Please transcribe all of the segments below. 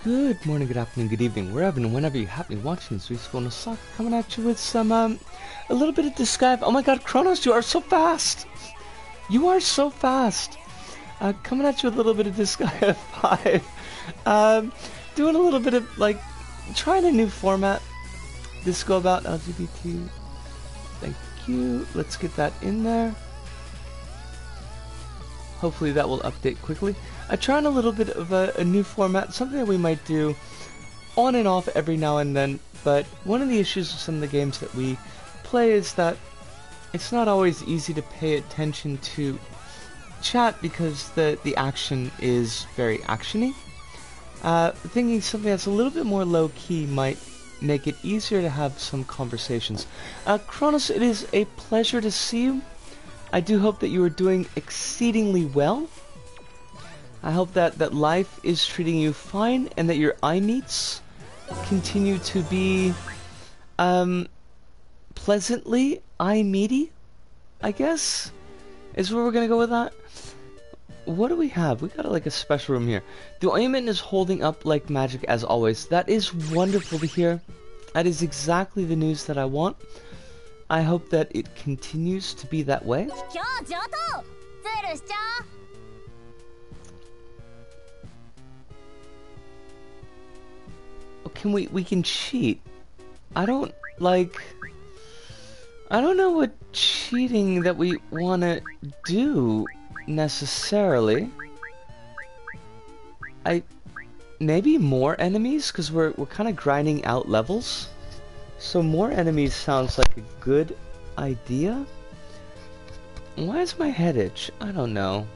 Good morning, good afternoon, good evening, wherever and whenever you happen to be watching this Respawn of Soccer, coming at you with some, a little bit of Disgaea. Oh my god, Kronos, you are so fast! You are so fast! Coming at you with a little bit of Disgaea 5. Doing a little bit of, like, trying a new format. This go about LGBT. Thank you. Let's get that in there. Hopefully that will update quickly. I'm trying a little bit of a new format, something that we might do on and off every now and then, but one of the issues with some of the games that we play is that it's not always easy to pay attention to chat because the action is very actiony. Thinking something that's a little bit more low-key might make it easier to have some conversations. Kronos, it is a pleasure to see you. I do hope that you are doing exceedingly well. I hope that life is treating you fine and that your eye meets continue to be pleasantly eye meaty, I guess, is where we're gonna go with that. What do we have? We got like a special room here. The ointment is holding up like magic as always. That is wonderful to hear. That is exactly the news that I want. I hope that it continues to be that way. Can we can cheat? I don't know what cheating that we want to do necessarily. Maybe more enemies, because we're kind of grinding out levels. So more enemies sounds like a good idea. Why is my head itch? I don't know.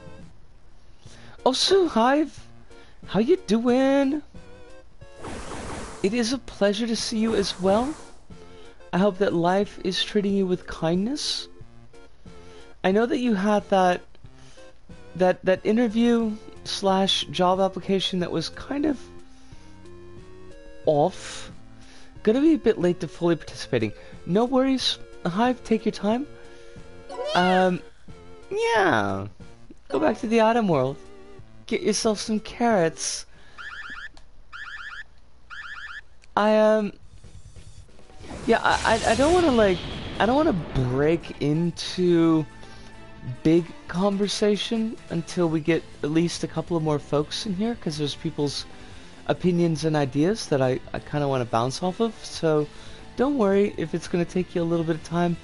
Oh, Sue Hive, how you doing? It is a pleasure to see you as well. I hope that life is treating you with kindness. I know that you had that interview / job application that was kind of off. Gonna be a bit late to fully participating. No worries, Hive, take your time. Yeah. Go back to the item world. Get yourself some carrots. I don't want to I don't want to break into big conversation until we get at least a couple of more folks in here, because there's people's opinions and ideas that I kind of want to bounce off of. So don't worry if it's going to take you a little bit of time.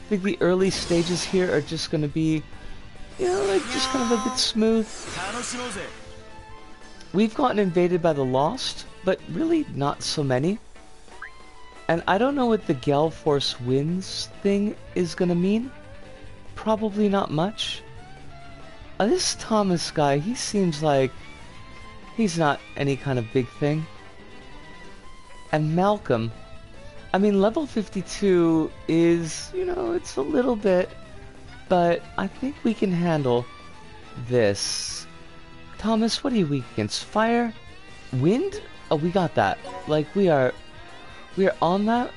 I think the early stages here are just going to be, you know, like just kind of a bit smooth. We've gotten invaded by the Lost, but really not so many. And I don't know what the Gale Force wins thing is gonna mean. Probably not much. This Thomas guy, he seems like he's not any kind of big thing. And Malcolm, I mean, level 52 is, you know, it's a little bit, but I think we can handle this. Thomas, what are you weak against? Fire? Wind? Oh, we got that. Like, we are on that.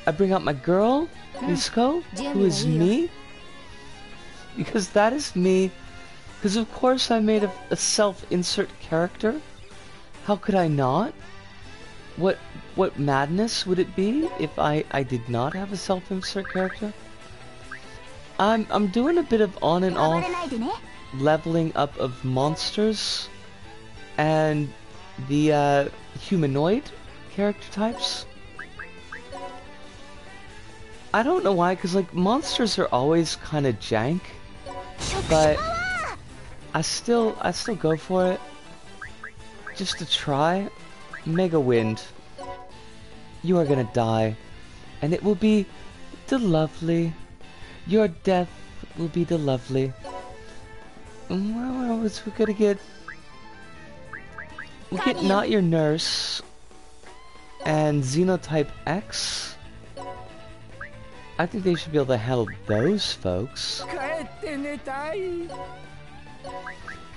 I bring out my girl, Misko, who is me. Because that is me. Because of course I made a self-insert character. How could I not? What madness would it be if I did not have a self-insert character? I'm doing a bit of on and off leveling up of monsters and the humanoid character types. I don't know why, because like monsters are always kind of jank, but I still go for it just to try. Mega Wind, you are gonna die, and it will be the lovely. Your death will be the lovely. Well, we're gonna get. We'll get Not Your Nurse and Xenotype X. I think they should be able to handle those folks.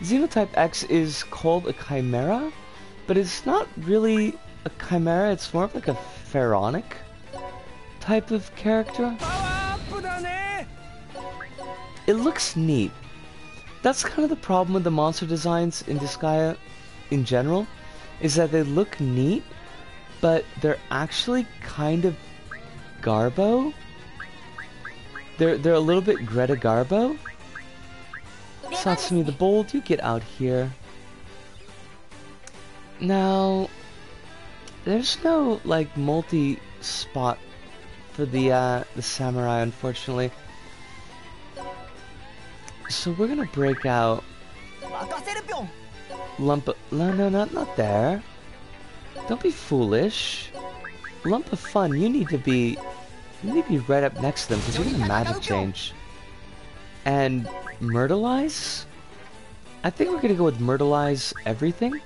Xenotype X is called a Chimera, but it's not really a Chimera, it's more of like a pharaonic type of character. It looks neat. That's kind of the problem with the monster designs in Disgaea in general, is that they look neat, but they're actually kind of Garbo. They're a little bit Greta Garbo. Satsumi the Bold, you get out here. Now, there's no like multi-spot for the samurai, unfortunately. So we're gonna break out Lump of... No, not there. Don't be foolish. Lump of Fun, you need to be right up next to them because you're gonna magic change. And Myrtleize? I think we're gonna go with Myrtleize everything.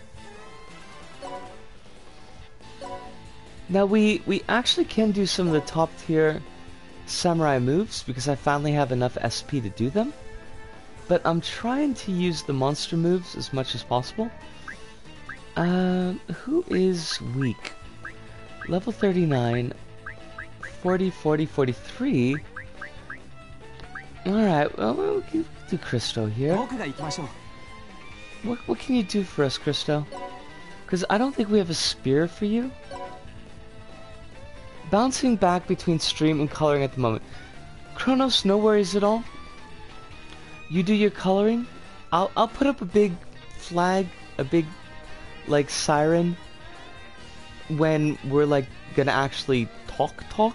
Now we actually can do some of the top tier samurai moves because I finally have enough SP to do them. But I'm trying to use the monster moves as much as possible. Who is weak? Level 39, 40, 40, 43. Alright, well, we'll do Christo here. What can you do for us, Christo? Because I don't think we have a spear for you. Bouncing back between stream and coloring at the moment. Kronos, no worries at all. You do your coloring. I'll put up a big flag, a big like siren when we're like gonna actually talk.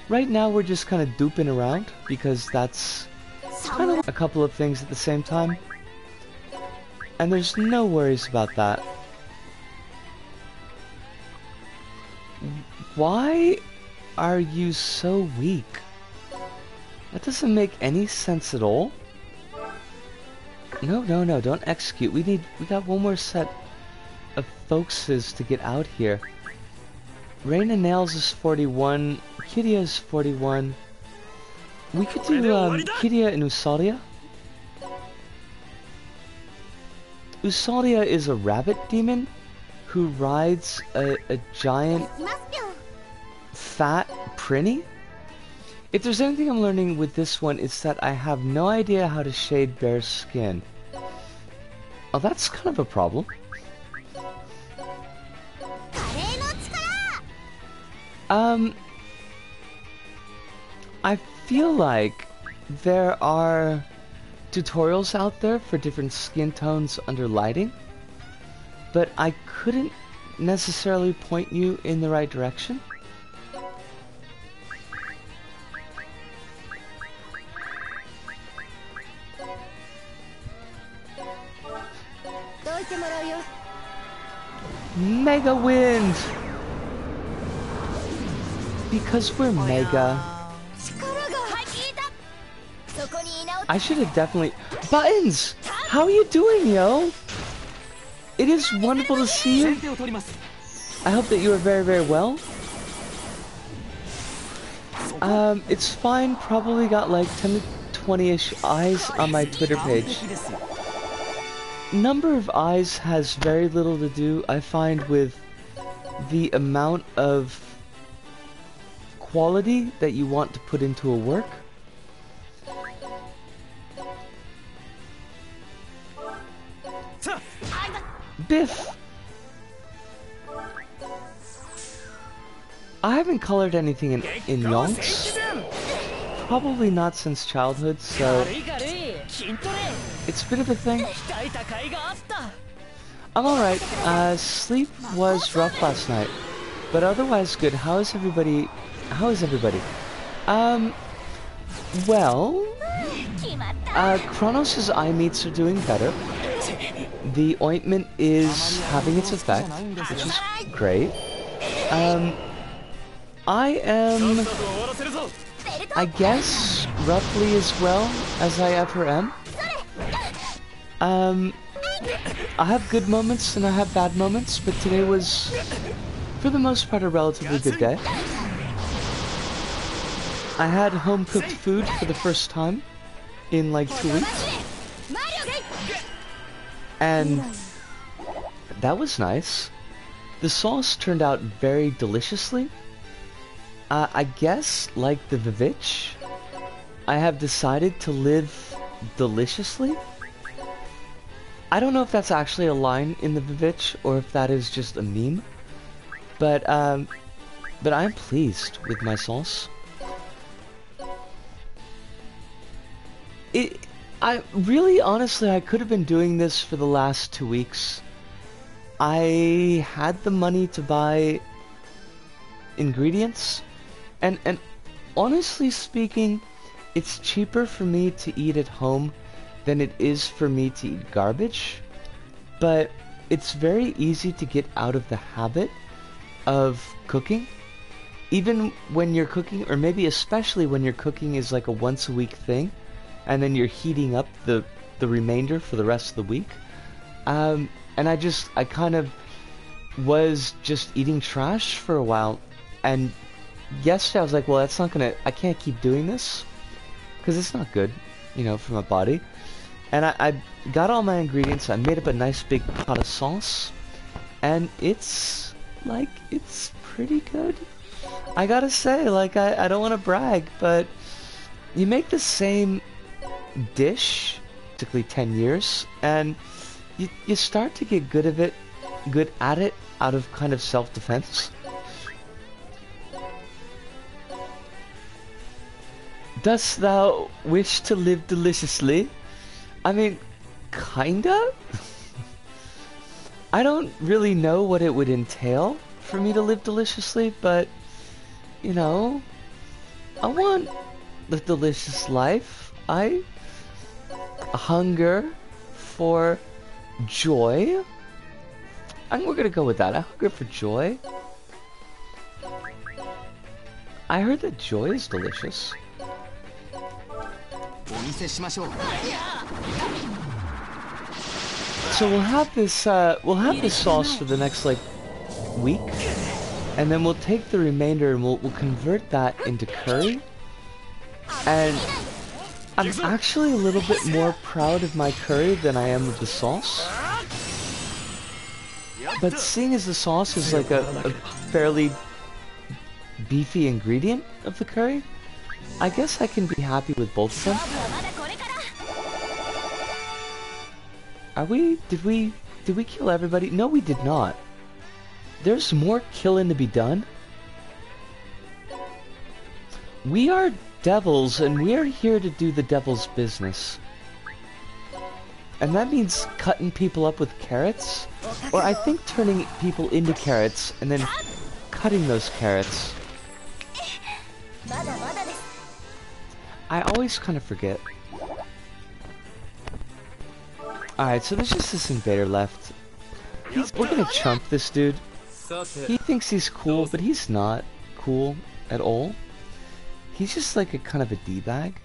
Right now we're just kind of duping around because that's kind of a couple of things at the same time. And there's no worries about that. Why are you so weak? That doesn't make any sense at all. No, don't execute. We got one more set of focuses to get out here. Reina Nails is 41, Kiria is 41. We could do Kiria and Usaria. Usaria is a rabbit demon who rides a giant fat prinny. If there's anything I'm learning with this one, it's that I have no idea how to shade bear skin. Oh, that's kind of a problem. I feel like there are tutorials out there for different skin tones under lighting, but I couldn't necessarily point you in the right direction. Mega Wind! Because we're Mega. I should have definitely... Buttons! How are you doing, yo? It is wonderful to see you. I hope that you are very, very well. It's fine. Probably got like 10 to 20-ish eyes on my Twitter page. Number of eyes has very little to do, I find, with the amount of quality that you want to put into a work. Biff! I haven't colored anything in yonks. Probably not since childhood, so it's a bit of a thing. I'm alright. Sleep was rough last night, but otherwise good. How is everybody? Well, Kronos' eye meats are doing better. The ointment is having its effect, which is great. I am, I guess, roughly as well as I ever am. I have good moments and I have bad moments, but today was, for the most part, a relatively good day. I had home-cooked food for the first time in like 2 weeks. And that was nice. The sauce turned out very deliciously. I guess, like the Vivitch, I have decided to live deliciously. I don't know if that's actually a line in the Vivitch or if that is just a meme, but I'm pleased with my sauce. I really, honestly, I could have been doing this for the last 2 weeks. I had the money to buy ingredients, and honestly speaking, it's cheaper for me to eat at home than it is for me to eat garbage, but it's very easy to get out of the habit of cooking. Even when you're cooking, or maybe especially when your cooking is like a once a week thing, and then you're heating up the remainder for the rest of the week. And I kind of was just eating trash for a while, and yesterday I was like, well, I can't keep doing this, because it's not good, you know, for my body. And I got all my ingredients, I made up a nice big pot of sauce, and it's pretty good. I gotta say, like, I don't want to brag, but you make the same dish, basically 10 years, and you start to get good at it out of kind of self-defense. Dost thou wish to live deliciously? I mean, kinda? I don't really know what it would entail for me to live deliciously, but, you know, I want the delicious life. I hunger for joy. We're gonna go with that. I hunger for joy. I heard that joy is delicious. So we'll have this sauce for the next like week, and then we'll take the remainder and we'll convert that into curry. And I'm actually a little bit more proud of my curry than I am of the sauce. But seeing as the sauce is like a fairly beefy ingredient of the curry, I guess I can be happy with both of them. Did we kill everybody? No, we did not. There's more killing to be done. We are devils, and we are here to do the devil's business. And that means cutting people up with carrots, or I think turning people into carrots and then cutting those carrots. I always kind of forget. Alright, so there's just this invader left. We're gonna chump this dude. He thinks he's cool, but he's not cool at all. He's just like a kind of a D-bag.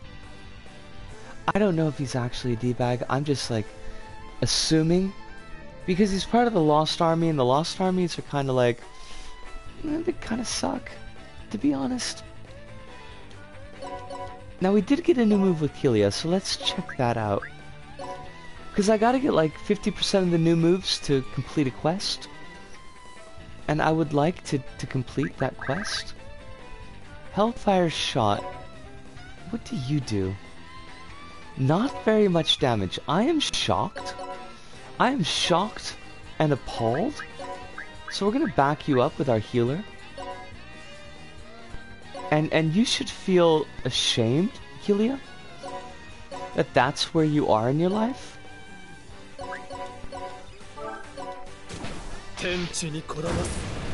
I don't know if he's actually a D-bag. I'm just like assuming, because he's part of the Lost Army, and the Lost Armies are kind of like, they kind of suck, to be honest. Now we did get a new move with Kelia, so let's check that out. Because I gotta get like 50% of the new moves to complete a quest. And I would like to complete that quest. Hellfire Shot. What do you do? Not very much damage. I am shocked. I am shocked and appalled. So we're gonna back you up with our healer. And you should feel ashamed, Kelia, that that's where you are in your life.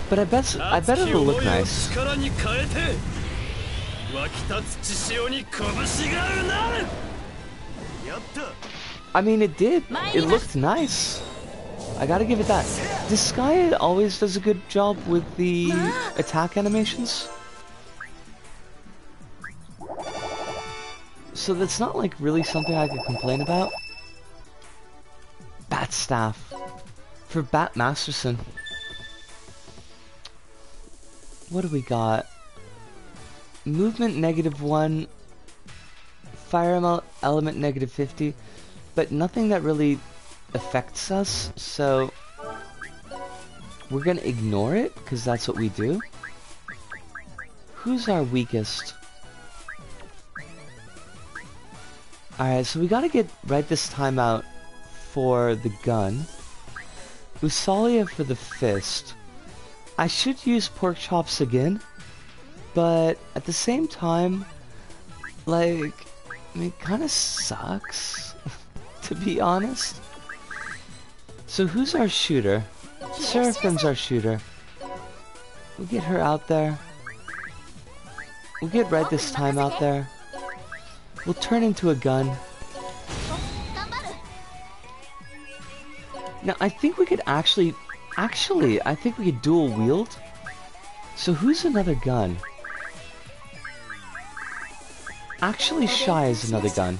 But I bet it'll look nice. I mean, it did. It looked nice. I gotta give it that. Disgaea always does a good job with the attack animations. So that's not like really something I could complain about. Bat Staff for Bat Masterson. What do we got? Movement -1, fire element -50, but nothing that really affects us, so we're gonna ignore it because that's what we do. Who's our weakest? Alright, so we gotta get right this time out for the gun. Usalia for the fist. I should use pork chops again, but at the same time, like, I mean, it kind of sucks, to be honest. So who's our shooter? Seraphim's our shooter. We'll get her out there. We'll get Red this time out there. We'll turn into a gun. Now, I think we could actually, I think we could dual wield. So who's another gun? Actually, Shy is another gun.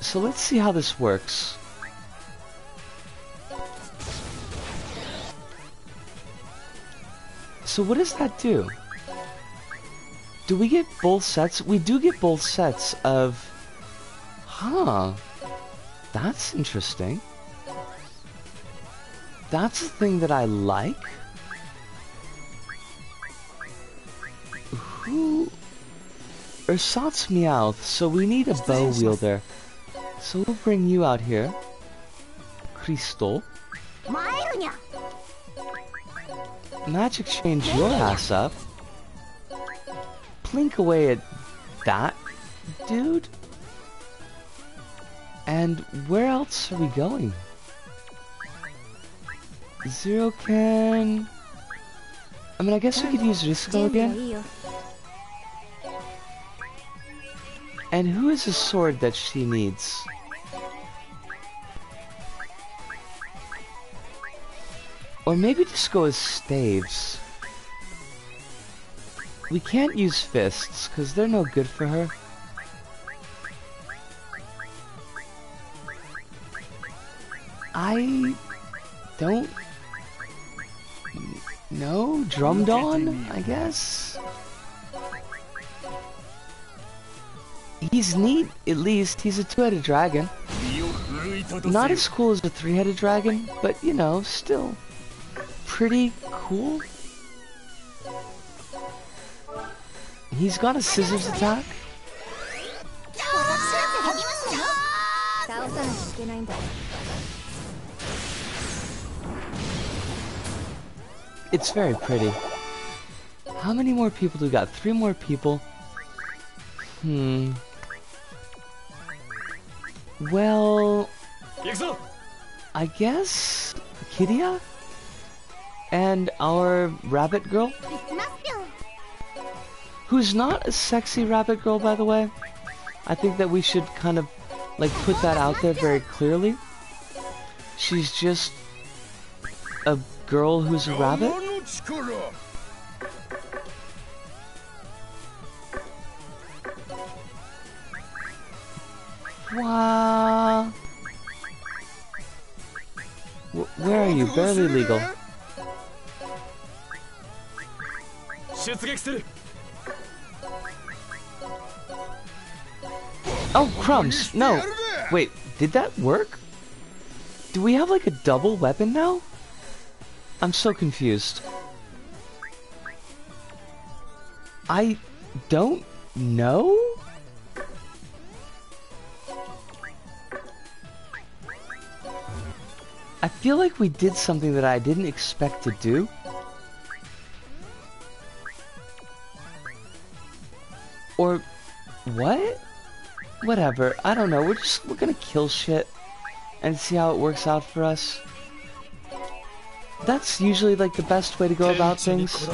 So let's see how this works. So what does that do? Do we get both sets? We do get both sets of... Huh. That's interesting. That's a thing that I like. Who... Ersatz Meowth, so we need a bow wielder. So we'll bring you out here. Crystal. Magic change your ass up. Plink away at that dude. And where else are we going? Zero can... I mean, I guess we could use Risco again. And who is the sword that she needs? Or maybe just go as staves. We can't use fists, because they're no good for her. I don't know. Drumdawn, I guess? He's neat, at least. He's a two-headed dragon. Not as cool as a three-headed dragon, but, you know, still pretty cool. He's got a scissors attack. It's very pretty. How many more people do we got? 3 more people. Well, I guess Kidia and our rabbit girl, who's not a sexy rabbit girl, by the way. I think that we should kind of like put that out there very clearly. She's just a girl who's a rabbit. Wow. Where are you? Barely legal. Oh, crumbs! No! Wait, did that work? Do we have like a double weapon now? I'm so confused. I don't know? I feel like we did something that I didn't expect to do. Or what? Whatever, I don't know. We're gonna kill shit and see how it works out for us. That's usually like the best way to go about things.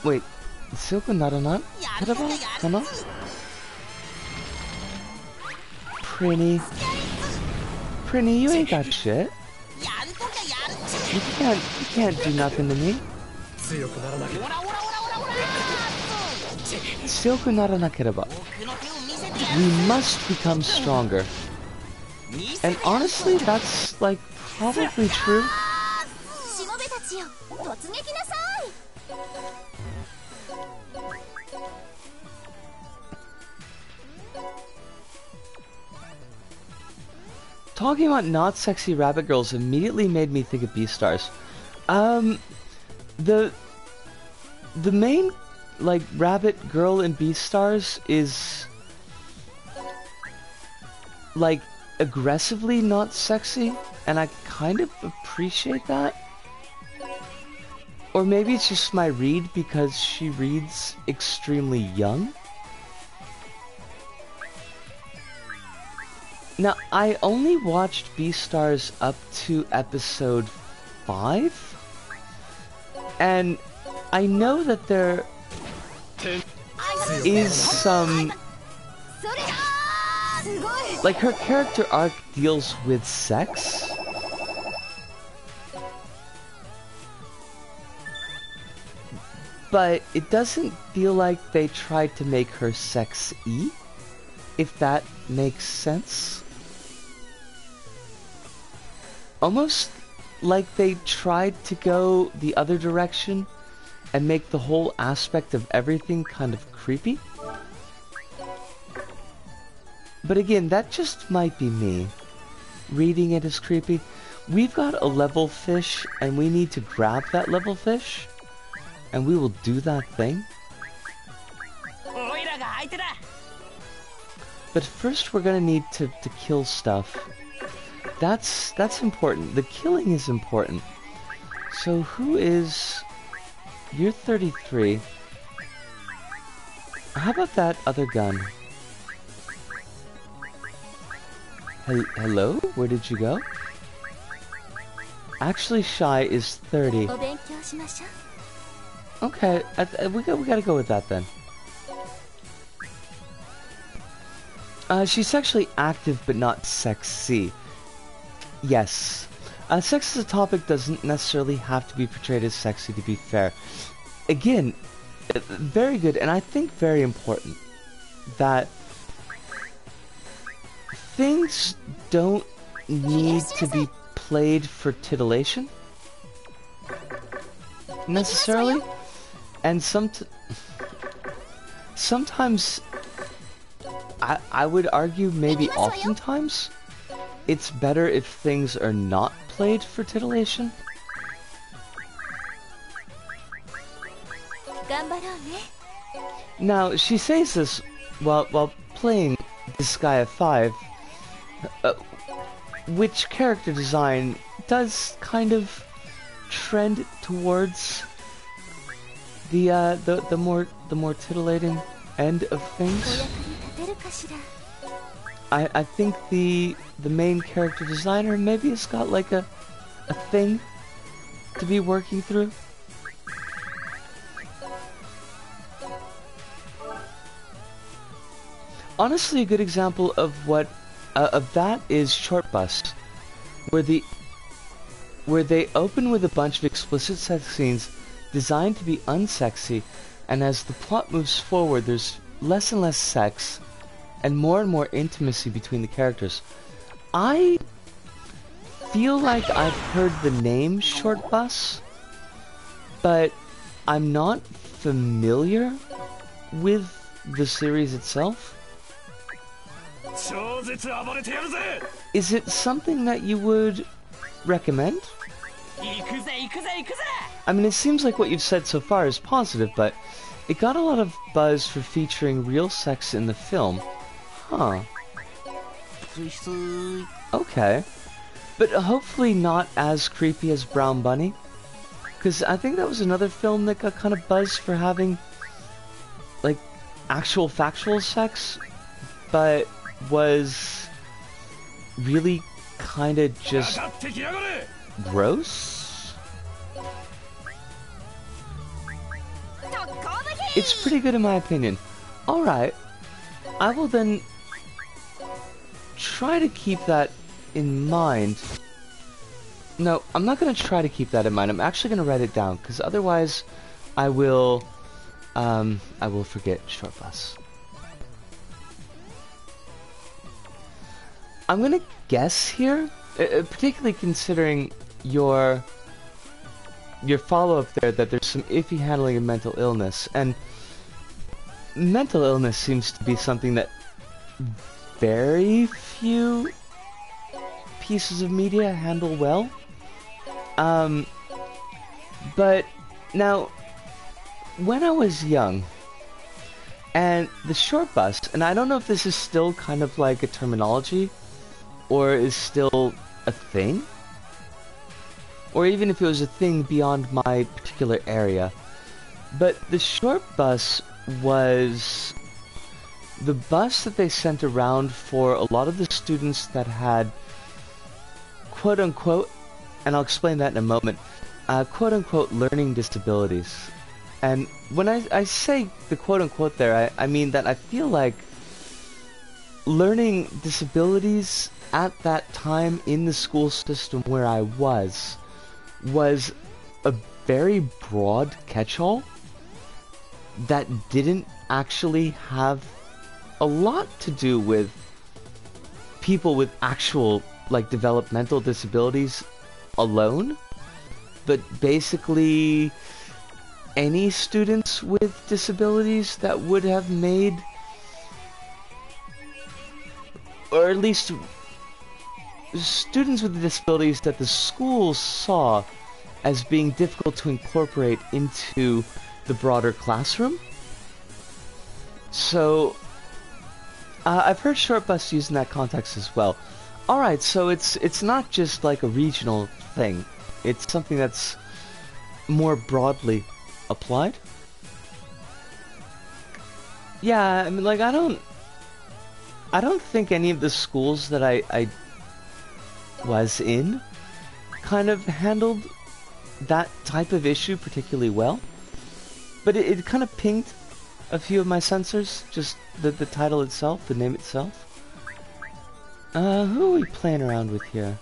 Wait, Prinny, you ain't got shit. You can't do nothing to me. We must become stronger. And honestly, that's like probably true. Talking about not sexy rabbit girls immediately made me think of Beastars. the main, like, rabbit girl in Beastars is, like, aggressively not sexy, and I kind of appreciate that. Or maybe it's just my read because she reads extremely young. Now, I only watched Beastars up to episode 5, and I know that there is some... like, her character arc deals with sex. But it doesn't feel like they tried to make her sexy, if that makes sense. Almost like they tried to go the other direction and make the whole aspect of everything kind of creepy. But again, that just might be me reading it as creepy. We've got a level fish, and we need to grab that level fish, and we will do that thing. But first we're gonna need to kill stuff. That's important. The killing is important. So who is... You're 33. How about that other gun? Hello? Where did you go? Actually, Shy is 30. Okay, we gotta go with that then. She's sexually active but not sexy. Yes. Sex as a topic doesn't necessarily have to be portrayed as sexy, to be fair. Again, very good, and I think very important, that things don't need to be played for titillation, necessarily, and sometimes, I would argue maybe oftentimes, it's better if things are not played for titillation. Now, she says this while playing Disgaea 5, which character design does kind of trend towards the more titillating end of things. I think the main character designer maybe has got like a thing to be working through. Honestly, a good example of what of that is Short Bus, where they open with a bunch of explicit sex scenes designed to be unsexy, and as the plot moves forward, there's less and less sex and more intimacy between the characters. I feel like I've heard the name Short Bus, but I'm not familiar with the series itself. Is it something that you would recommend? I mean, it seems like what you've said so far is positive, but it got a lot of buzz for featuring real sex in the film. Huh. Okay. But hopefully not as creepy as Brown Bunny. Because I think that was another film that got kind of buzzed for having, like, actual factual sex, but was really kind of just gross. It's pretty good in my opinion. Alright, I will then try to keep that in mind. No, I'm not going to try to keep that in mind. I'm actually going to write it down, because otherwise I will forget Short Bus. I'm going to guess here, particularly considering your follow-up there, that there's some iffy handling of mental illness, and mental illness seems to be something that very few pieces of media handle well. But now, when I was young, and the short bus, and I don't know if this is still kind of like a terminology, or is still a thing, or even if it was a thing beyond my particular area, but the short bus was the bus that they sent around for a lot of the students that had quote-unquote, and I'll explain that in a moment, quote-unquote learning disabilities. And when I say the quote-unquote there, I mean that I feel like learning disabilities at that time in the school system where I was a very broad catch-all that didn't actually have a lot to do with people with actual, like, developmental disabilities alone, but basically any students with disabilities that would have made, or at least students with disabilities that the schools saw as being difficult to incorporate into the broader classroom. So I've heard short bus used in that context as well. Alright, so it's not just like a regional thing. It's something that's more broadly applied. Yeah, I mean, like, I don't think any of the schools that I was in kind of handled that type of issue particularly well. But it kind of pinged a few of my sensors, just the title itself, the name itself. Who are we playing around with here?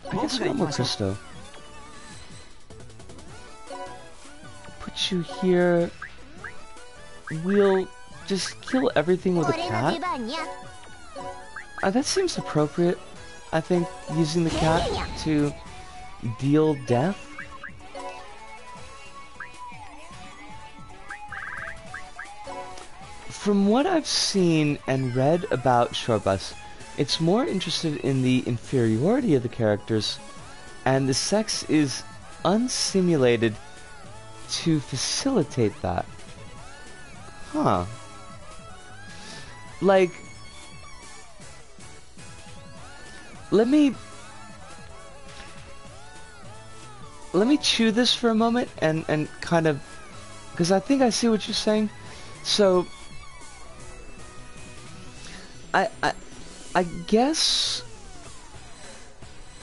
I guess we'll go Christo. Put you here. We'll just kill everything with a cat. That seems appropriate. I think using the cat to deal death. From what I've seen and read about short bus, it's more interested in the inferiority of the characters, and the sex is unsimulated to facilitate that. Huh. Like, let me chew this for a moment and kind of, because I think I see what you're saying. So I guess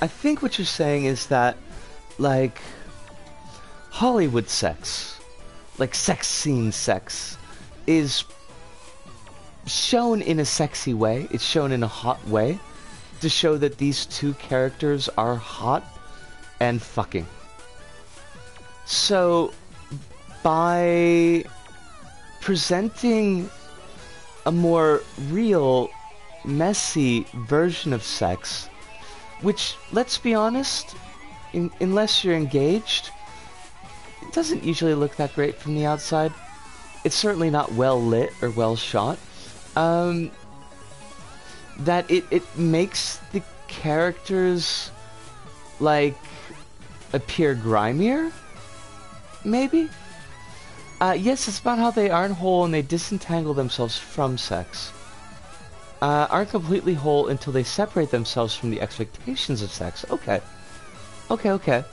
I think what you're saying is that, like, Hollywood sex, like sex scene sex, is shown in a sexy way. It's shown in a hot way to show that these two characters are hot and fucking. So by presenting a more real, messy version of sex, which, let's be honest, unless you're engaged, it doesn't usually look that great from the outside. It's certainly not well lit or well shot. That it makes the characters, like, appear grimier, maybe? Yes, it's about how they aren't whole and they disentangle themselves from sex. Aren't completely whole until they separate themselves from the expectations of sex. Okay. Okay.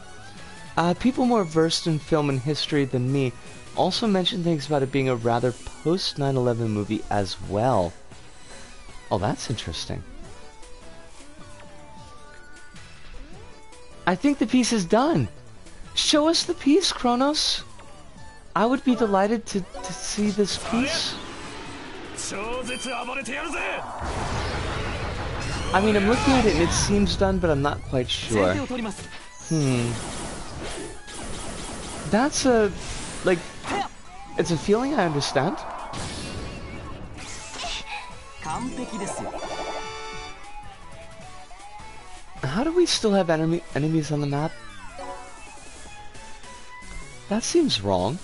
People more versed in film and history than me also mention things about it being a rather post-9/11 movie as well. Oh, that's interesting. I think the piece is done. Show us the piece, Kronos. I would be delighted to see this piece. I mean, I'm looking at it and it seems done, but I'm not quite sure. That's a, like, it's a feeling I understand. How do we still have enemies on the map? That seems wrong.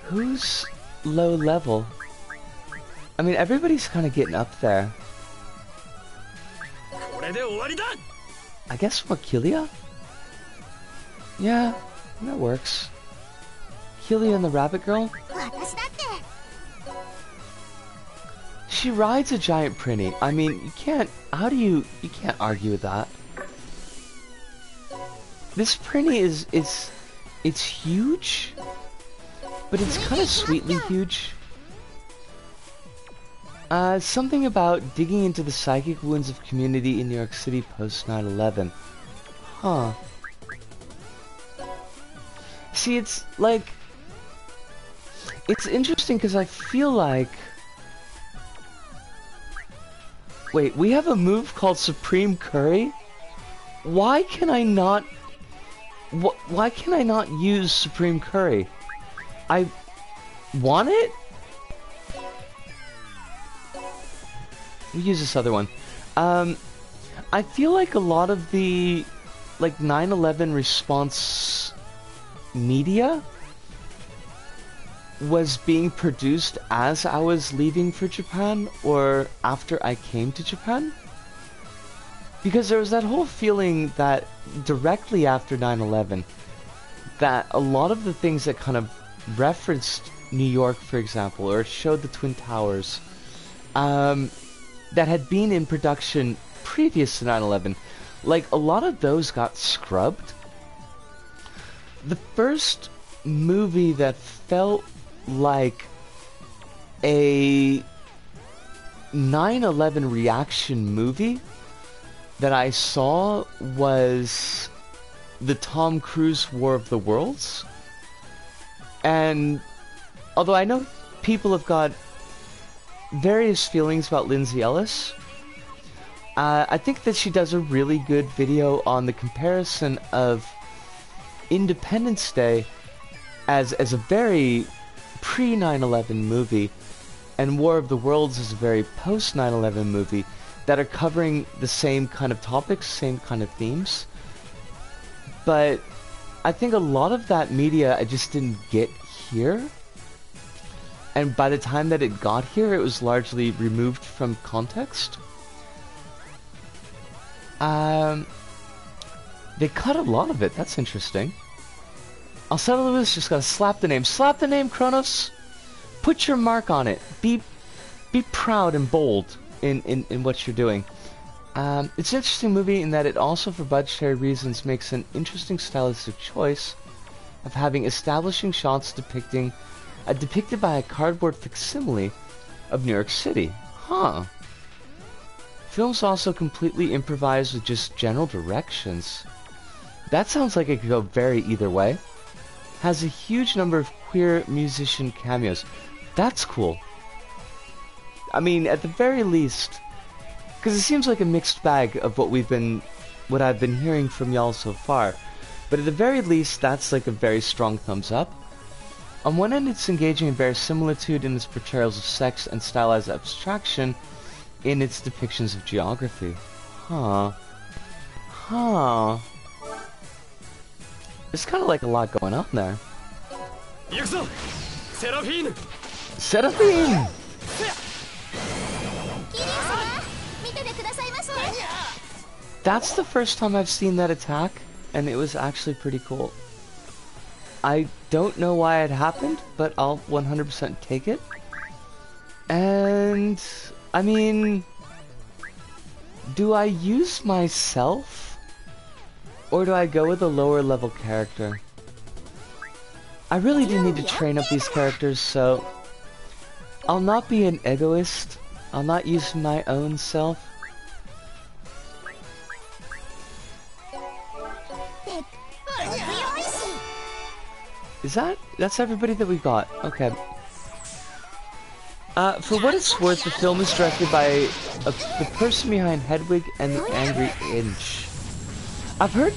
Who's low level? I mean, everybody's kind of getting up there. I guess more Kilia? Yeah, that works. Kilia and the rabbit girl? She rides a giant prinny. I mean, you can't argue with that. This prinny it's huge, but it's kind of sweetly huge. Something about digging into the psychic wounds of community in New York City post 9/11. Huh. See, it's like, it's interesting because I feel like, wait, we have a move called Supreme Curry? Why can I not use Supreme Curry? I want it? We use this other one. I feel like a lot of the, like, 9/11 response media was being produced as I was leaving for Japan, or after I came to Japan. Because there was that whole feeling that directly after 9/11, that a lot of the things that kind of referenced New York, for example, or showed the Twin Towers, that had been in production previous to 9/11, like, a lot of those got scrubbed. The first movie that felt like a 9/11 reaction movie that I saw was the Tom Cruise War of the Worlds. And although I know people have got various feelings about Lindsay Ellis, I think that she does a really good video on the comparison of Independence Day as a very pre 9/11 movie and War of the Worlds as a very post 9/11 movie that are covering the same kind of topics, same kind of themes. But I think a lot of that media I just didn't get here. And by the time that it got here, it was largely removed from context. They cut a lot of it. That's interesting. Alcetta Lewis just gotta slap the name. Slap the name, Kronos! Put your mark on it. Be proud and bold in what you're doing. It's an interesting movie in that it also, for budgetary reasons, makes an interesting stylistic choice of having establishing shots depicted by a cardboard facsimile of New York City. Huh. Film's also completely improvised with just general directions. That sounds like it could go very either way. Has a huge number of queer musician cameos. That's cool. I mean, at the very least, because it seems like a mixed bag of what I've been hearing from y'all so far. But at the very least, that's like a very strong thumbs up. On one end, it's engaging in verisimilitude in its portrayals of sex and stylized abstraction in its depictions of geography. Huh. There's kind of like a lot going on there. Seraphine! That's the first time I've seen that attack, and it was actually pretty cool. I don't know why it happened, but I'll 100% take it. And, I mean, do I use myself? Or do I go with a lower level character? I really do need to train up these characters, so I'll not be an egoist. I'll not use my own self. That's everybody that we got. Okay. For what it's worth, the film is directed by the person behind Hedwig and the Angry Inch. I've heard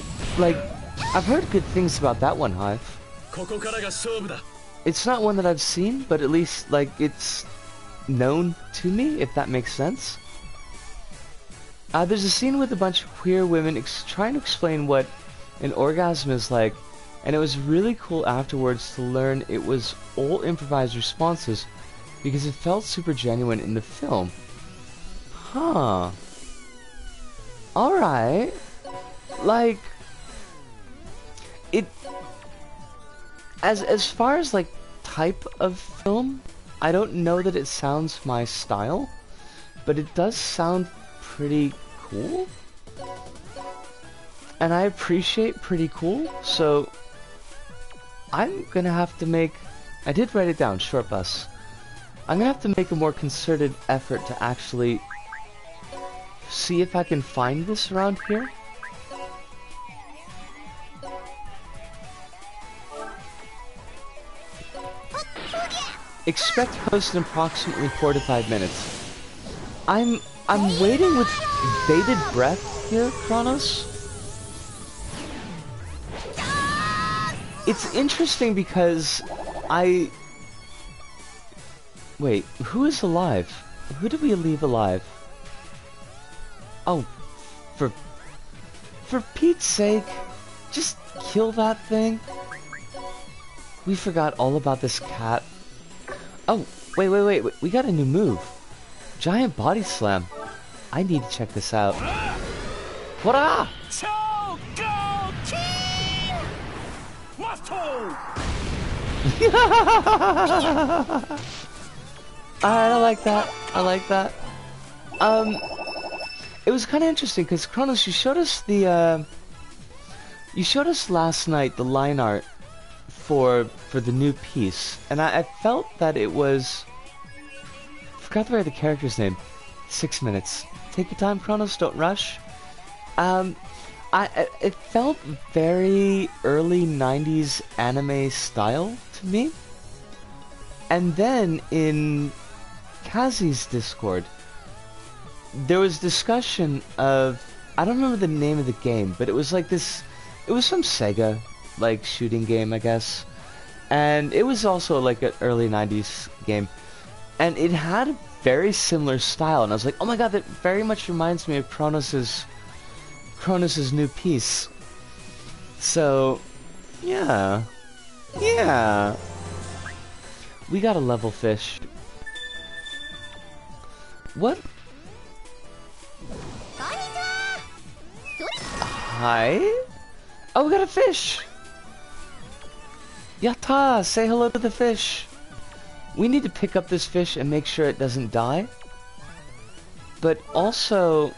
good things about that one, Hive. It's not one that I've seen, but at least, like, it's known to me, if that makes sense. There's a scene with a bunch of queer women trying to explain what an orgasm is like, and it was really cool afterwards to learn it was all improvised responses because it felt super genuine in the film. Huh. Alright. Like, it... As far as, like, type of film, I don't know that it sounds my style, but it does sound pretty cool. And I appreciate pretty cool, so I'm gonna have to make... I did write it down, short bus. I'm gonna have to make a more concerted effort to actually see if I can find this around here. Expect host in approximately 4 to 5 minutes. I'm waiting with bated breath here, Kronos. It's interesting because wait, who is alive? Who did we leave alive? Oh, for Pete's sake, just kill that thing. We forgot all about this cat. Oh, wait, we got a new move. Giant body slam. I need to check this out. Hurrah! Alright, I like that. I like that. It was kind of interesting because Kronos, you showed us last night the line art for the new piece, and I felt that it was... I forgot to write the character's name. 6 minutes. Take your time, Kronos. Don't rush. It felt very early 90s anime style to me. And then in Kazi's Discord, there was discussion of... I don't remember the name of the game, but it was like this... It was some Sega, like, shooting game, I guess. And it was also like an early 90s game. And it had a very similar style, and I was like, oh my god, that very much reminds me of Kronos's new piece. So, yeah. Yeah. We got a level fish. What? Hi? Oh, we got a fish! Yatta! Say hello to the fish! We need to pick up this fish and make sure it doesn't die. But also...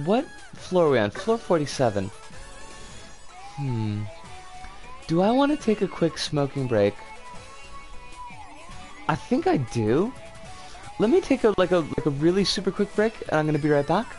What floor are we on? Floor 47. Do I want to take a quick smoking break? I think I do. Let me take a really super quick break, and I'm gonna be right back.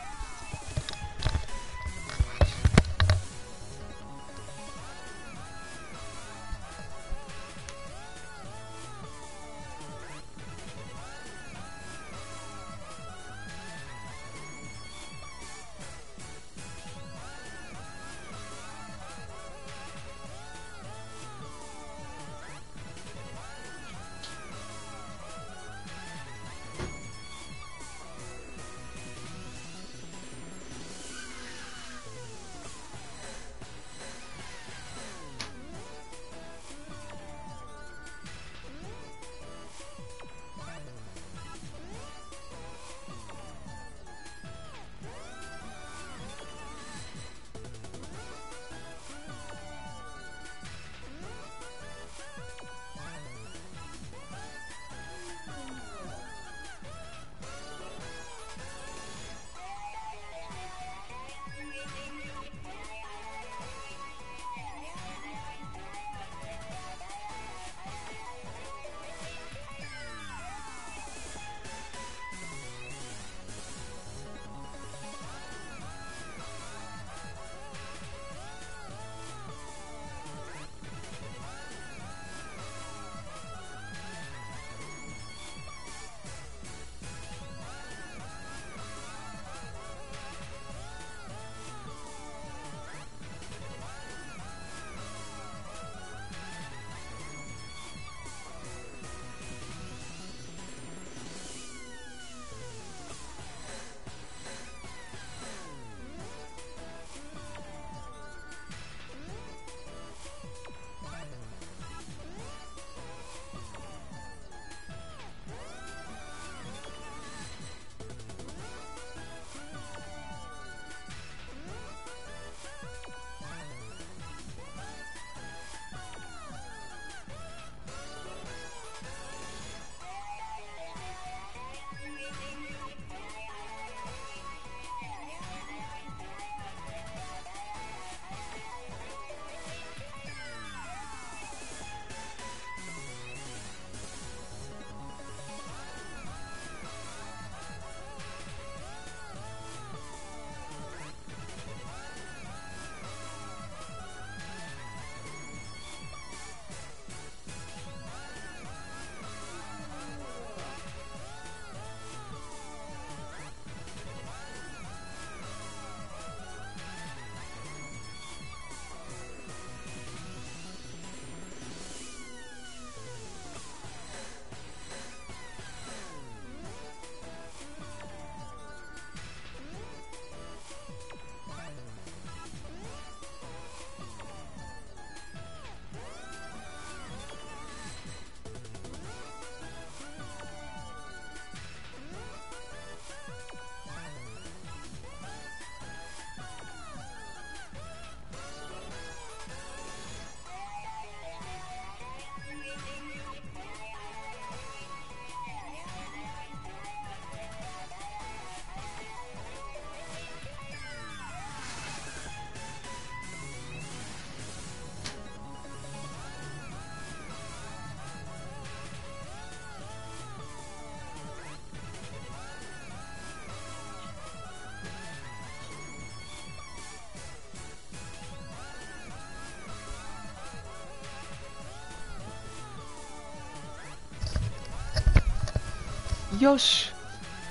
Yosh,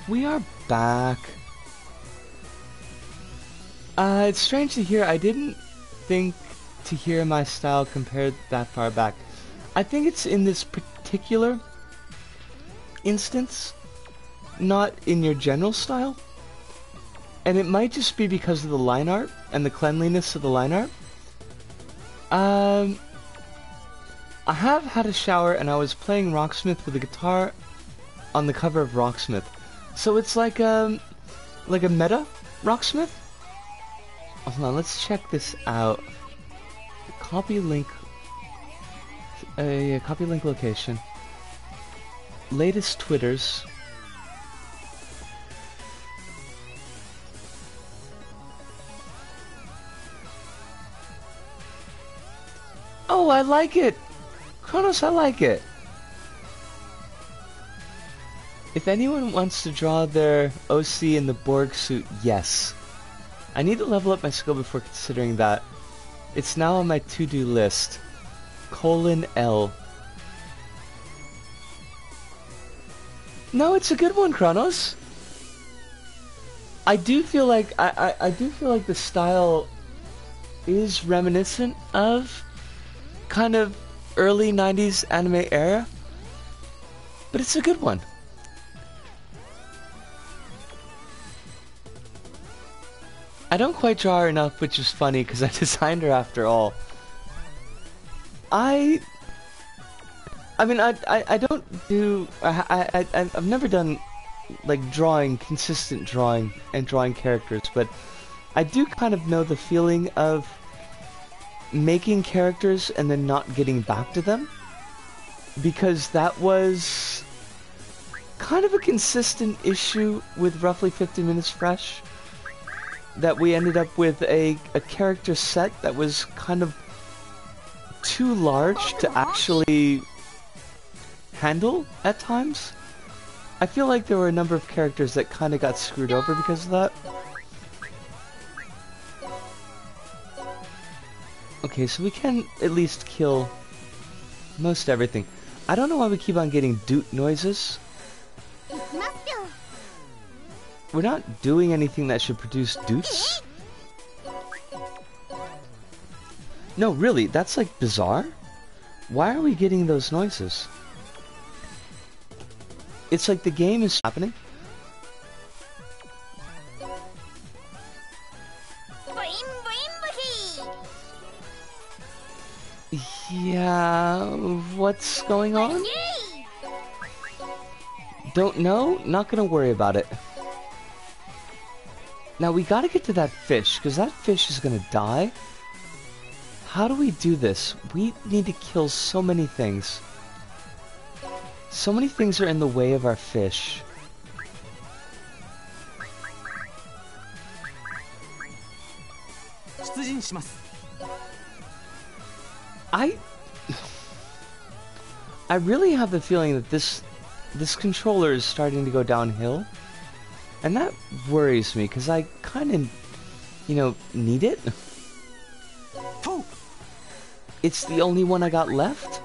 we are back. It's strange to hear. I didn't think to hear my style compared that far back. I think it's in this particular instance, not in your general style. And it might just be because of the line art and the cleanliness of the line art. I have had a shower and I was playing Rocksmith with a guitar on the cover of Rocksmith. So it's like a meta Rocksmith. Hold on, let's check this out. Copy link. Yeah, copy link location. Latest Twitters. Oh, I like it! Kronos, I like it! If anyone wants to draw their OC in the Borg suit, yes. I need to level up my skill before considering that. It's now on my to-do list. :L. No, it's a good one, Kronos. I do feel like I do feel like the style is reminiscent of kind of early 90s anime era, but it's a good one. I don't quite draw her enough, which is funny because I designed her after all. I mean, I don't do, I've never done like consistent drawing and drawing characters, but I do kind of know the feeling of making characters and then not getting back to them, because that was kind of a consistent issue with roughly 50 Minutes Fresh, that we ended up with a character set that was kind of too large to actually handle at times. I feel like there were a number of characters that kind of got screwed over because of that. Okay, so we can at least kill most everything. I don't know why we keep on getting doot noises. We're not doing anything that should produce doots. No, really, that's like bizarre. Why are we getting those noises? It's like the game is happening. Yeah, what's going on? Don't know? Not gonna worry about it. Now we gotta get to that fish, because that fish is gonna die. How do we do this? We need to kill so many things. So many things are in the way of our fish. I really have the feeling that this controller is starting to go downhill. And that worries me, because I kind of, you know, need it. It's the only one I got left.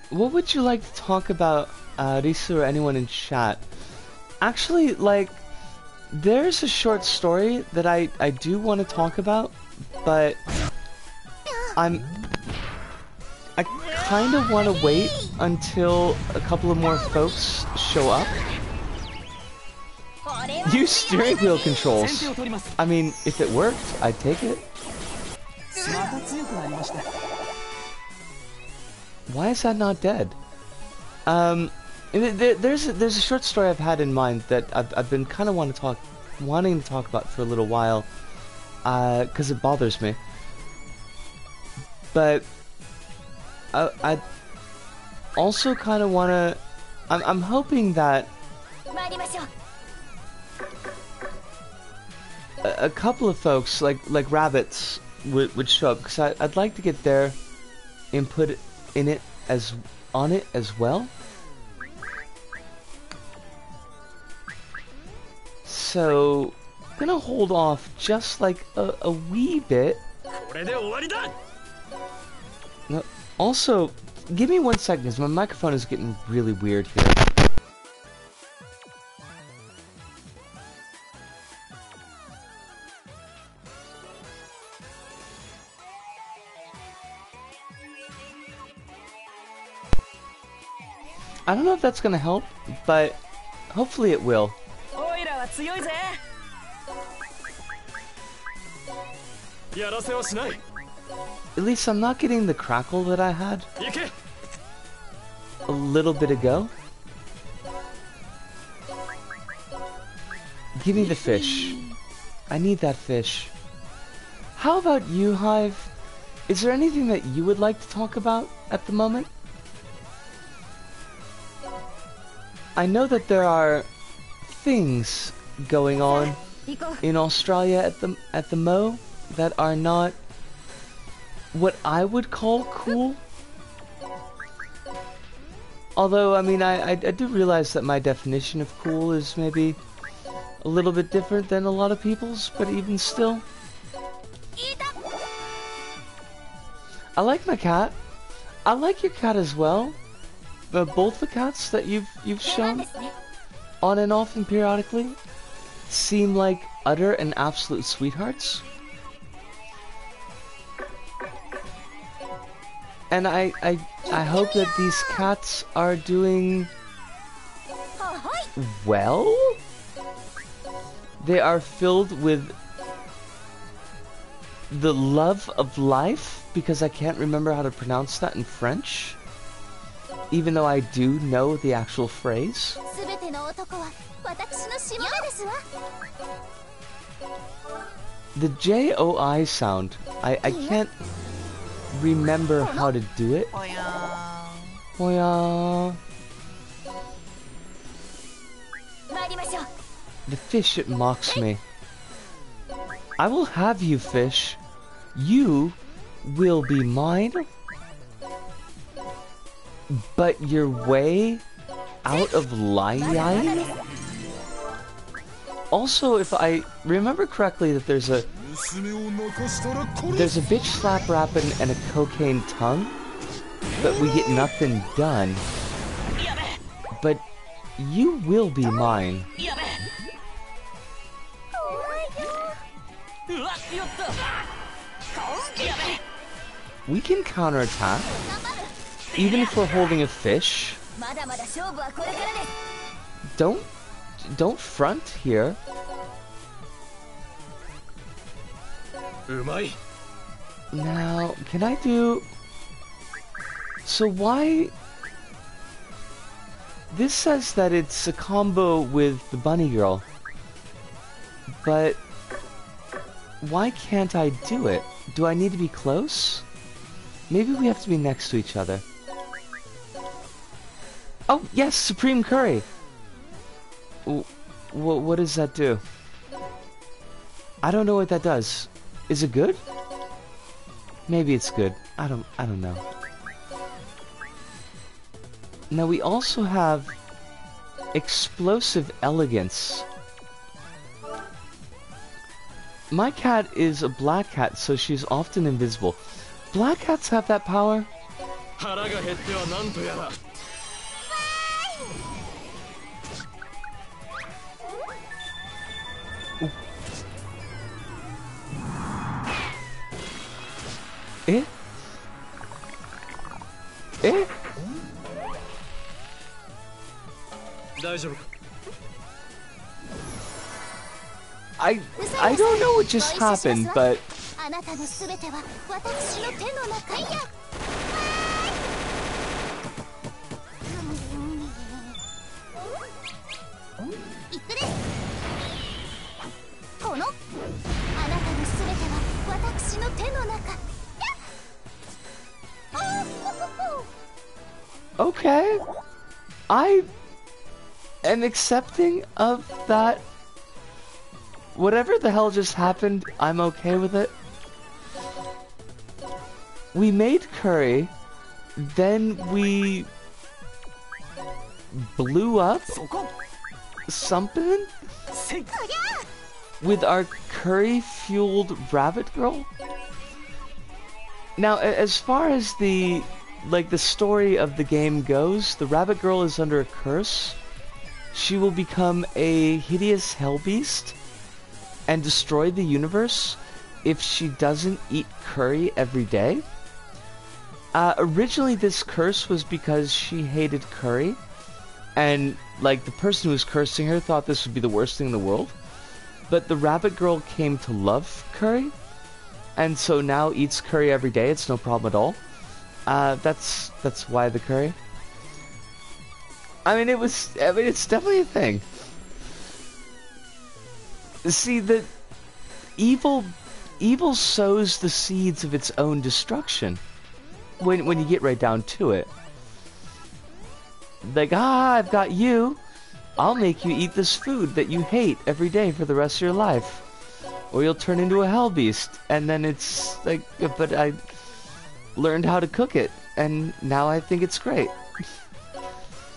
What would you like to talk about, Risu or anyone in chat? Actually, like, there's a short story that I do want to talk about, but I kind of want to wait until a couple of more folks show up. Use steering wheel controls. I mean, if it worked, I'd take it. Why is that not dead? There's a short story I've had in mind that I've been kind of wanting to talk about for a little while, because it bothers me. But I also kind of want to. I'm hoping that a couple of folks like rabbits would show up, because I'd like to get their input on it as well. So I'm gonna hold off just like a wee bit No, also, give me 1 second, because my microphone is getting really weird here. I don't know if that's gonna help, but hopefully it will. At least I'm not getting the crackle that I had a little bit ago. Give me the fish. I need that fish. How about you, Hive? Is there anything that you would like to talk about at the moment? I know that there are things going on in Australia at the Mo that are not what I would call cool. Although, I mean, I do realize that my definition of cool is maybe a little bit different than a lot of people's, but even still. I like my cat. I like your cat as well. Both the cats that you've shown on and off and periodically seem like utter and absolute sweethearts. And I hope that these cats are doing well. They are filled with the love of life, because I can't remember how to pronounce that in French, even though I do know the actual phrase. The J-O-I sound, I can't remember how to do it. The fish, it mocks me. I will have you, fish. You will be mine. But your way out of lying? Also, if I remember correctly, that there's a bitch slap rapping and a cocaine tongue, but we get nothing done. But you will be mine. We can counterattack, even if we're holding a fish. Don't front here. Now, can I do... So why... This says that it's a combo with the bunny girl. But... why can't I do it? Do I need to be close? Maybe we have to be next to each other. Oh, yes! Supreme Curry! What does that do? I don't know what that does. Is it good? Maybe it's good. I don't know. Now we also have Explosive Elegance. My cat is a black cat, so she's often invisible. Black cats have that power? Eh? Eh? I don't know what just happened, but... Okay. I am accepting of that. Whatever the hell just happened, I'm okay with it. We made curry, then we blew up something with our curry-fueled rabbit girl. Now, as far as the story of the game goes, the rabbit girl is under a curse. She will become a hideous hell beast and destroy the universe if she doesn't eat curry every day. Originally this curse was because she hated curry, and like the person who was cursing her thought this would be the worst thing in the world. But the rabbit girl came to love curry, and so now eats curry every day. It's no problem at all. That's why the curry. I mean, it's definitely a thing. See, the evil sows the seeds of its own destruction. When you get right down to it. Like, I've got you. I'll make you eat this food that you hate every day for the rest of your life. Or you'll turn into a hell beast. And then it's like, but I learned how to cook it, and now I think it's great.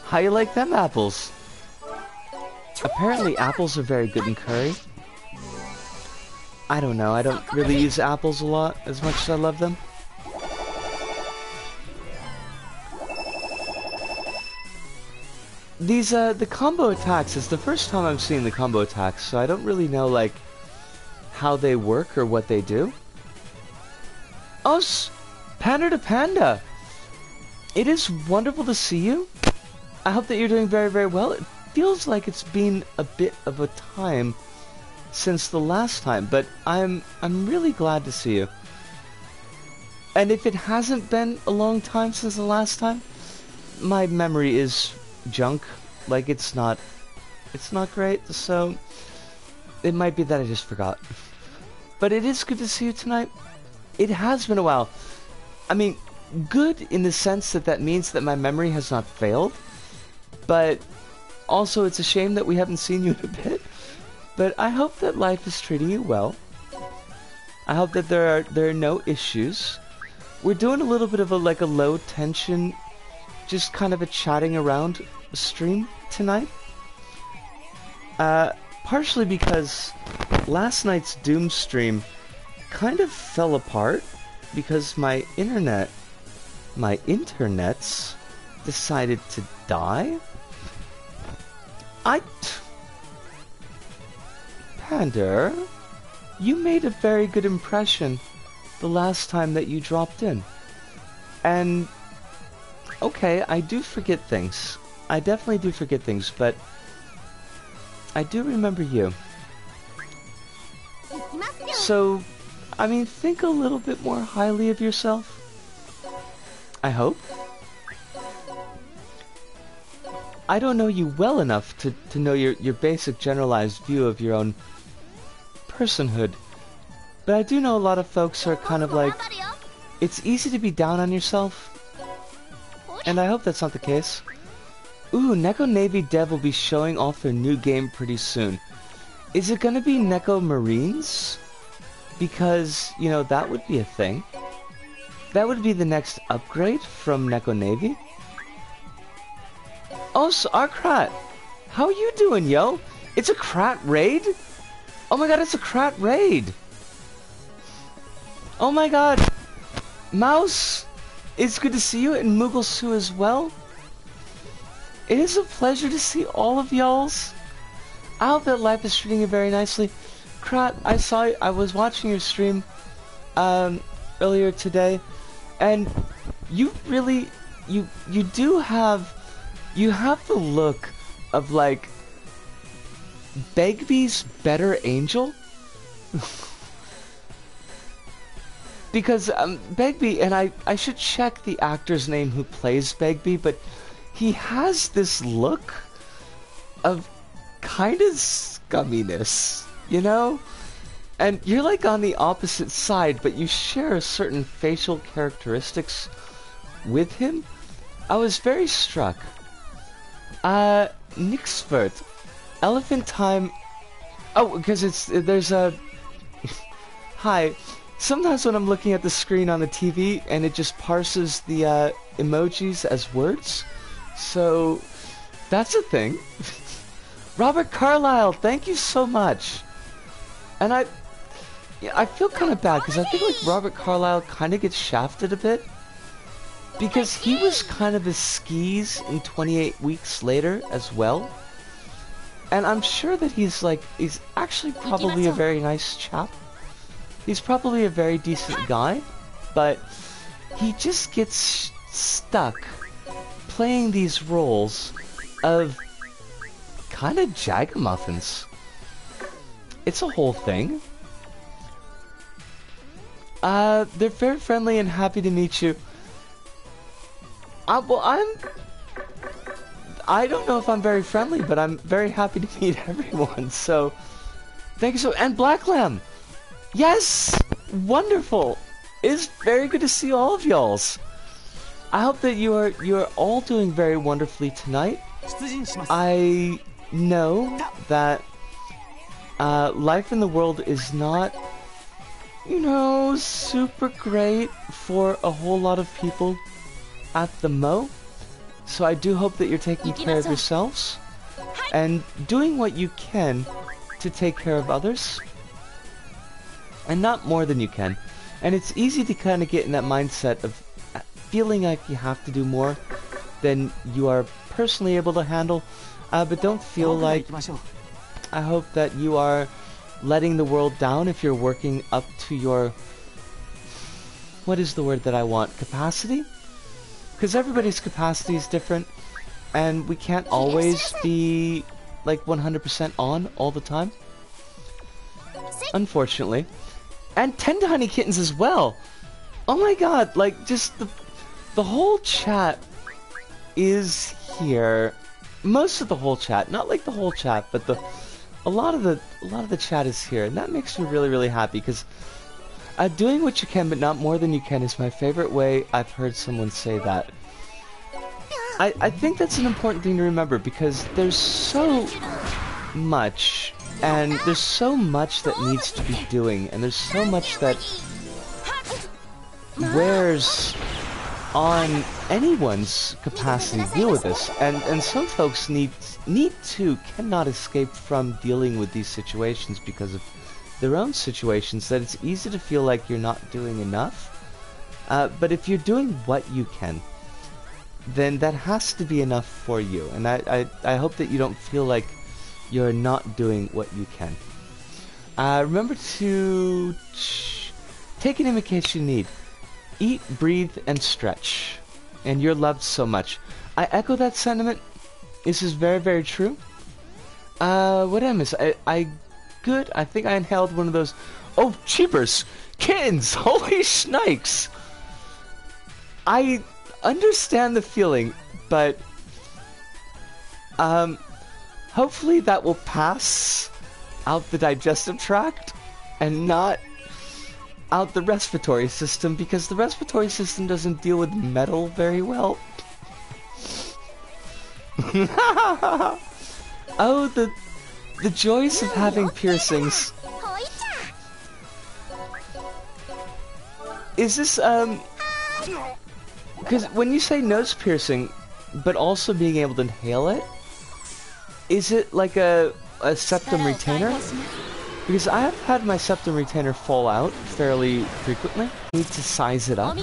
How you like them apples? Apparently apples are very good in curry. I don't know, I don't really use apples a lot as much as I love them. These, the combo attacks, is the first time I'm seeing the combo attacks, so I don't really know, like, how they work or what they do. Oh, Panda to Panda! It is wonderful to see you. I hope that you're doing very, very well. It feels like it's been a bit of a time since the last time, but I'm really glad to see you. And if it hasn't been a long time since the last time, my memory is junk. Like, it's not great, so it might be that I just forgot. But it is good to see you tonight. It has been a while. I mean, good in the sense that means that my memory has not failed, but also it's a shame that we haven't seen you in a bit. But I hope that life is treating you well. I hope that there are no issues. We're doing a little bit of a low tension, just kind of a chatting around stream tonight. Partially because last night's Doom stream kind of fell apart because my internets decided to die. Panda, you made a very good impression the last time that you dropped in. And, okay, I do forget things. I definitely do forget things, but I do remember you. So, I mean, think a little bit more highly of yourself. I hope. I don't know you well enough to know your basic generalized view of your own personhood, but I do know a lot of folks are kind of like, it's easy to be down on yourself, and I hope that's not the case. Ooh, Neko Navy Dev will be showing off their new game pretty soon. Is it gonna be Neko Marines? Because, you know, that would be a thing. That would be the next upgrade from Neko Navy. Oh, so Arkrat, how are you doing, yo? It's a Krat raid? Oh my god, it's a Krat raid! Oh my god! Mouse, it's good to see you, and Moogle Sue as well. It is a pleasure to see all of y'alls. I hope that life is treating you very nicely. Krat, I was watching your stream earlier today, and you really, you have the look of like Begbie's better angel. Because Begbie, and I should check the actor's name who plays Begbie, but he has this look of kind of scumminess, you know? And you're like on the opposite side, but you share certain facial characteristics with him. I was very struck. Nixfurt, Elephant Time. Oh, because there's a... Hi. Sometimes when I'm looking at the screen on the TV and it just parses the emojis as words. So, that's a thing. Robert Carlyle, thank you so much. And Yeah, I feel kind of bad because I think like Robert Carlyle kind of gets shafted a bit because he was kind of his skis in 28 Weeks Later as well. And I'm sure that he's actually probably a very nice chap. He's probably a very decent guy, but he just gets stuck playing these roles of kind of jagamuffins. It's a whole thing. They're very friendly and happy to meet you. Well, I don't know if I'm very friendly, but I'm very happy to meet everyone, so thank you so. And Black Lamb! Yes! Wonderful! It's very good to see all of y'alls. I hope that you are all doing very wonderfully tonight. I know that life in the world is not, you know, super great for a whole lot of people at the Mo. So I do hope that you're taking care of yourselves and doing what you can to take care of others. And not more than you can. And it's easy to kind of get in that mindset of feeling like you have to do more than you are personally able to handle. But don't feel like... I hope that you are letting the world down if you're working up to your... What is the word that I want? Capacity? Because everybody's capacity is different, and we can't always be, like, 100% on all the time. Unfortunately. And 10 to Honey Kittens as well! Oh my god, like, just the whole chat is here. Most of the whole chat, not like the whole chat, but a lot of the chat is here, and that makes me really, really happy, because doing what you can but not more than you can is my favorite way I've heard someone say that. I think that's an important thing to remember, because there's so much, and there's so much that needs to be doing, and there's so much that wears on anyone's capacity to deal with this, and some folks cannot escape from dealing with these situations because of their own situations, that it's easy to feel like you're not doing enough. But if you're doing what you can, then that has to be enough for you. And I hope that you don't feel like you're not doing what you can. Remember to take an in case you need. Eat, breathe, and stretch. And you're loved so much. I echo that sentiment. This is very, very true. What did I miss? I think I inhaled one of those. Oh, cheapers! Kittens! Holy snakes! I understand the feeling, but hopefully that will pass out the digestive tract and not out the respiratory system, because the respiratory system doesn't deal with metal very well. Oh, the joys of having piercings. Is this, because when you say nose piercing, but also being able to inhale it, is it like a septum retainer? Because I have had my septum retainer fall out fairly frequently. I need to size it up.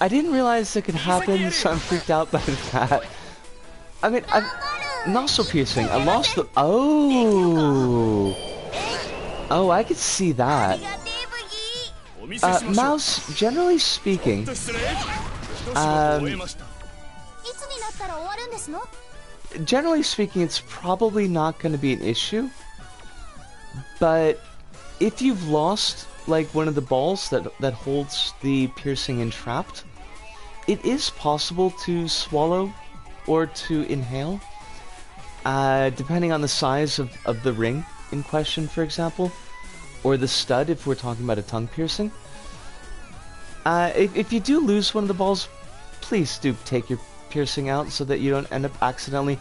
I didn't realize it could happen, so I'm freaked out by that. I mean, nostril piercing. I lost the... Oh! Oh, I could see that. Mouse, generally speaking... Generally speaking, it's probably not going to be an issue. But if you've lost, like, one of the balls that holds the piercing entrapped, it is possible to swallow or to inhale, depending on the size of the ring in question, for example, or the stud if we're talking about a tongue piercing. If you do lose one of the balls, please do take your piercing out so that you don't end up accidentally,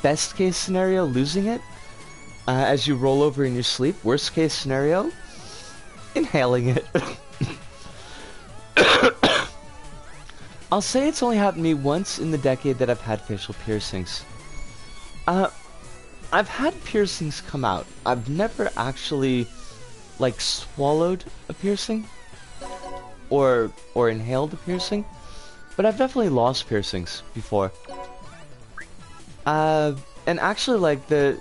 best case scenario, losing it as you roll over in your sleep. Worst case scenario, inhaling it. I'll say it's only happened to me once in the decade that I've had facial piercings. I've had piercings come out. I've never actually, like, swallowed a piercing or inhaled a piercing, but I've definitely lost piercings before. And actually, like, the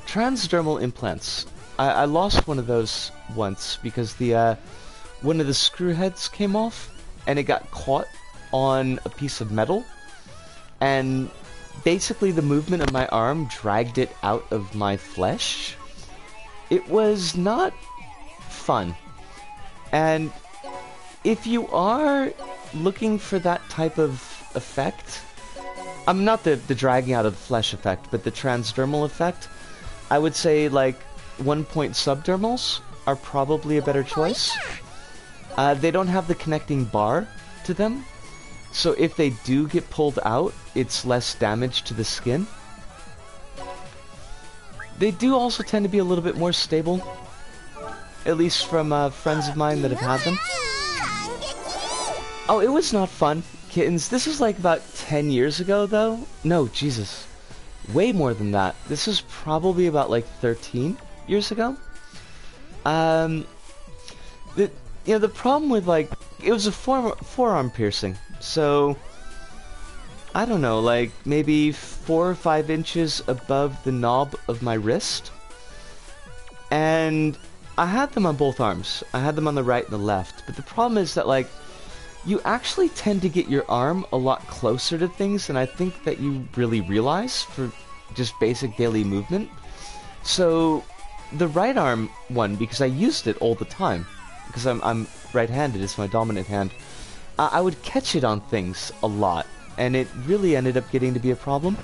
transdermal implants. I lost one of those once because the one of the screw heads came off and it got caught on a piece of metal, and basically the movement of my arm dragged it out of my flesh. It was not fun. And if you are looking for that type of effect, I'm not the dragging out of the flesh effect, but the transdermal effect, I would say like 1-point subdermals are probably a better choice. They don't have the connecting bar to them, so if they do get pulled out, it's less damage to the skin. They do also tend to be a little bit more stable, at least from friends of mine that have had them. Oh, it was not fun, kittens. This was like about 10 years ago, though. No, Jesus. Way more than that. This was probably about like 13 years ago. The problem with, like, it was a forearm piercing, so I don't know, like maybe 4 or 5 inches above the knob of my wrist. And I had them on both arms. I had them on the right and the left. But the problem is that, like, you actually tend to get your arm a lot closer to things than I think that you really realize for just basic daily movement. So the right arm one, because I used it all the time, because I'm right-handed, it's my dominant hand, I would catch it on things a lot, and it really ended up getting to be a problem.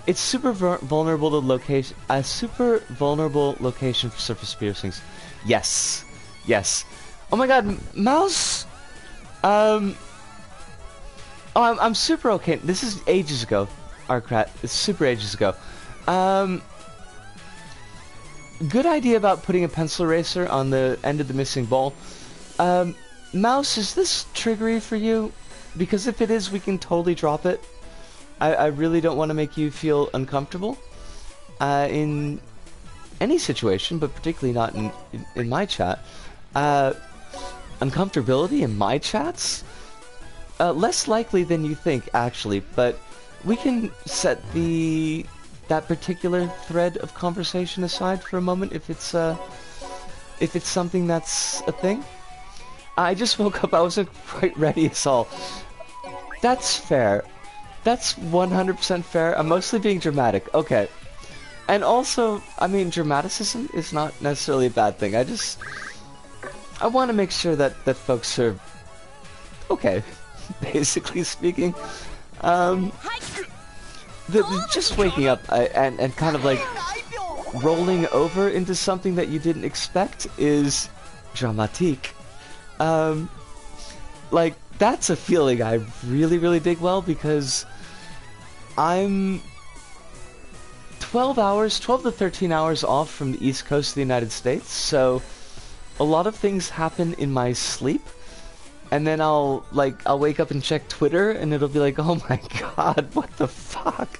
It's super vulnerable to location, a super vulnerable location for surface piercings. Yes, yes. Oh my God, mouse. Oh, I'm super okay. This is ages ago, Arcrat. It's super ages ago. Good idea about putting a pencil eraser on the end of the missing ball. Mouse, is this triggery for you? Because if it is, we can totally drop it. I really don't want to make you feel uncomfortable in any situation, but particularly not in my chat. Uncomfortability in my chats? Less likely than you think, actually, but we can set that particular thread of conversation aside for a moment if it's something that's a thing. I just woke up, I wasn't quite ready at all. That's fair. That's 100% fair. I'm mostly being dramatic. Okay. And also, I mean, dramaticism is not necessarily a bad thing. I want to make sure that folks are okay, basically speaking. Just waking up and kind of like rolling over into something that you didn't expect is dramatique. Like, that's a feeling I really, really dig well, because I'm 12 to 13 hours off from the East Coast of the United States, so a lot of things happen in my sleep, and then I'll wake up and check Twitter, and it'll be like, oh my God, what the fuck?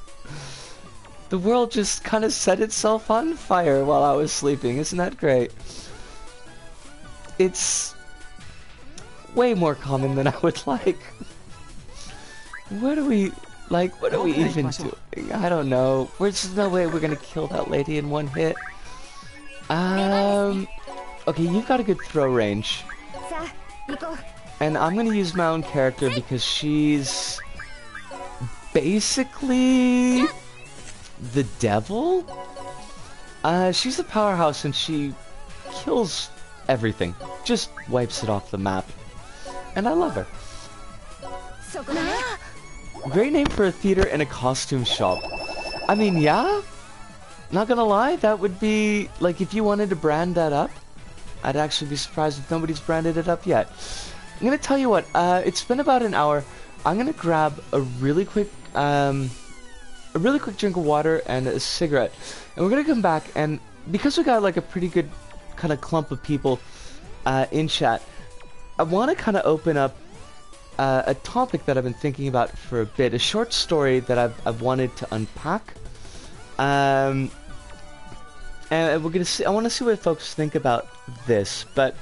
The world just kind of set itself on fire while I was sleeping. Isn't that great? It's way more common than I would like. What are we even doing? I don't know. There's no way we're gonna kill that lady in one hit. Okay, you've got a good throw range. And I'm gonna use my own character because she's basically the devil? She's a powerhouse and she kills everything. Just wipes it off the map. And I love her. Great name for a theater and a costume shop. I mean, yeah? Not gonna lie, that would be, like, if you wanted to brand that up, I'd actually be surprised if nobody's branded it up yet. I'm gonna tell you what, it's been about an hour. I'm gonna grab a really quick drink of water and a cigarette. And we're gonna come back, and because we got, like, a pretty good kind of clump of people in chat, I want to kind of open up a topic that I've been thinking about for a bit, a short story that I've wanted to unpack. And we're gonna see. I want to see what folks think about this, but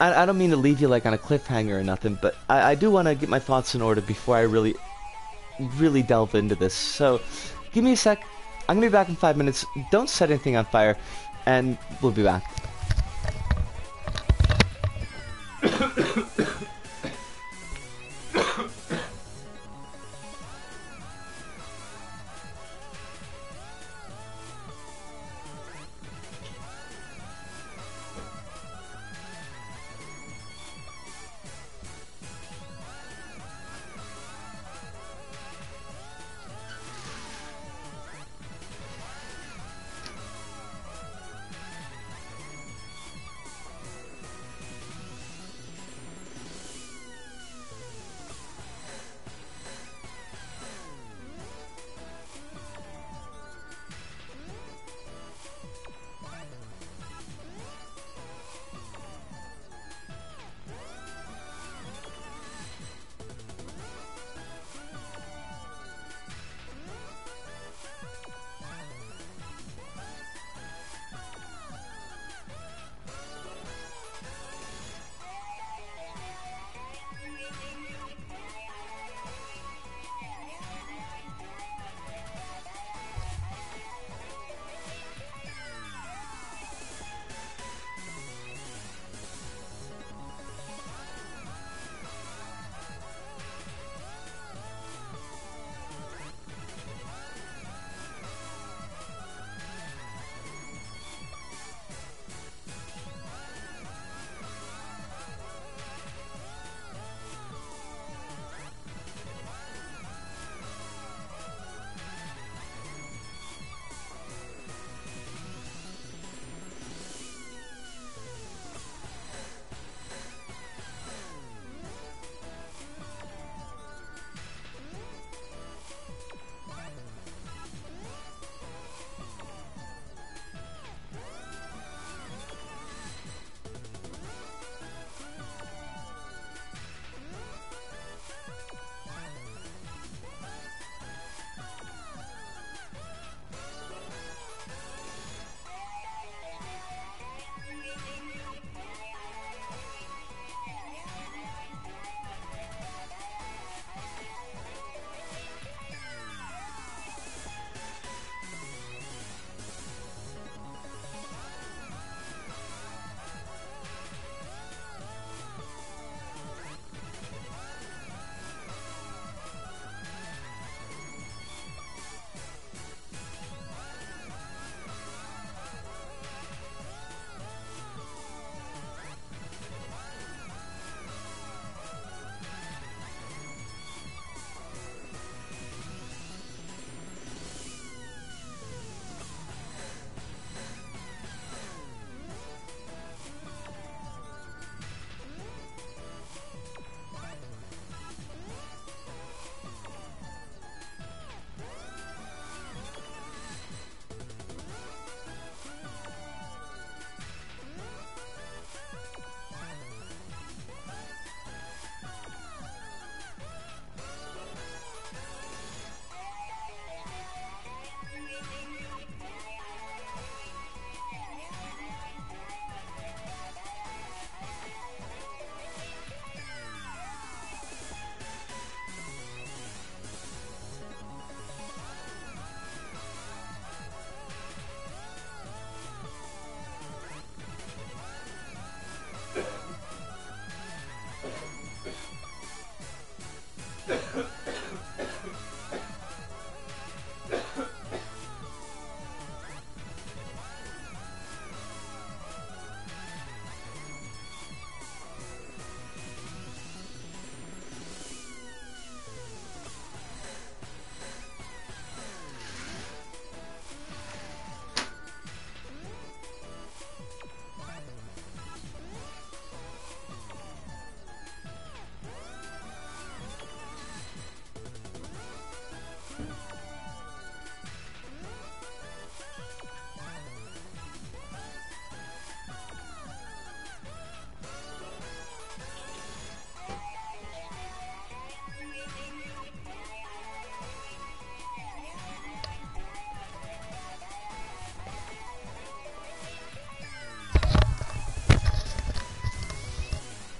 I don't mean to leave you like on a cliffhanger or nothing. But I do want to get my thoughts in order before I really delve into this. So, give me a sec. I'm gonna be back in 5 minutes. Don't set anything on fire, and we'll be back.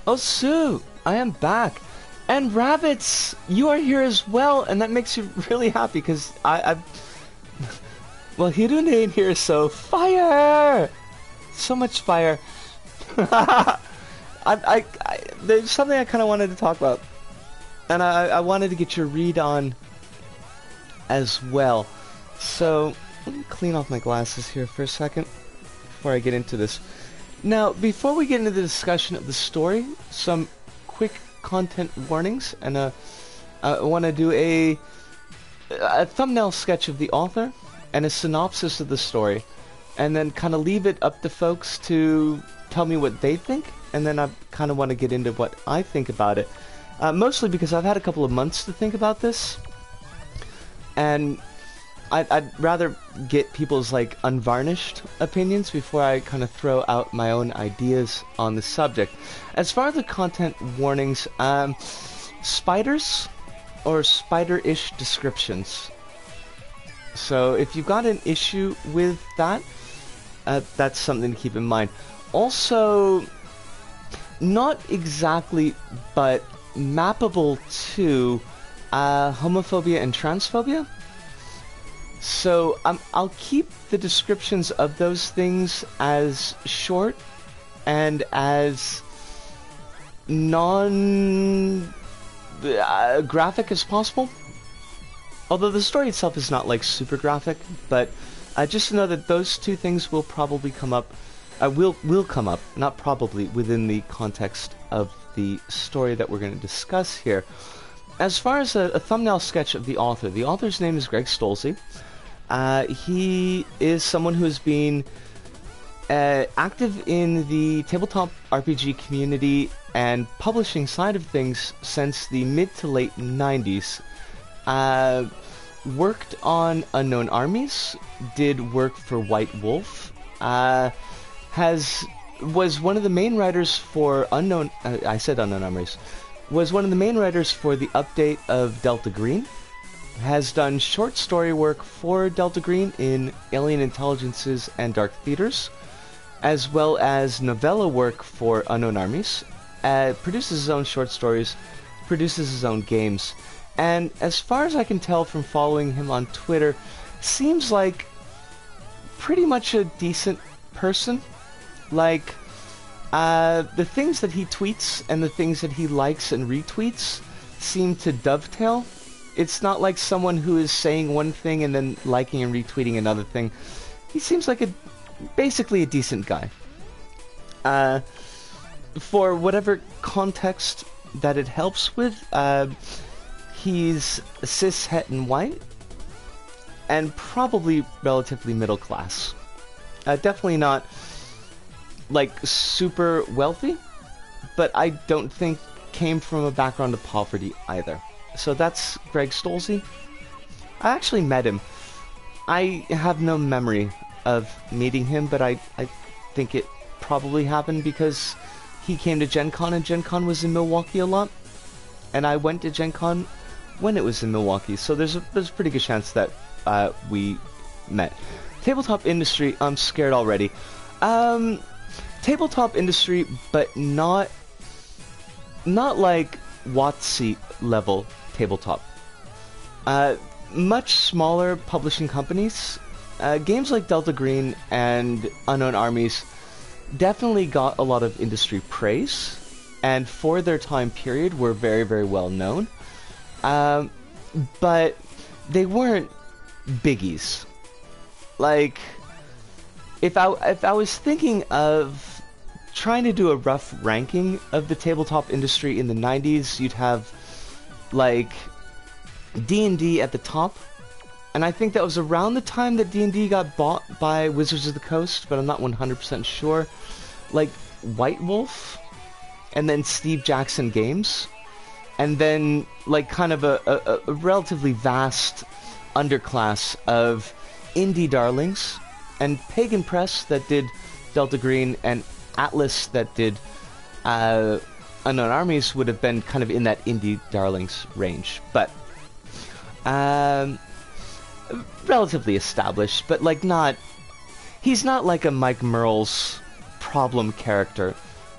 Oh, Sue, I am back. And Rabbits, you are here as well, and that makes you really happy, because well, Hirune in here, so fire! So much fire. There's something I kind of wanted to talk about, and I wanted to get your read on as well. So, let me clean off my glasses here for a second before I get into this. Now, before we get into the discussion of the story, some quick content warnings, and I want to do a thumbnail sketch of the author and a synopsis of the story, and then kind of leave it up to folks to tell me what they think, and then I kind of want to get into what I think about it, mostly because I've had a couple of months to think about this, and I'd rather get people's like unvarnished opinions before I kind of throw out my own ideas on the subject. As far as the content warnings, spiders or spider-ish descriptions. So if you've got an issue with that, that's something to keep in mind. Also, not exactly, but mappable to homophobia and transphobia. So I'll keep the descriptions of those things as short and as non-graphic as possible. Although the story itself is not like super graphic, but just to know that those two things will probably come up, will come up, not probably, within the context of the story that we're going to discuss here. As far as a thumbnail sketch of the author's name is Greg Stolze. He is someone who has been active in the tabletop RPG community and publishing side of things since the mid to late 90s. Worked on Unknown Armies, did work for White Wolf, was one of the main writers for Unknown Armies, was one of the main writers for the update of Delta Green, has done short story work for Delta Green in Alien Intelligences and Dark Theaters, as well as novella work for Unknown Armies, produces his own short stories, produces his own games, and as far as I can tell from following him on Twitter, seems like pretty much a decent person. Like, the things that he tweets and the things that he likes and retweets seem to dovetail. It's not like someone who is saying one thing and then liking and retweeting another thing. He seems like basically a decent guy. For whatever context that it helps with, he's cis, het, and white, and probably relatively middle class. Definitely not like super wealthy, but I don't think came from a background of poverty either. So that's Greg Stolze. I actually met him. I have no memory of meeting him, but I think it probably happened because he came to Gen Con, and Gen Con was in Milwaukee a lot. And I went to Gen Con when it was in Milwaukee, so there's a pretty good chance that we met. Tabletop industry, I'm scared already. Tabletop industry, but not like WotC level tabletop. Much smaller publishing companies. Games like Delta Green and Unknown Armies definitely got a lot of industry praise, and for their time period were very, very well known. But they weren't biggies. Like, if I was thinking of trying to do a rough ranking of the tabletop industry in the 90s, you'd have like D&D at the top, and I think that was around the time that D&D got bought by Wizards of the Coast, but I'm not 100% sure. Like White Wolf, and then Steve Jackson Games, and then like kind of a relatively vast underclass of indie darlings, and Pagan Press that did Delta Green, and Atlas that did Unknown Armies would have been kind of in that indie darlings range, but relatively established, but like he's not like a Mike Merle's problem character,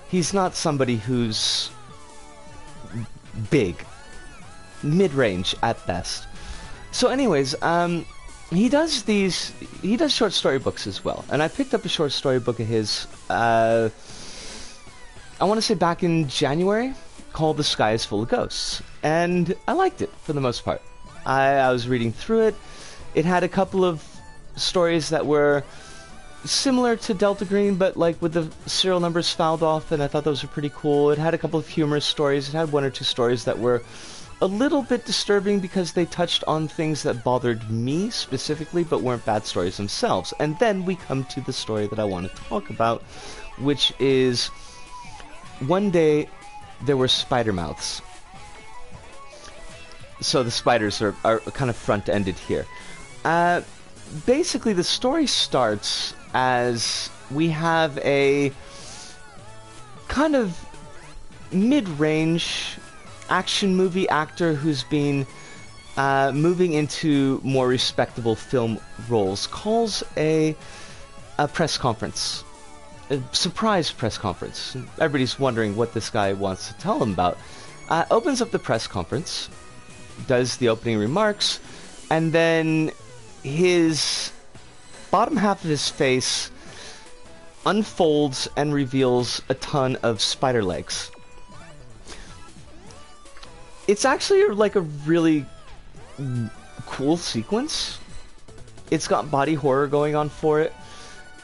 He's not somebody who's big. Mid-range at best. So anyways, he does short story books as well. And I picked up a short story book of his, I want to say back in January, called The Sky is Full of Ghosts. And I liked it, for the most part. I was reading through it. It had a couple of stories that were similar to Delta Green, but like with the serial numbers fouled off, and I thought those were pretty cool. It had a couple of humorous stories. It had one or two stories that were a little bit disturbing because they touched on things that bothered me specifically, but weren't bad stories themselves. And then we come to the story that I want to talk about, which is one day there were spider mouths. So the spiders are kind of front-ended here. Basically, the story starts as we have a kind of mid-range action movie actor who's been moving into more respectable film roles, calls a press conference. A surprise press conference. Everybody's wondering what this guy wants to tell them about. Opens up the press conference, does the opening remarks, and then his bottom half of his face unfolds and reveals a ton of spider legs. It's actually like a really cool sequence. It's got body horror going on for it.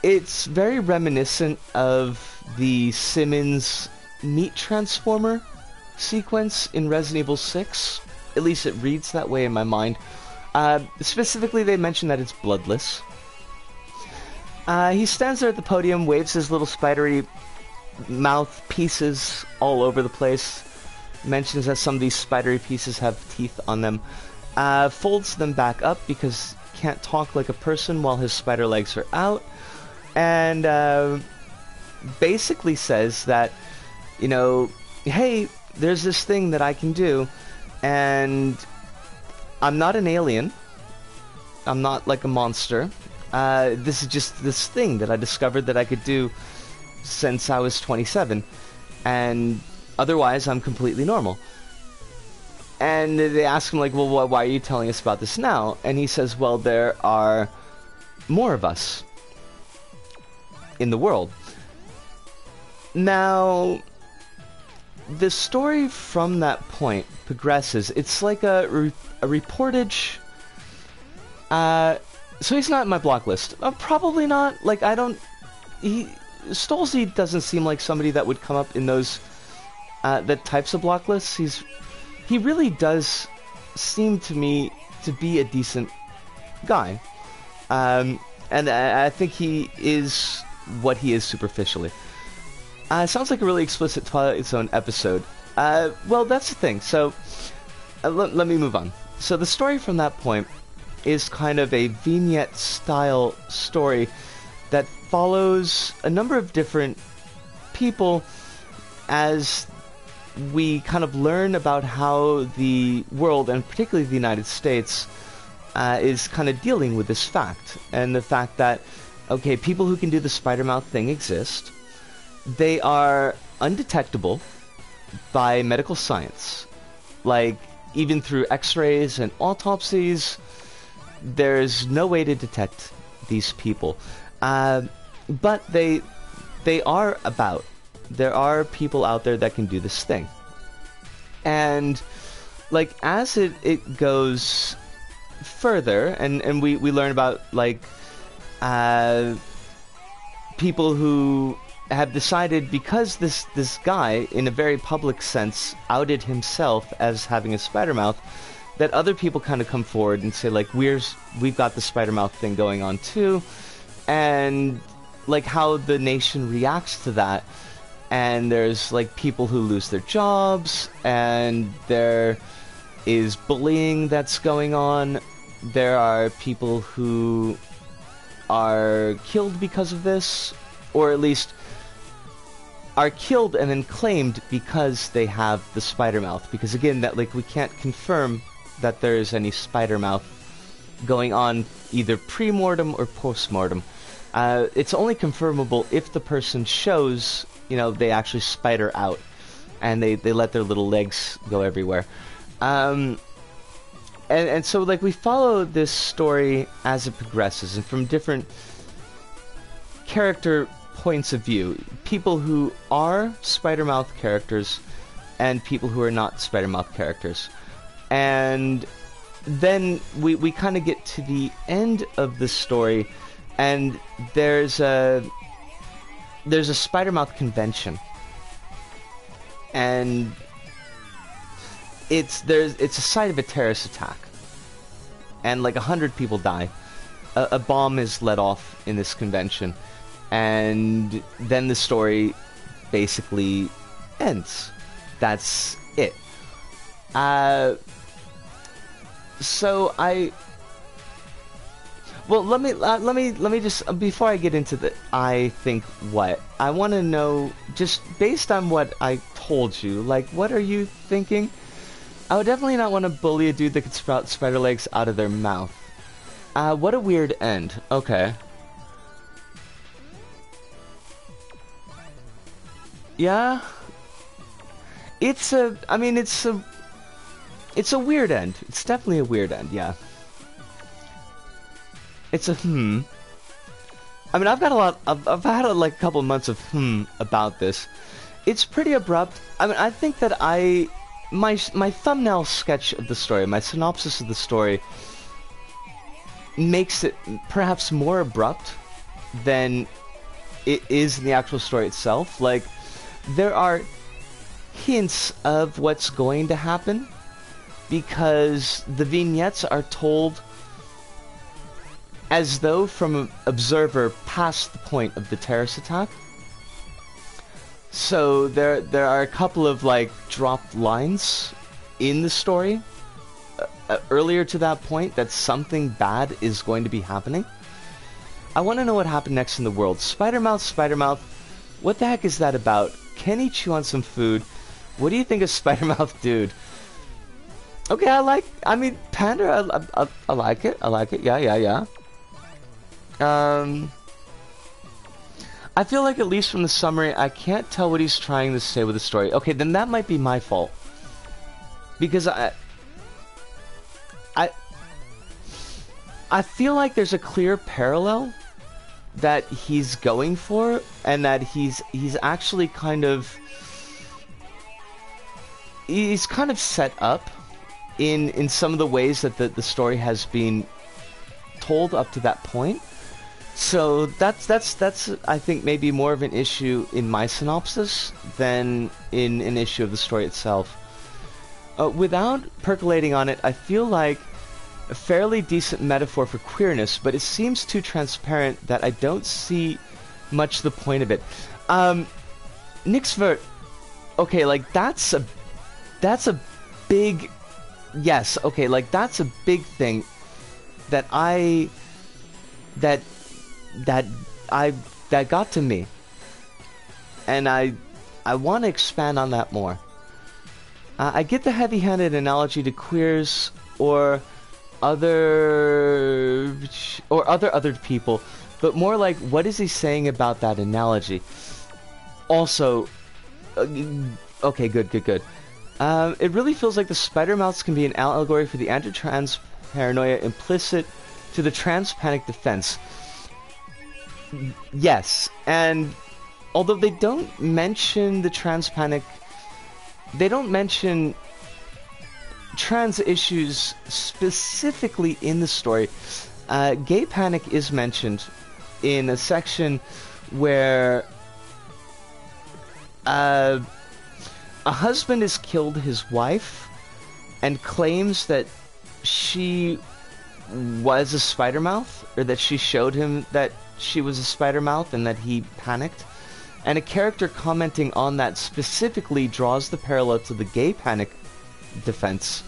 It's very reminiscent of the Simmons meat transformer sequence in Resident Evil 6. At least it reads that way in my mind. Specifically, they mention that it's bloodless. He stands there at the podium, waves his little spidery mouth pieces all over the place. Mentions that some of these spidery pieces have teeth on them. Folds them back up because he can't talk like a person while his spider legs are out. And basically says that, you know, hey, there's this thing that I can do, and I'm not an alien. I'm not like a monster. This is just this thing that I discovered that I could do since I was 27. And otherwise, I'm completely normal. And they ask him, like, well, why are you telling us about this now? And he says, well, there are more of us in the world. Now, the story from that point progresses. It's like a reportage. So he's not in my block list. Probably not. Like, I don't... Stolze doesn't seem like somebody that would come up in those... that types of block lists. He really does seem to me to be a decent guy. And I think he is what he is superficially. Sounds like a really explicit Twilight Zone episode. Well, that's the thing. So, let me move on. So the story from that point is kind of a vignette-style story that follows a number of different people as we kind of learn about how the world, and particularly the United States, is kind of dealing with this fact. And the fact that, okay, people who can do the spider mouth thing exist. They are undetectable by medical science. Like, even through x-rays and autopsies, there's no way to detect these people. But they are about. There are people out there that can do this thing. And, like, as it goes further, and we learn about, like, people who have decided, because this guy, in a very public sense, outed himself as having a spider mouth, that other people kind of come forward and say, like, we've got the spider mouth thing going on too, and like how the nation reacts to that. And there's like people who lose their jobs, and there is bullying that's going on. There are people who are killed because of this, or at least are killed and then claimed because they have the spider mouth. Because again, that, like, we can't confirm that there is any spider mouth going on either pre-mortem or post-mortem. It's only confirmable if the person shows you know, they actually spider out, and they let their little legs go everywhere. And so, like, we follow this story as it progresses, and from different character points of view. People who are Spider-Mouth characters, and people who are not Spider-Mouth characters. And then we kind of get to the end of the story, and there's a Spider-Mouth convention. And it's a site of a terrorist attack, and like 100 people die. A bomb is let off in this convention, and then the story basically ends. That's it. So well, let me just, before I get into the I think what, I want to know, just based on what I told you, like, what are you thinking? I would definitely not want to bully a dude that could sprout spider legs out of their mouth. What a weird end. Okay. Yeah. It's a weird end. It's definitely a weird end, yeah. It's a I mean, I've had like a couple of months of about this. It's pretty abrupt. I mean, I think that my thumbnail sketch of the story, my synopsis of the story, makes it perhaps more abrupt than it is in the actual story itself. Like, there are hints of what's going to happen, because the vignettes are told as though from an observer past the point of the terrorist attack. So there are a couple of like dropped lines in the story earlier to that point that something bad is going to be happening. I want to know what happened next in the world. Spider-Mouth, what the heck is that about? Can he chew on some food? What do you think of Spider-Mouth dude? Okay, I mean, Panda, I like it. Yeah. I feel like, at least from the summary, I can't tell what he's trying to say with the story. Okay, then that might be my fault. Because I feel like there's a clear parallel that he's going for, and that he's actually kind of set up in some of the ways that the story has been told up to that point. So that's I think maybe more of an issue in my synopsis than in an issue of the story itself. Without percolating on it, I feel like a fairly decent metaphor for queerness, but it seems too transparent that I don't see much the point of it. Nixvert, okay, like that's a big, yes, okay, like that's a big thing that got to me, and I want to expand on that more. I get the heavy-handed analogy to queers or other people, but more like, what is he saying about that analogy? Also, okay, good. It really feels like the Spider-Mouths can be an allegory for the anti-trans paranoia implicit to the trans panic defense. Yes, and although they don't mention the trans panic, they don't mention trans issues specifically in the story. Gay panic is mentioned in a section where a husband has killed his wife and claims that she was a Spider-Mouth, or that she showed him that she was a Spider-Mouth and that he panicked. And a character commenting on that specifically draws the parallel to the gay panic defense,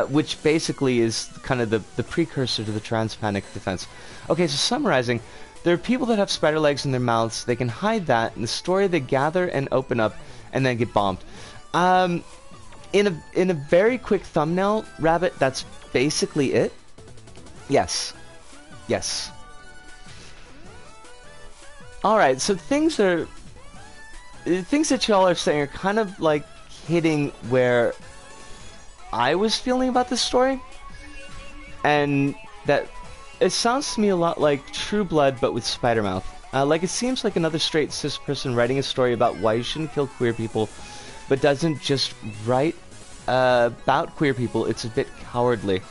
which basically is kind of the precursor to the trans panic defense. Okay, so summarizing, there are people that have spider legs in their mouths. They can hide that. In the story, they gather and open up and then get bombed. In a very quick thumbnail, Rabbit, that's basically it. Yes. Alright, so things are things that y'all are saying are kind of like hitting where I was feeling about this story, and that it sounds to me a lot like True Blood, but with Spider-Mouth. Like, it seems like another straight cis person writing a story about why you shouldn't kill queer people, but doesn't just write about queer people. It's a bit cowardly.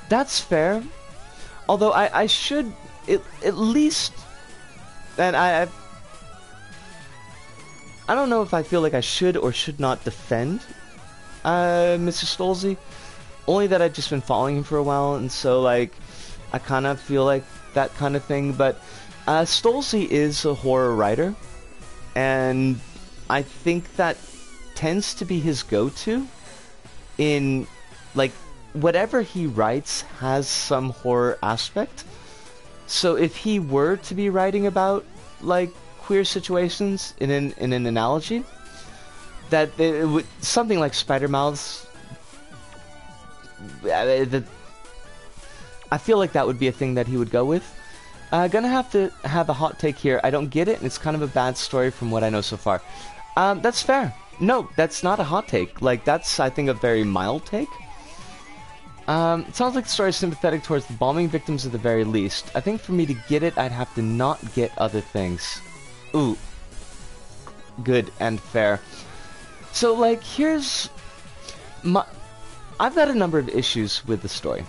That's fair. Although I should at least, and I don't know if I feel like I should or should not defend Mr. Stolze. Only that I've just been following him for a while, and so like I kind of feel like that kind of thing. But Stolze is a horror writer, and I think that tends to be his go-to in, like, whatever he writes has some horror aspect. So if he were to be writing about, like, queer situations in an analogy, that it would, something like Spider-Mouth's, I feel like that would be a thing that he would go with. Gonna have to have a hot take here. I don't get it, and it's kind of a bad story from what I know so far. That's fair. No, that's not a hot take. Like, that's, I think, a very mild take. It sounds like the story is sympathetic towards the bombing victims at the very least. I think for me to get it, I'd have to not get other things. Ooh. Good and fair. So, like, here's my... I've got a number of issues with the story.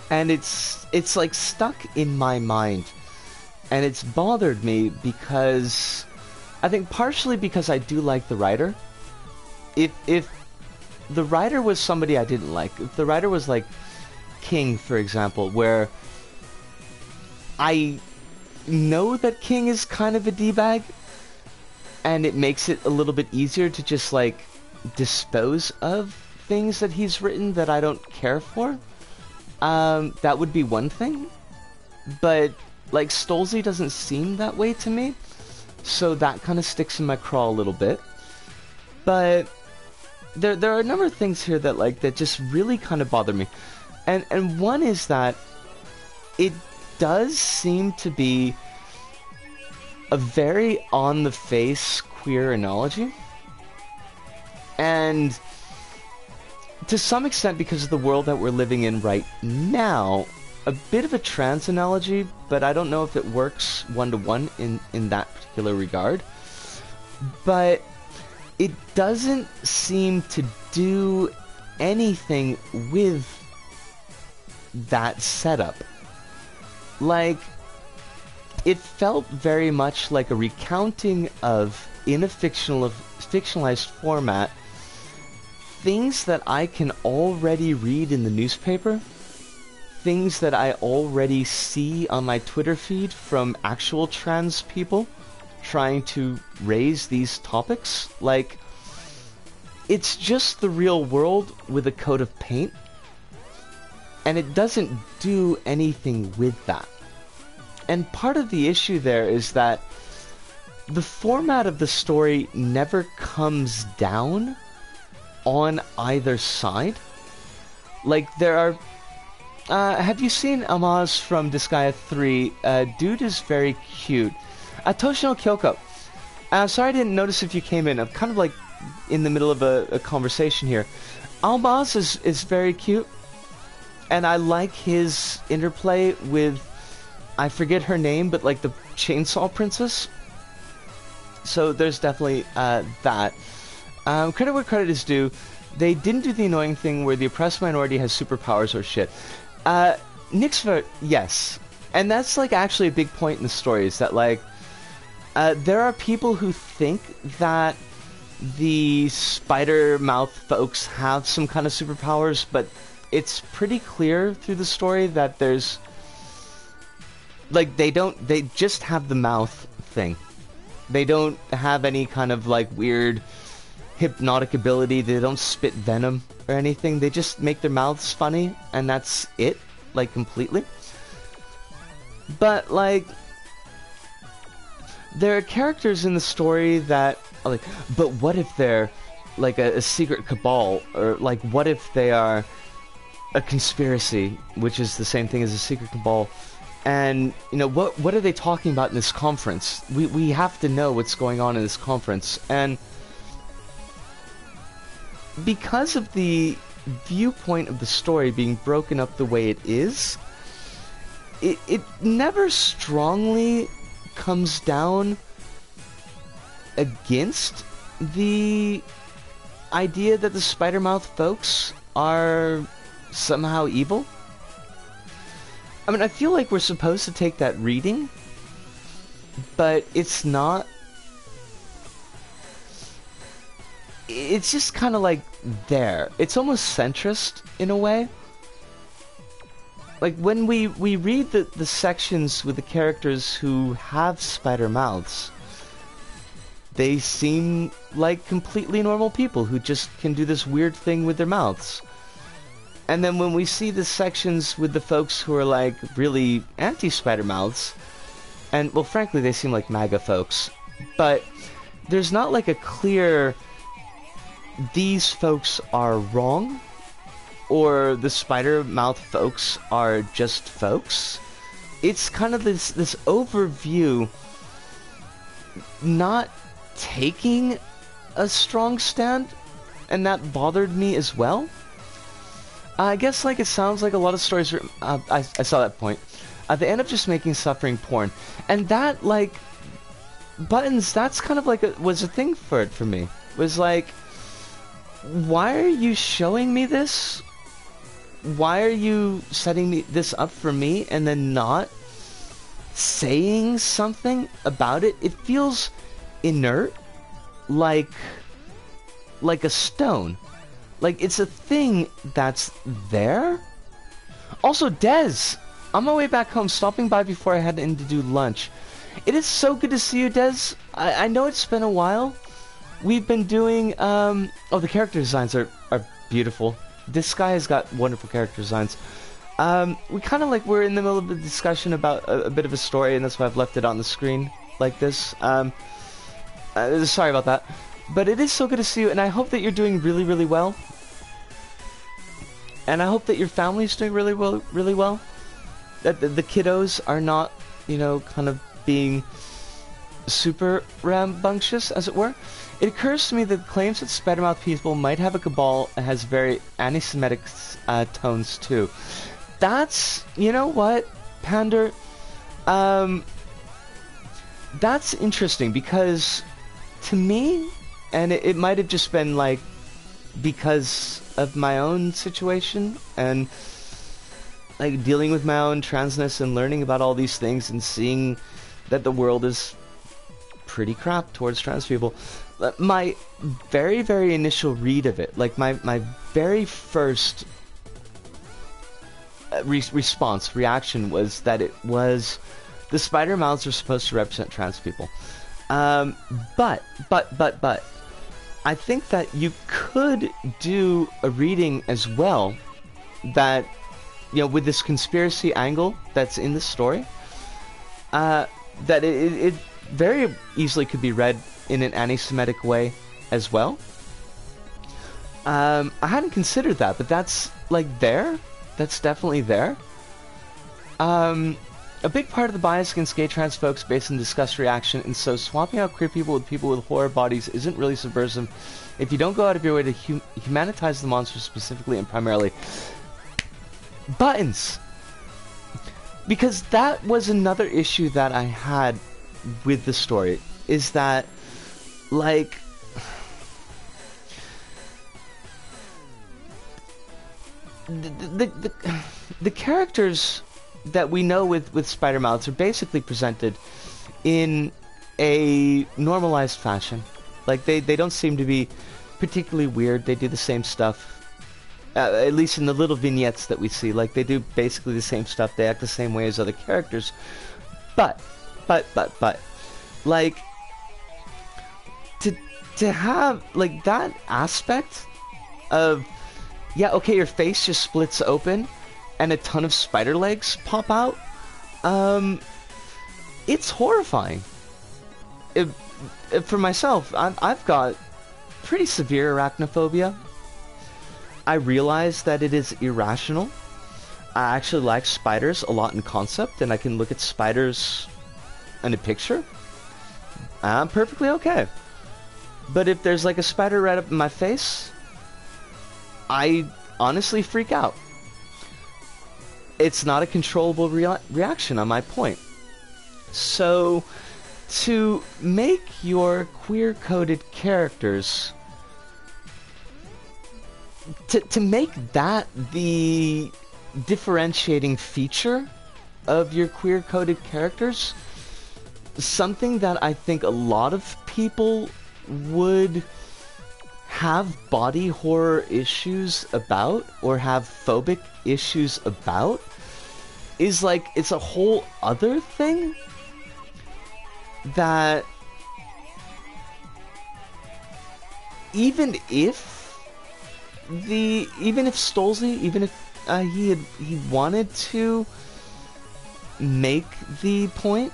And it's like stuck in my mind. And it's bothered me because... I think partially because I do like the writer. If the writer was somebody I didn't like, if the writer was like King, for example, where I know that King is kind of a d-bag, and it makes it a little bit easier to just like dispose of things that he's written that I don't care for, that would be one thing. But like Stolze doesn't seem that way to me. So that kind of sticks in my craw a little bit. But there are a number of things here that like that just really kind of bother me. And one is that it does seem to be a very on the face queer analogy. And to some extent, because of the world that we're living in right now, a bit of a trans analogy, but I don't know if it works one-to-one in that particular regard. But it doesn't seem to do anything with that setup. Like, it felt very much like a recounting of, in a fictionalized format, things that I can already read in the newspaper, things that I already see on my Twitter feed from actual trans people trying to raise these topics. Like, it's just the real world with a coat of paint, and it doesn't do anything with that. And part of the issue there is that the format of the story never comes down on either side. Like, there are... have you seen Amaz from Disgaea 3? Dude is very cute. Toshino Kyoko. Sorry I didn't notice if you came in. I'm kind of like in the middle of a conversation here. Almaz is very cute. And I like his interplay with... I forget her name, but like the Chainsaw Princess. So there's definitely that. Credit where credit is due. They didn't do the annoying thing where the oppressed minority has superpowers or shit. Nixver, yes. And that's like actually a big point in the story, is that like there are people who think that the spider mouth folks have some kind of superpowers, but it's pretty clear through the story that there's like they just have the mouth thing. They don't have any kind of like weird hypnotic ability. They don't spit venom or anything. They just make their mouths funny, and that's it, like, completely. But like there are characters in the story that are like, but what if they're like a secret cabal, or like what if they are a conspiracy, which is the same thing as a secret cabal, And, you know, what are they talking about in this conference? We have to know what's going on in this conference. And because of the viewpoint of the story being broken up the way it is, it never strongly comes down against the idea that the Spider-Mouth folks are somehow evil. I mean, I feel like we're supposed to take that reading, but it's not. It's just kind of like there. It's almost centrist in a way. Like when we read the sections with the characters who have spider mouths, they seem like completely normal people who just can do this weird thing with their mouths. And then when we see the sections with the folks who are like really anti-spider mouths, and well, frankly, they seem like MAGA folks, but there's not like a clear, these folks are wrong, or the spider mouth folks are just folks. It's kind of this overview, not taking a strong stand, and that bothered me as well. I guess like it sounds like a lot of stories I saw that point. They end up just making suffering porn, and that like Buttons, that's kind of like was a thing for it for me. Was like, why are you showing me this? Why are you setting this up for me and then not saying something about it? It feels inert, like a stone. Like, it's a thing that's there. Also, Des, on my way back home, stopping by before I head in to do lunch. It is so good to see you, Des. I know it's been a while. We've been doing, oh, the character designs are beautiful. Disgaea's got wonderful character designs. We kind of like, we're in the middle of a discussion about a bit of a story, and that's why I've left it on the screen like this. Sorry about that. But it is so good to see you, and I hope that you're doing really, really well. And I hope that your family's doing really well. That the kiddos are not, you know, kind of being super rambunctious, as it were. It occurs to me that claims that Spider-Mouth people might have a cabal has very anti-Semitic tones too. That's, you know what, Pander? That's interesting because, to me, and it might have just been like because of my own situation and like dealing with my own transness and learning about all these things and seeing that the world is pretty crap towards trans people. My very, very initial read of it, like my very first reaction was that it was the spider mouths are supposed to represent trans people. But I think that you could do a reading as well that, you know, with this conspiracy angle that's in the story, that it very easily could be read in an anti-Semitic way as well. I hadn't considered that, but that's like there. That's definitely there. A big part of the bias against gay trans folks based on disgust reaction, and so swapping out queer people with horror bodies isn't really subversive if you don't go out of your way to humanitize the monster specifically and primarily. Buttons! Because that was another issue that I had with the story, is that, like, the characters that we know with spider mouths are basically presented in a normalized fashion. Like, they don't seem to be particularly weird. They do the same stuff, at least in the little vignettes that we see. Like, they do basically the same stuff. They act the same way as other characters. But, like, to have, like, that aspect of, yeah, okay, your face just splits open and a ton of spider legs pop out, it's horrifying. For myself, I've got pretty severe arachnophobia. I realize that it is irrational. I actually like spiders a lot in concept, and I can look at spiders in a picture, I'm perfectly okay. But if there's like a spider right up in my face, I honestly freak out. It's not a controllable reaction on my point. So, to make your queer-coded characters, to make that the differentiating feature of your queer-coded characters, something that I think a lot of people would have body horror issues about, or have phobic issues about, is like, it's a whole other thing that even if Stolzy, even if he wanted to make the point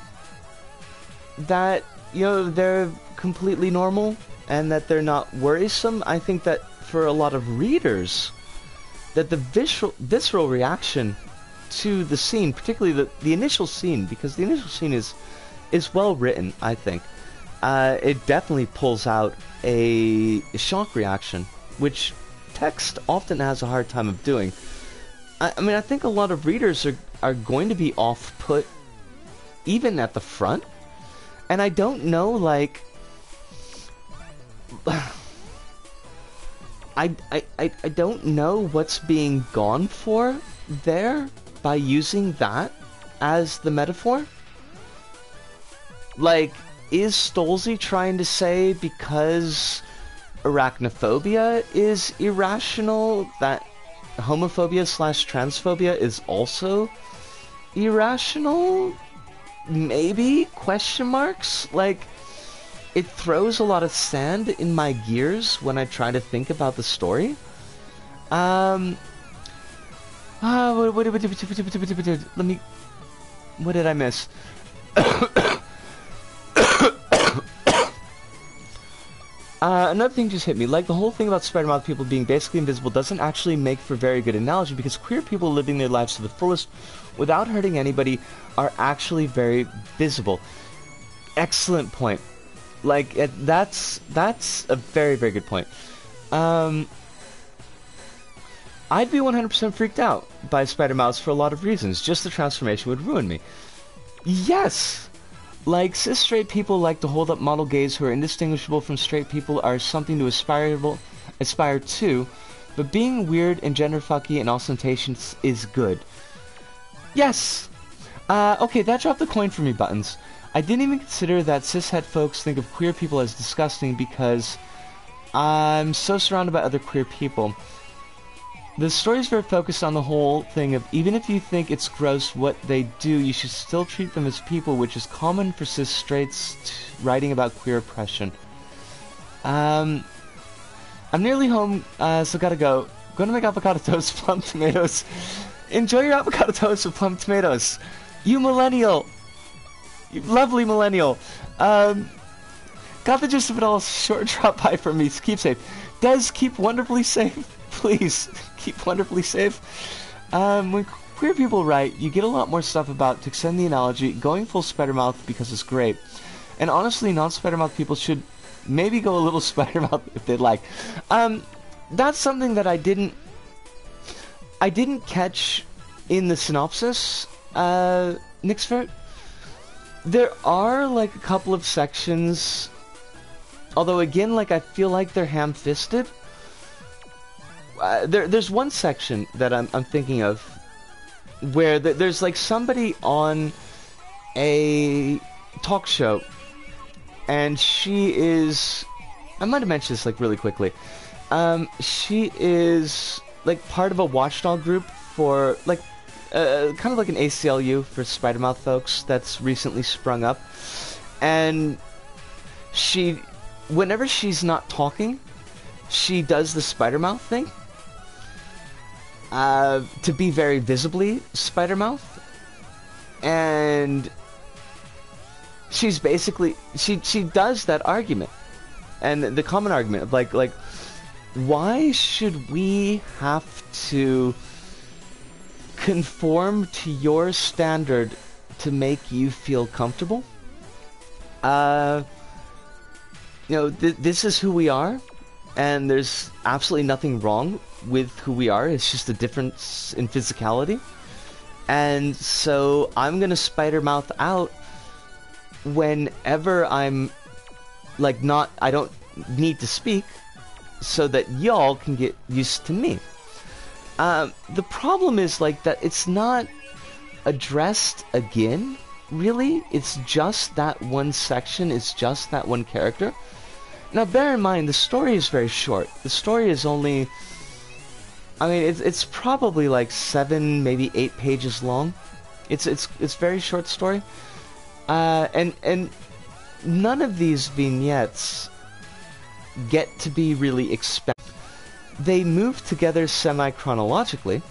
that, you know, they're completely normal and that they're not worrisome, I think that for a lot of readers, that the visceral reaction to the scene, particularly the initial scene, because the initial scene is well written, I think, it definitely pulls out a shock reaction, which text often has a hard time of doing. I mean, I think a lot of readers are going to be off-put even at the front, and I don't know, like, I don't know what's being gone for there by using that as the metaphor. Like, is Stolzy trying to say because arachnophobia is irrational, that homophobia / transphobia is also irrational? Maybe? Question marks? Like, it throws a lot of sand in my gears when I try to think about the story. Let me... What did I miss? Another thing just hit me. Like, the whole thing about Spider-Mouth people being basically invisible doesn't actually make for very good analogy, because queer people living their lives to the fullest without hurting anybody are actually very visible. Excellent point. Like, that's a very, very good point. I'd be 100% freaked out by Spider-Mouths for a lot of reasons. Just the transformation would ruin me. Yes! Like, cis straight people like to hold up model gays who are indistinguishable from straight people are something to aspire to, but being weird and gender fucky and ostentatious is good. Yes! Okay, that dropped the coin for me, Buttons. I didn't even consider that cishet folks think of queer people as disgusting because I'm so surrounded by other queer people. The story is very focused on the whole thing of, even if you think it's gross what they do, you should still treat them as people, which is common for cis straights writing about queer oppression. I'm nearly home, so gotta go. Gonna make avocado toast with plum tomatoes. Enjoy your avocado toast with plum tomatoes. You millennial! You lovely millennial. Got the gist of it all. Short drop by from me. Keep safe. Des, keep wonderfully safe. Please, keep wonderfully safe. When queer people write, you get a lot more stuff about, to extend the analogy, going full Spider-Mouth because it's great. And honestly, non-Spider-Mouth people should maybe go a little Spider-Mouth if they'd like. That's something that I didn't catch in the synopsis, Nixfert. There are, like, a couple of sections, although again, like, I feel like they're ham-fisted. There's one section that I'm thinking of where there's like somebody on a talk show, and she is, I might have mentioned this like really quickly, she is like part of a watchdog group for like kind of like an ACLU for Spider-Mouth folks that's recently sprung up, and she, whenever she's not talking, she does the Spider-Mouth thing. To be very visibly Spider-Mouth, and she's basically, she does that argument, and the common argument of like why should we have to conform to your standard to make you feel comfortable. This is who we are, and there's absolutely nothing wrong with who we are. It's just a difference in physicality. And so I'm gonna spider mouth out whenever I'm like I don't need to speak, so that y'all can get used to me. The problem is like that it's not addressed again, really. It's just that one section, it's just that one character. Now bear in mind, the story is very short. The story is only, I mean, it's probably like 7, maybe 8 pages long. It's very short story. And none of these vignettes get to be really expected. They move together semi-chronologically.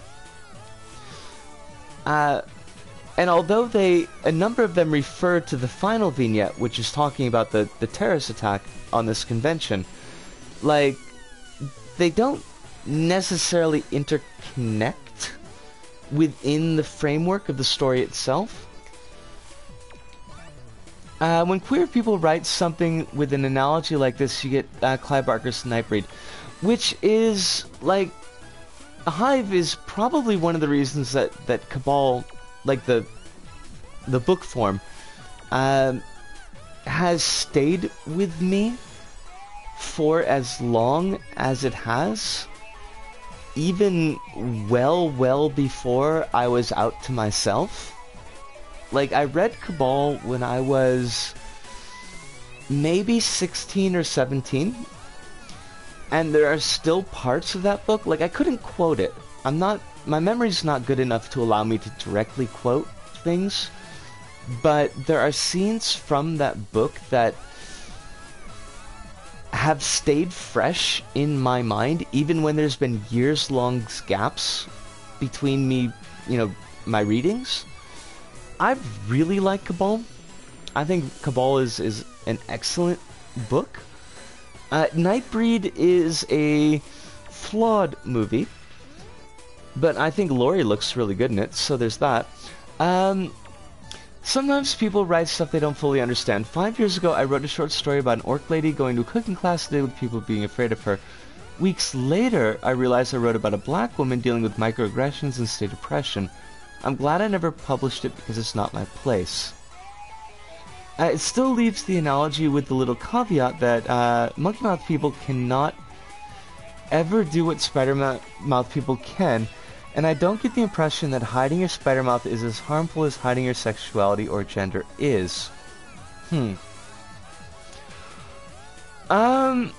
And although a number of them refer to the final vignette, which is talking about the terrorist attack on this convention, like, they don't necessarily interconnect within the framework of the story itself. When queer people write something with an analogy like this, you get Clive Barker's Nightbreed, which is, like, Hive is probably one of the reasons that Cabal, like the book form, has stayed with me for as long as it has, even well before I was out to myself. Like, I read Cabal when I was maybe 16 or 17, and there are still parts of that book, like, I couldn't quote it. My memory's not good enough to allow me to directly quote things, but there are scenes from that book that have stayed fresh in my mind, even when there's been years-long gaps between me, my readings. I really like Cabal. I think Cabal is an excellent book. Nightbreed is a flawed movie, but I think Laurie looks really good in it, so there's that. Sometimes people write stuff they don't fully understand. 5 years ago, I wrote a short story about an orc lady going to a cooking class today with people being afraid of her. Weeks later, I realized I wrote about a black woman dealing with microaggressions and state depression. I'm glad I never published it because it's not my place. It still leaves the analogy with the little caveat that monkey mouth people cannot ever do what spider mouth people can, and I don't get the impression that hiding your spider mouth is as harmful as hiding your sexuality or gender is. And I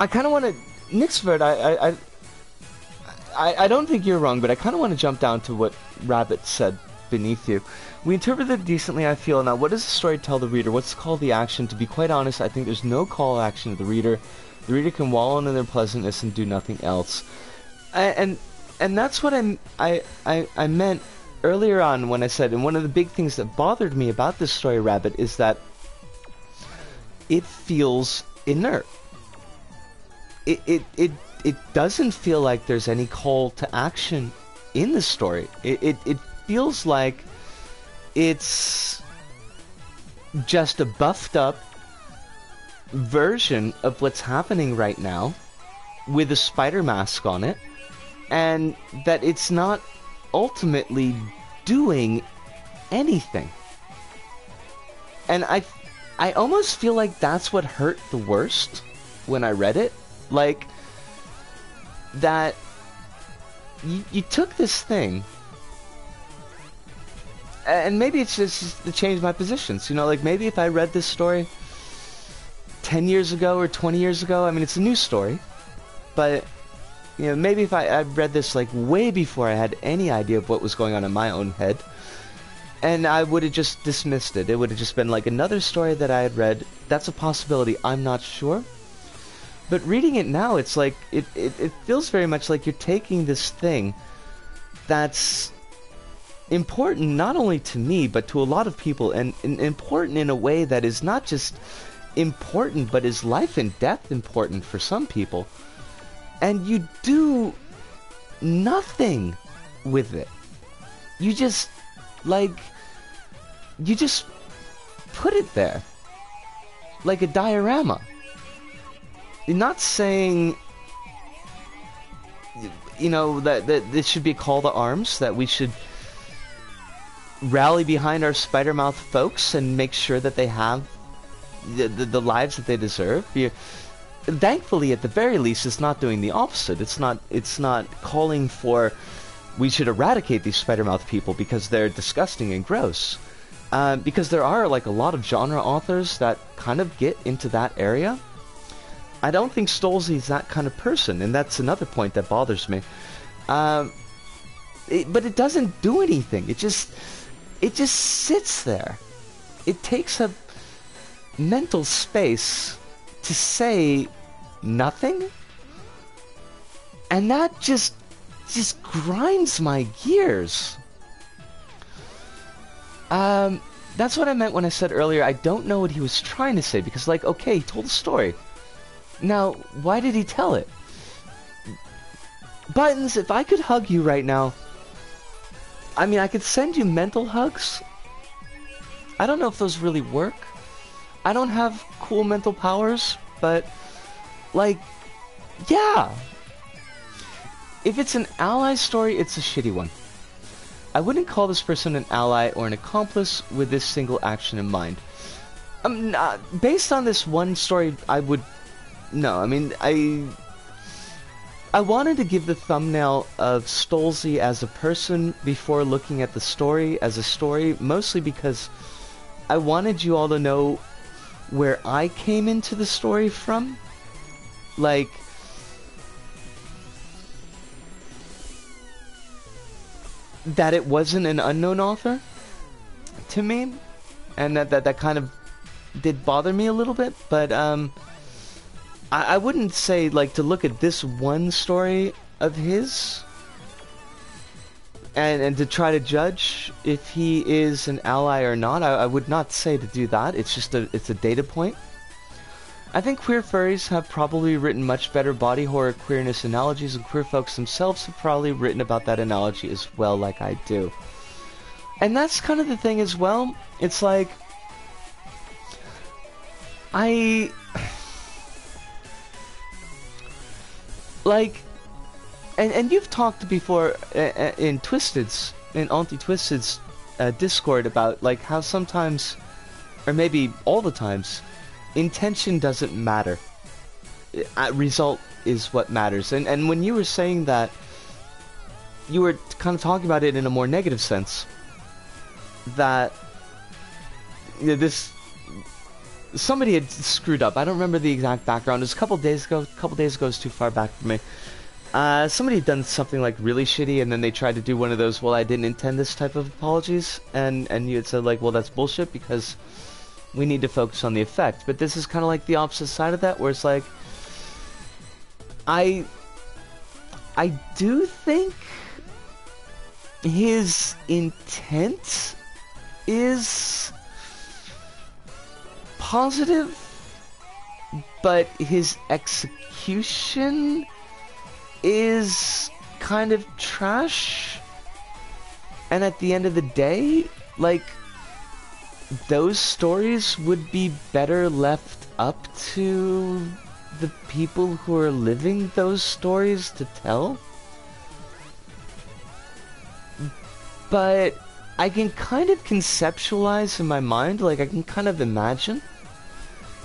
kind of want to, Nixford, I don't think you're wrong, but I kind of want to jump down to what Rabbit said beneath you. We interpreted it decently, I feel. Now, what does the story tell the reader? What's the call to action? To be quite honest, I think there's no call to action to the reader. The reader can wallow in their pleasantness and do nothing else. And that's what I meant earlier on when I said, and one of the big things that bothered me about this story, Rabbit, is that it feels inert. It doesn't feel like there's any call to action in the story. It feels like it's just a buffed up version of what's happening right now with a spider mask on it, and that it's not ultimately doing anything. And I almost feel like that's what hurt the worst when I read it. Like, that you took this thing, and maybe it's just to change my positions, like maybe if I read this story 10 years ago or 20 years ago, I mean, it's a new story, but maybe if I read this like way before I had any idea of what was going on in my own head, and I would have just dismissed it. It would have just been like another story that I had read. That's a possibility, I'm not sure. But reading it now, it's like, it feels very much like you're taking this thing that's important not only to me, but to a lot of people, and important in a way that is not just important, but is life and death important for some people. and you do nothing with it. You just, like, you just put it there. Like a diorama. You're not saying, you know, that this should be a call to arms, that we should rally behind our Spider-Mouth folks and make sure that they have the lives that they deserve. Thankfully, at the very least, it's not doing the opposite. It's not calling for we should eradicate these Spider-Mouth people because they're disgusting and gross. Because there are like a lot of genre authors that kind of get into that area. I don't think Stolze's that kind of person, and that's another point that bothers me. But it doesn't do anything. It just sits there. It takes up mental space to say nothing, and that just grinds my gears. That's what I meant when I said earlier I don't know what he was trying to say, because, like, okay, he told a story. Now, why did he tell it? Buttons, if I could hug you right now, I mean, I could send you mental hugs. I don't know if those really work. I don't have cool mental powers, but, like, yeah. If it's an ally story, it's a shitty one. I wouldn't call this person an ally or an accomplice with this single action in mind. Based on this one story, I would... No, I mean, I wanted to give the thumbnail of Stolze as a person before looking at the story as a story, mostly because I wanted you all to know where I came into the story from. Like, that it wasn't an unknown author to me, and that kind of did bother me a little bit, but I wouldn't say, like, to look at this one story of his and to try to judge if he is an ally or not. I would not say to do that. It's just it's a data point. I think queer furries have probably written much better body horror queerness analogies, and queer folks themselves have probably written about that analogy as well, like I do. And that's kind of the thing as well. It's like, like, and you've talked before in Twisted's, in Auntie Twisted's Discord about, like, how sometimes, or maybe all the times, intention doesn't matter. Result is what matters. And when you were saying that, you were kind of talking about it in a more negative sense. That, you know, somebody had screwed up. I don't remember the exact background. It was a couple days ago. A couple days ago is too far back for me. Somebody had done something, like, really shitty, and then they tried to do one of those, well, I didn't intend this type of apologies, and you had said, like, well, that's bullshit, because we need to focus on the effect. But this is kind of like the opposite side of that, where it's like, I do think his intent is positive, but his execution is kind of trash. And at the end of the day, like, those stories would be better left up to the people who are living those stories to tell. But I can kind of conceptualize in my mind, like, I can kind of imagine.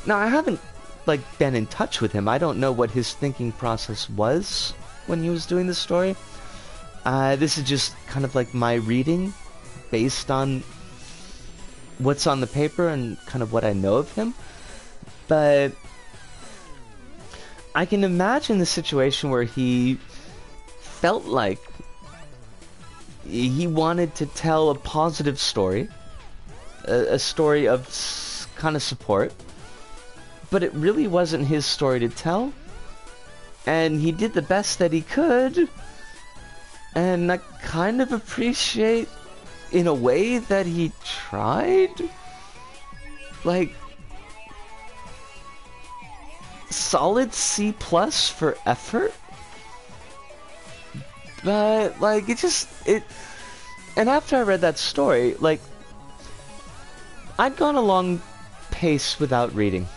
Now, I haven't, like, been in touch with him. I don't know what his thinking process was when he was doing the story. This is just kind of like my reading based on what's on the paper and kind of what I know of him. But I can imagine the situation where he felt like he wanted to tell a positive story, a story of kind of support, but it really wasn't his story to tell, and he did the best that he could, and I kind of appreciate, in a way, that he tried. Like, solid C+ for effort, But, like, and after I read that story, like, I'd gone a long pace without reading.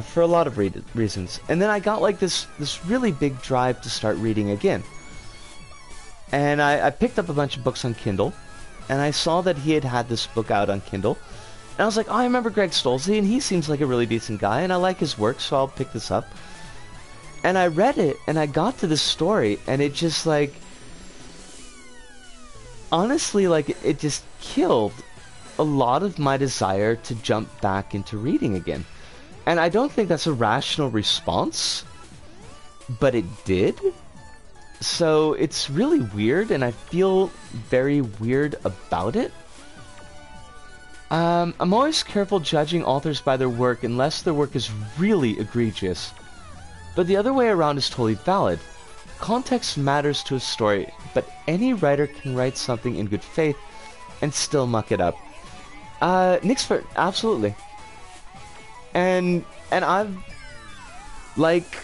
For a lot of reasons. And then I got, like, this really big drive to start reading again. And I picked up a bunch of books on Kindle, and I saw that he had this book out on Kindle. And I was like, oh, I remember Greg Stolze, and he seems like a really decent guy, and I like his work, so I'll pick this up. And I read it, and I got to this story, and it just, like... honestly, like, it just killed a lot of my desire to jump back into reading again. And I don't think that's a rational response, but it did. So it's really weird, and I feel very weird about it. I'm always careful judging authors by their work unless their work is really egregious. But the other way around is totally valid. Context matters to a story, but any writer can write something in good faith and still muck it up. Nick's fair, absolutely. And I've, like,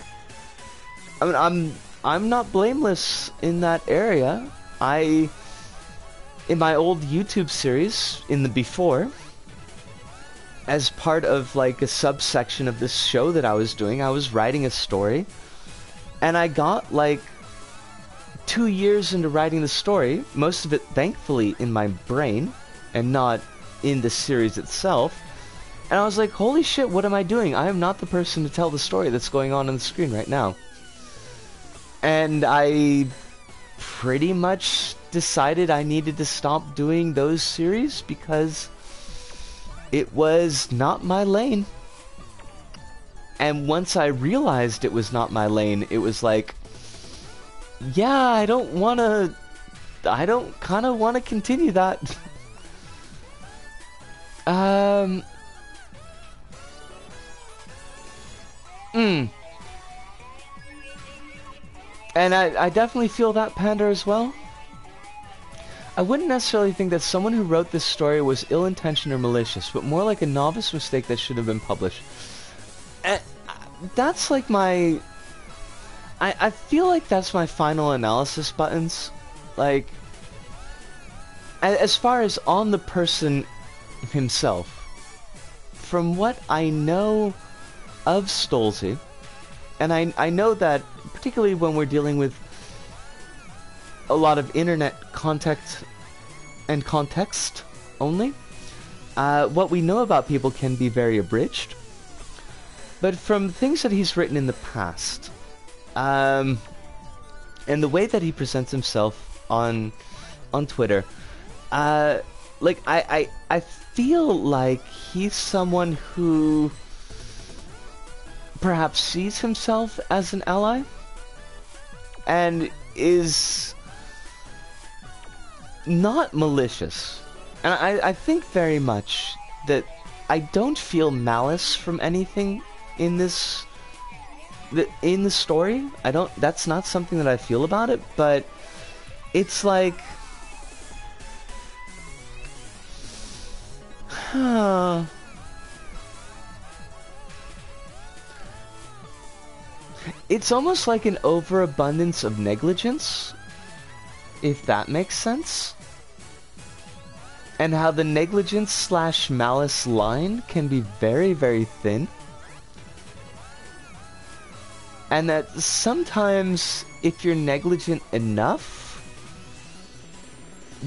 I mean, I'm not blameless in that area. In my old YouTube series, in the before, as part of, like, a subsection of this show that I was doing, I was writing a story, and I got, like, 2 years into writing the story, most of it, thankfully, in my brain, and not in the series itself. And I was like, holy shit, what am I doing? I am not the person to tell the story that's going on the screen right now. And I pretty much decided I needed to stop doing those series because it was not my lane. And once I realized it was not my lane, it was like, yeah, I don't kind of want to continue that. And I definitely feel that, Panda, as well. I wouldn't necessarily think that someone who wrote this story was ill-intentioned or malicious, but more like a novice mistake that should have been published. And that's like my... I feel like that's my final analysis buttons. Like, as far as on the person himself, from what I know of Stolze, and I know that particularly when we're dealing with a lot of internet context and context only, what we know about people can be very abridged. But from things that he's written in the past, and the way that he presents himself on Twitter, like I feel like he's someone who perhaps sees himself as an ally and is not malicious. And I think very much that I don't feel malice from anything in this in the story. That's not something that I feel about it, but it's like it's almost like an overabundance of negligence, if that makes sense. And how the negligence / malice line can be very, very thin. And that sometimes, if you're negligent enough,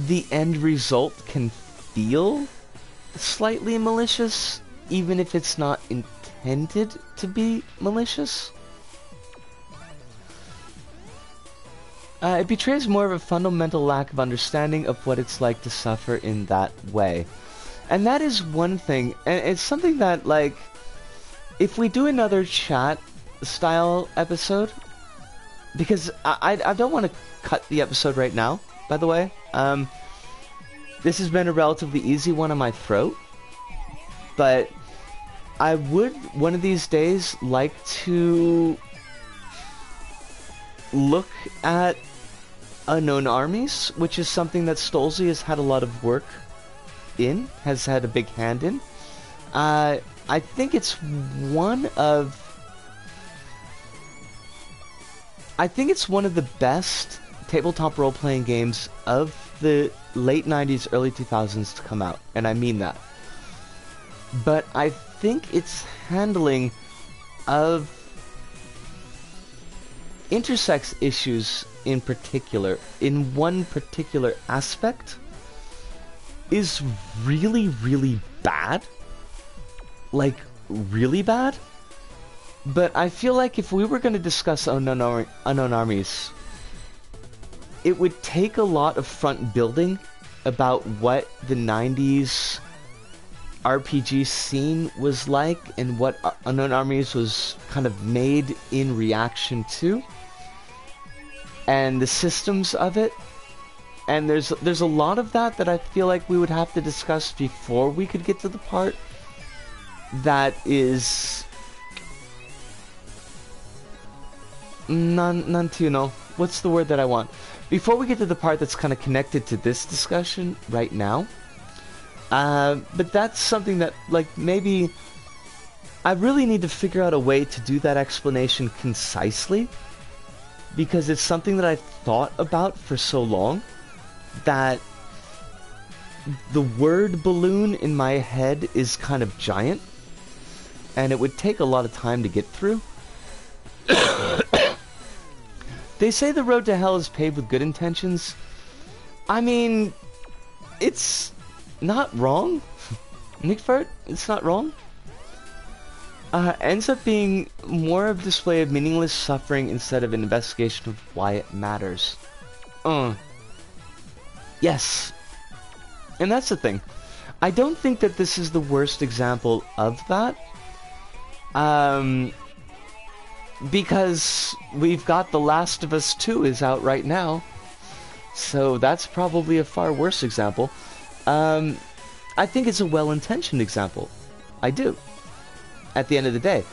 the end result can feel slightly malicious, even if it's not intended to be malicious. It betrays more of a fundamental lack of understanding of what it's like to suffer in that way. And that is one thing, and it's something that, like, if we do another chat-style episode, because I don't want to cut the episode right now, by the way. This has been a relatively easy one on my throat, but I would, one of these days, like to look at Unknown Armies, which is something that Stolze has had a lot of work in, has had a big hand in. I think it's one of... I think it's one of the best tabletop role-playing games of the late 90s, early 2000s to come out, and I mean that. But I think its handling of intersex issues in particular, in one particular aspect, is really, really bad. Like, really bad. But I feel like if we were going to discuss Unknown Armies, it would take a lot of front building about what the 90s RPG scene was like and what Unknown Armies was kind of made in reaction to, and the systems of it. And there's a lot of that I feel like we would have to discuss before we could get to the part that is what's the word that I want? Before we get to the part that's kind of connected to this discussion right now. But that's something that, like, maybe I really need to figure out a way to do that explanation concisely, because it's something that I've thought about for so long that the word balloon in my head is kind of giant, and it would take a lot of time to get through. They say the road to hell is paved with good intentions. I mean, it's not wrong. Nickfart, it's not wrong. Ends up being more of a display of meaningless suffering instead of an investigation of why it matters. Yes. And that's the thing. I don't think that this is the worst example of that. Because we've got The Last of Us 2 is out right now. So that's probably a far worse example. I think it's a well-intentioned example. I do. At the end of the day.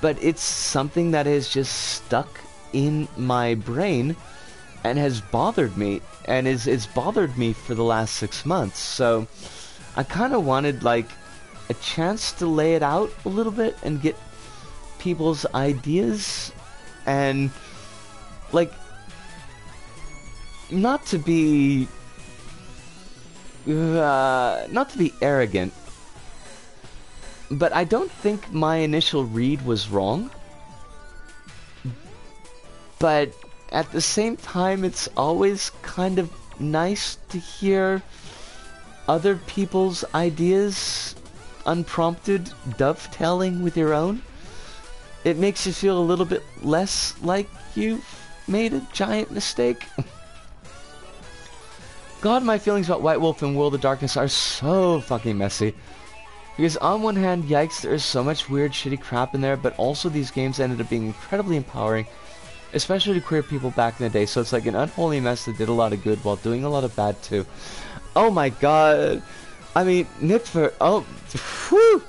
But it's something that has just stuck in my brain and has bothered me. And it's bothered me for the last 6 months. So I kind of wanted, like, a chance to lay it out a little bit and get people's ideas, and, like, not to be arrogant, but I don't think my initial read was wrong. But at the same time, it's always kind of nice to hear other people's ideas unprompted, dovetailing with your own. It makes you feel a little bit less like you've made a giant mistake. God, my feelings about White Wolf and World of Darkness are so fucking messy. Because on one hand, yikes, there is so much weird, shitty crap in there, but also these games ended up being incredibly empowering, especially to queer people back in the day, so it's like an unholy mess that did a lot of good while doing a lot of bad too. Oh my god. I mean, Nickford, oh, whew,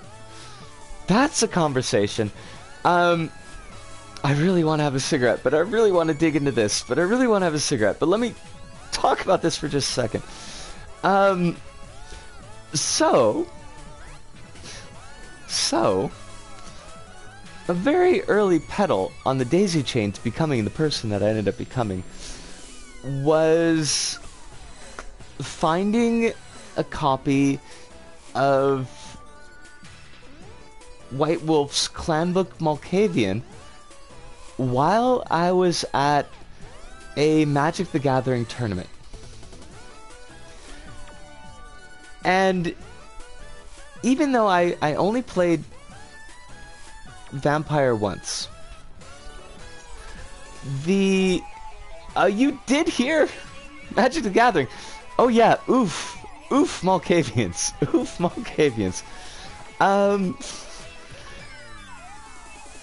that's a conversation. I really want to have a cigarette, but I really want to dig into this, but I really want to have a cigarette, but let me talk about this for just a second. So, a very early pedal on the daisy chain to becoming the person that I ended up becoming was finding a copy of White Wolf's Clan Book Malkavian while I was at a Magic the Gathering tournament. And even though I only played Vampire once, you did hear Magic the Gathering. Oh yeah, oof Malkavians. Oof Malkavians.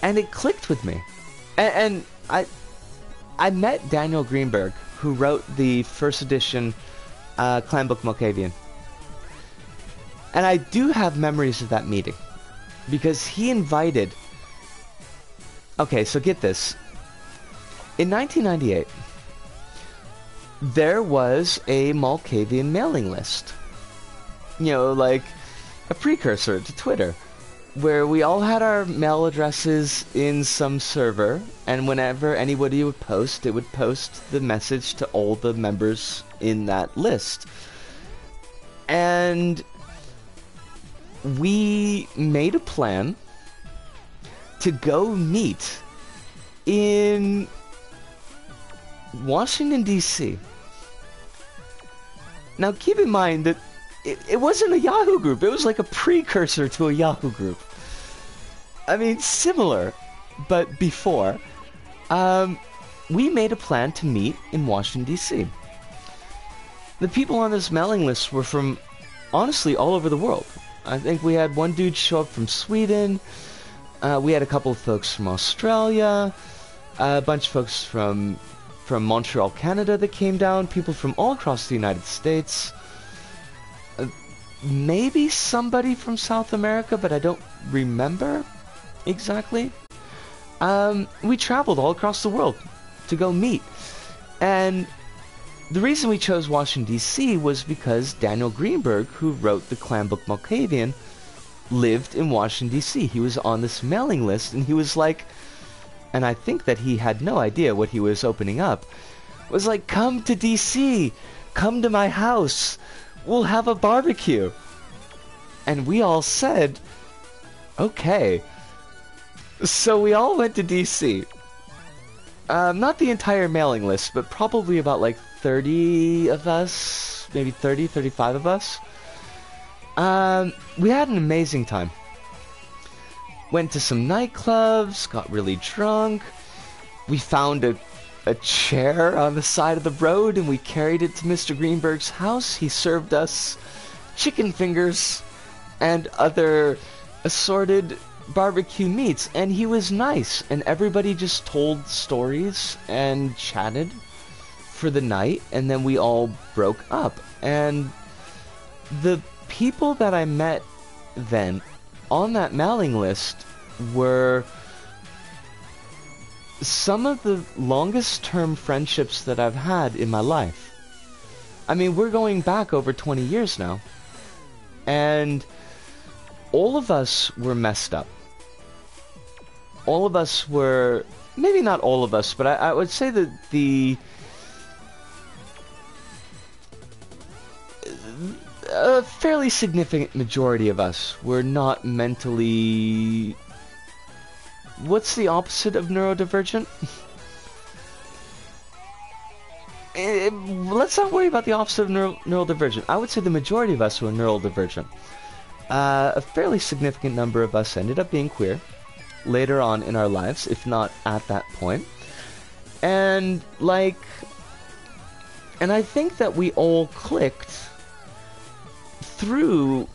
And it clicked with me. And I met Daniel Greenberg, who wrote the first edition Clan Book Malkavian. And I do have memories of that meeting. Because he invited... Okay, so get this. In 1998, there was a Malkavian mailing list. You know, like a precursor to Twitter. where we all had our mail addresses in some server, and whenever anybody would post, it would post the message to all the members in that list. And we made a plan to go meet in Washington, D.C. Now, keep in mind that it wasn't a Yahoo group. It was like a precursor to a Yahoo group. I mean, similar, but before. We made a plan to meet in Washington, D.C. The people on this mailing list were from, honestly, all over the world. I think we had one dude show up from Sweden. We had a couple of folks from Australia. A bunch of folks from Montreal, Canada that came down. People from all across the United States. Maybe somebody from South America, but I don't remember exactly. We traveled all across the world to go meet. And the reason we chose Washington, D.C. was because Daniel Greenberg, who wrote the clan book Malkavian, lived in Washington, D.C. He was on this mailing list, and he was like, and I think that he had no idea what he was opening up, was like, come to D.C., come to my house, we'll have a barbecue. And we all said, okay. So we all went to D.C. Not the entire mailing list, but probably about like 30 of us, maybe 30, 35 of us. We had an amazing time. Went to some nightclubs, got really drunk. We found a chair on the side of the road and we carried it to Mr. Greenberg's house. He served us chicken fingers and other assorted barbecue meats, and he was nice, and everybody just told stories and chatted for the night, and then we all broke up. And the people that I met then on that mailing list were some of the longest term friendships that I've had in my life. I mean, we're going back over 20 years now, and all of us were messed up. All of us were, maybe not all of us, but I would say that a fairly significant majority of us were not mentally... What's the opposite of neurodivergent? Let's not worry about the opposite of neurodivergent. I would say the majority of us were neurodivergent. A fairly significant number of us ended up being queer later on in our lives, if not at that point. And I think that we all clicked through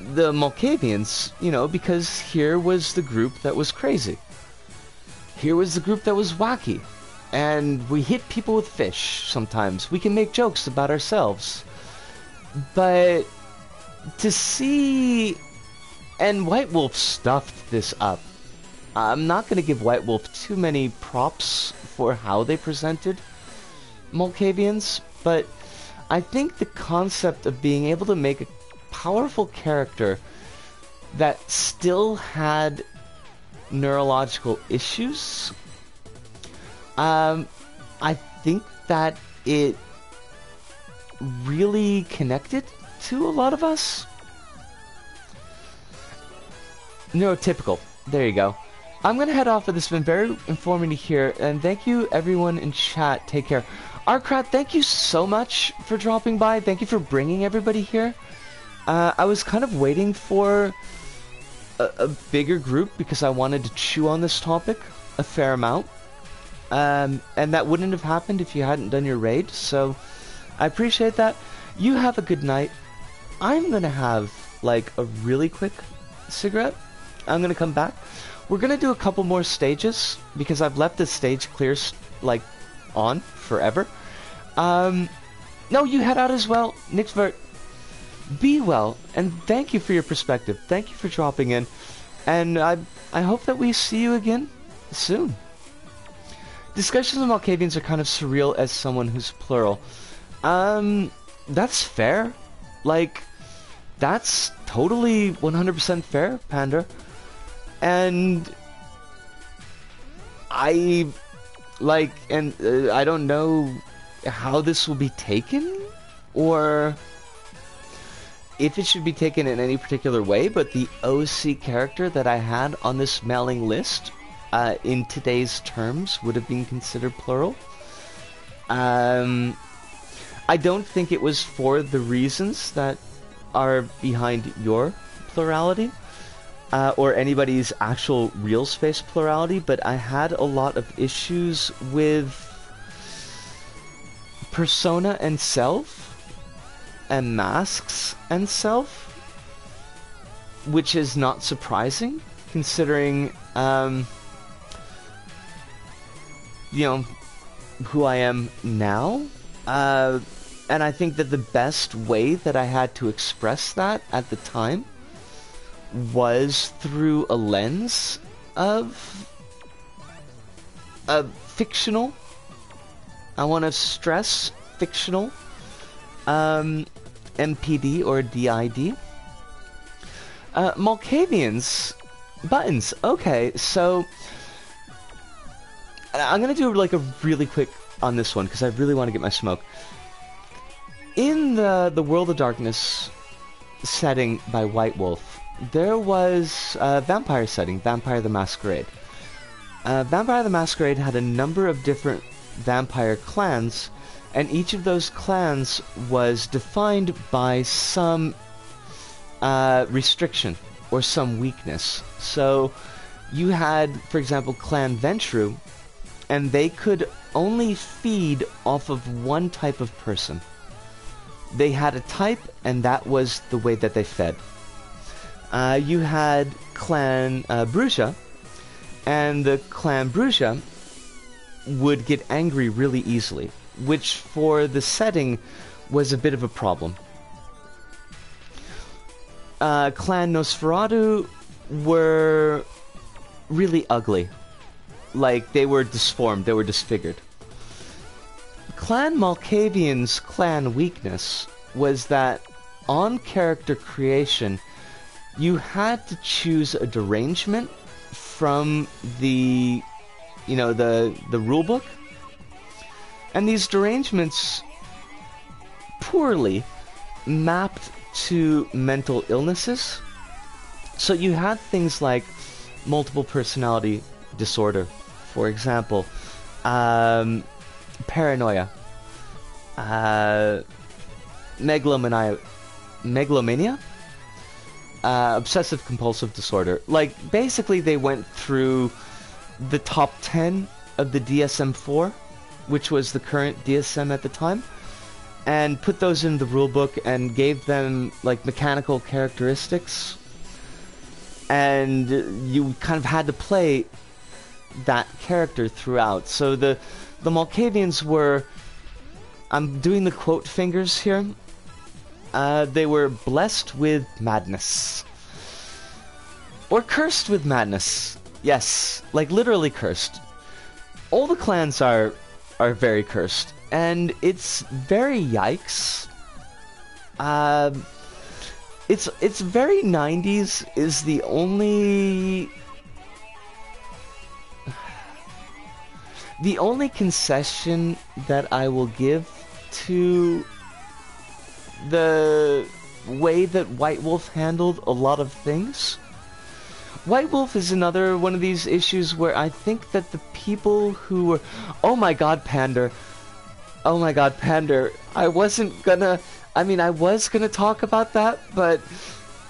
the Malkavians, you know, because here was the group that was crazy. Here was the group that was wacky. And we hit people with fish sometimes. We can make jokes about ourselves. But to see... And White Wolf stuffed this up. I'm not going to give White Wolf too many props for how they presented Malkavians, but I think the concept of being able to make a powerful character that still had neurological issues, I think that it really connected to a lot of us. Neurotypical. There you go. I'm going to head off, but this has been very informative here, and thank you everyone in chat. Take care. Arcrat, thank you so much for dropping by. Thank you for bringing everybody here. I was kind of waiting for a bigger group because I wanted to chew on this topic a fair amount. And that wouldn't have happened if you hadn't done your raid, so I appreciate that. You have a good night. I'm going to have, like, a really quick cigarette. I'm going to come back. We're going to do a couple more stages because I've left this stage clear, like, on forever. No, you head out as well. Nixvert, be well, and thank you for your perspective. Thank you for dropping in. And I hope that we see you again soon. Discussions of Malkavians are kind of surreal as someone who's plural. That's fair. Like, that's totally 100% fair, PtaER. And I don't know how this will be taken, or if it should be taken in any particular way, but the OC character that I had on this mailing list, in today's terms, would have been considered plural. I don't think it was for the reasons that are behind your plurality, or anybody's actual real space plurality, but I had a lot of issues with persona and self, and masks and self, which is not surprising, considering, you know, who I am now. And I think that the best way that I had to express that at the time was through a lens of fictional. I want to stress fictional. MPD or DID. Malkavians. Buttons. Okay, so I'm gonna do like a really quick on this one because I really want to get my smoke. In the World of Darkness setting by White Wolf, there was a vampire setting, Vampire the Masquerade. Vampire the Masquerade had a number of different vampire clans, and each of those clans was defined by some restriction or some weakness. So you had, for example, Clan Ventru, and they could only feed off of one type of person. They had a type, and that was the way that they fed. You had Clan Bruja, and the Clan Bruja would get angry really easily, which for the setting was a bit of a problem. Clan Nosferatu were really ugly. Like, they were disformed, they were disfigured. Clan Malkavian's clan weakness was that on character creation, you had to choose a derangement from the, you know, the rulebook. And these derangements poorly mapped to mental illnesses. So you had things like multiple personality disorder, for example, paranoia, megalomania, obsessive compulsive disorder. Like, basically they went through the top 10 of the DSM-4, which was the current DSM at the time, and put those in the rulebook and gave them like mechanical characteristics, and you kind of had to play that character throughout. So the Malkavians were, I'm doing the quote fingers here, they were blessed with madness. Or cursed with madness. Yes, like literally cursed. All the clans are very cursed, and it's very yikes. It's very 90s is the only concession that I will give to the way that White Wolf handled a lot of things. White Wolf is another one of these issues where I think that the people who were... Oh my god, PtaER. Oh my god, PtaER. I wasn't gonna... I mean, I was gonna talk about that, but...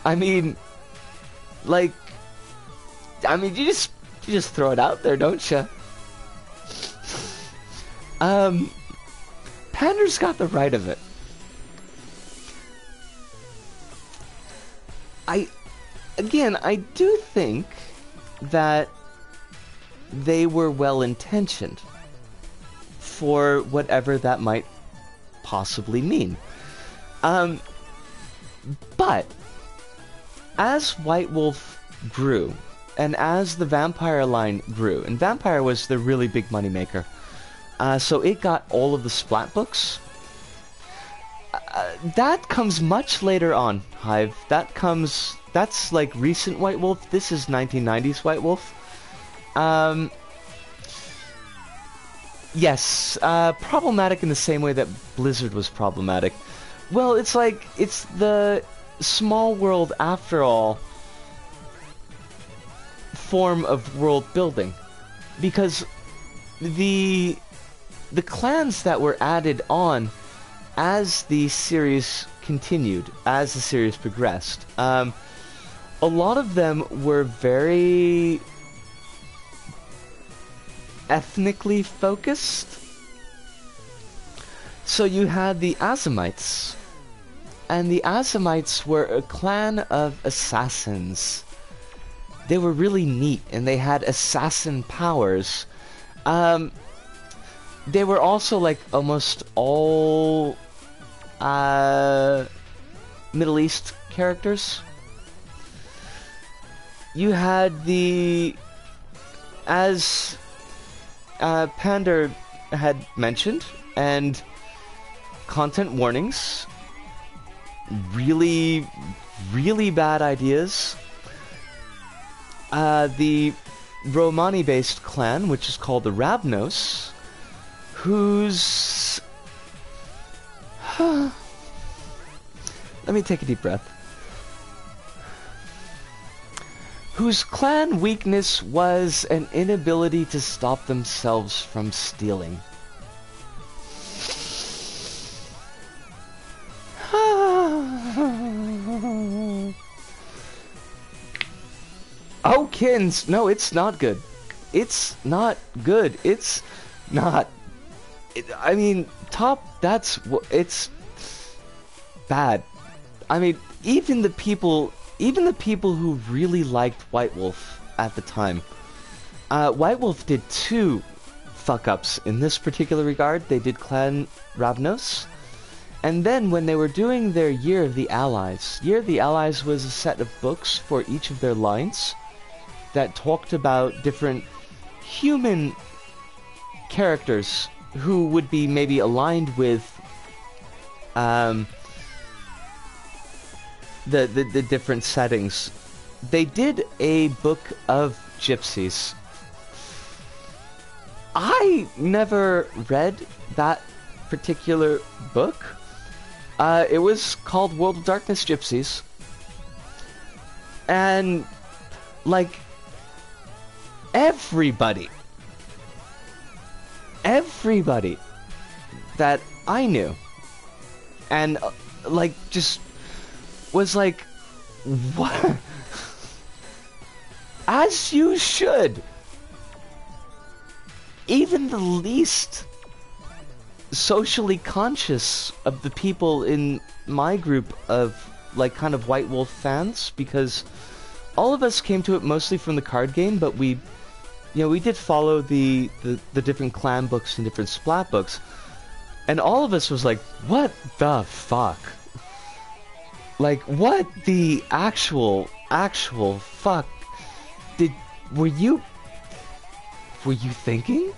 I mean... Like... I mean, you just throw it out there, don't you? PtaER's got the right of it. I do think that they were well-intentioned for whatever that might possibly mean. But as White Wolf grew, and as the Vampire line grew, and Vampire was the really big moneymaker, so it got all of the splat books. That comes much later on, Hive. That's like recent White Wolf. This is 1990s White Wolf. Yes, problematic in the same way that Blizzard was problematic. Well, it's like, it's the small world, after all, form of world building. Because the clans that were added on as the series continued, as the series progressed, a lot of them were very ethnically focused. So you had the Azamites, and the Azamites were a clan of assassins. They were really neat, and they had assassin powers. They were also like almost all Middle East characters. You had the, as PtaER had mentioned, and content warnings, really, really bad ideas. The Romani-based clan, which is called the Ravnos, whose... Let me take a deep breath. Whose clan weakness was an inability to stop themselves from stealing. Oh, Kins! No, it's not good. It's not good. It's not... I mean, it's bad. I mean, even the people who really liked White Wolf at the time, White Wolf did two fuck-ups in this particular regard. They did Clan Ravnos, and then when they were doing their Year of the Allies, Year of the Allies was a set of books for each of their lines that talked about different human characters who would be maybe aligned with the different settings. They did a book of gypsies. I never read that particular book. It was called World of Darkness Gypsies. And, like, everybody that I knew, and, like, just was like, what? As you should. Even the least socially conscious of the people in my group of, like, kind of White Wolf fans, because all of us came to it mostly from the card game, but we did follow the different clan books and different splat books, and all of us was like, what the fuck? Like, what the actual fuck were you thinking?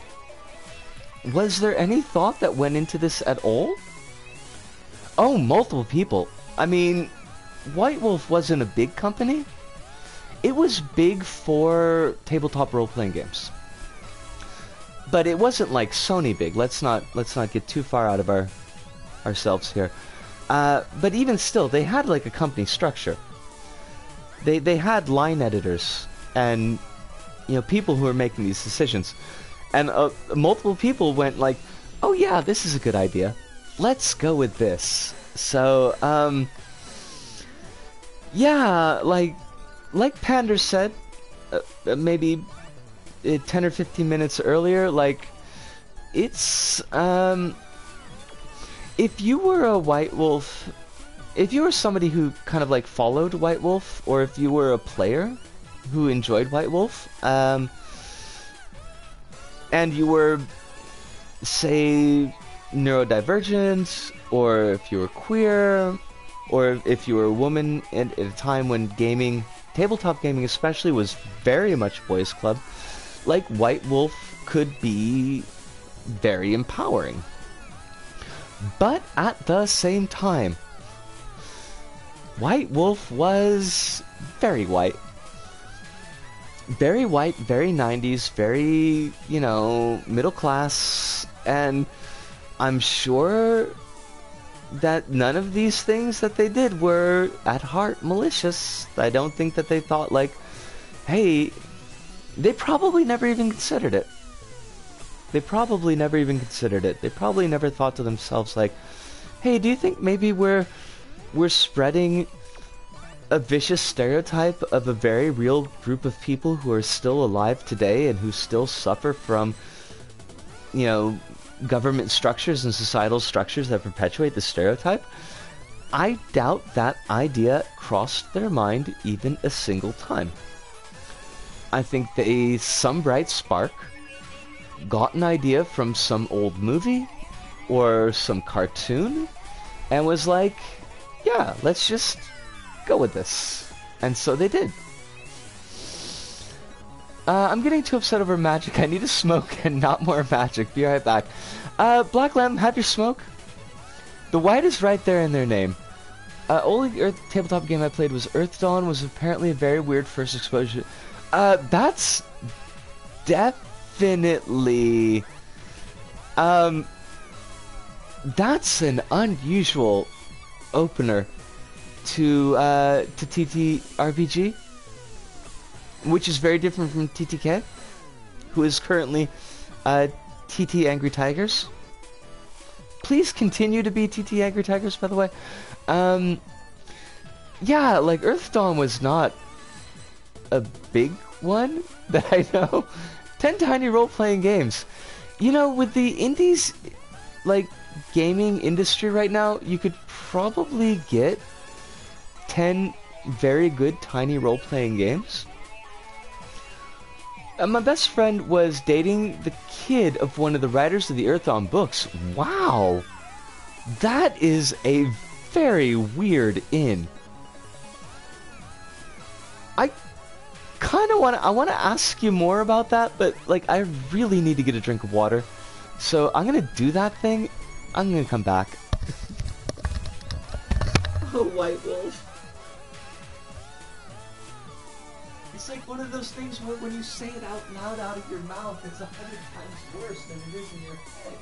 Was there any thought that went into this at all? Oh, multiple people. I mean, White Wolf wasn't a big company. It was big for tabletop role-playing games. But it wasn't like Sony big. Let's not get too far out of ourselves here. But even still, they had like a company structure. They had line editors and people who were making these decisions, and multiple people went like, "Oh yeah, this is a good idea. Let's go with this." So yeah, like PtaER said, maybe 10 or 15 minutes earlier, like, it's if you were a White Wolf, if you were somebody who kind of like followed White Wolf, or if you were a player who enjoyed White Wolf, and you were, say, neurodivergent, or if you were queer, or if you were a woman at a time when tabletop gaming especially, was very much boys' club, like, White Wolf could be very empowering. But at the same time, White Wolf was very white. Very white, very 90s, very, you know, middle class, and I'm sure that none of these things that they did were at heart malicious. I don't think that they thought like, hey, they probably never even considered it. They probably never even considered it. They probably never thought to themselves like, hey, do you think maybe we're spreading a vicious stereotype of a very real group of people who are still alive today and who still suffer from, you know, government structures and societal structures that perpetuate the stereotype? I doubt that idea crossed their mind even a single time. I think some bright spark got an idea from some old movie or some cartoon and was like, yeah, let's just go with this. And so they did. I'm getting too upset over magic. I need to smoke and not more magic. Be right back. Black Lamb, have your smoke. The white is right there in their name. Only Earth tabletop game I played was Earth Dawn. Was apparently a very weird first exposure. That's definitely that's an unusual opener to TTRPG, which is very different from TTK, who is currently TT Angry Tigers. Please continue to be TT Angry Tigers, by the way. Yeah, like Earth Dawn was not a big one that I know. 10 tiny role-playing games. You know, with the indies, like, gaming industry right now, you could probably get 10 very good tiny role-playing games. My best friend was dating the kid of one of the writers of the Earth Dawn books. Wow! That is a very weird in. I kind of want to ask you more about that, but like I really need to get a drink of water. So I'm going to do that thing. I'm going to come back. Oh, White Wolf. It's like one of those things where when you say it out loud out of your mouth, it's 100 times worse than it is in your head.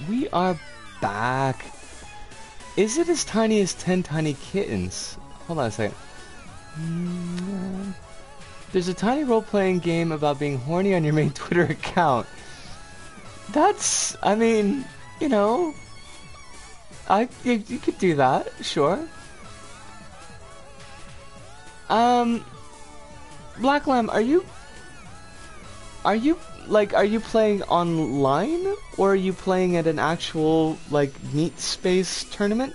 We are back. Is it as tiny as 10 tiny kittens? Hold on a second. There's a tiny role-playing game about being horny on your main Twitter account. That's, I mean, you know, you could do that, sure. Black Lamb, are you playing online, or are you playing at an actual, like, meat space tournament?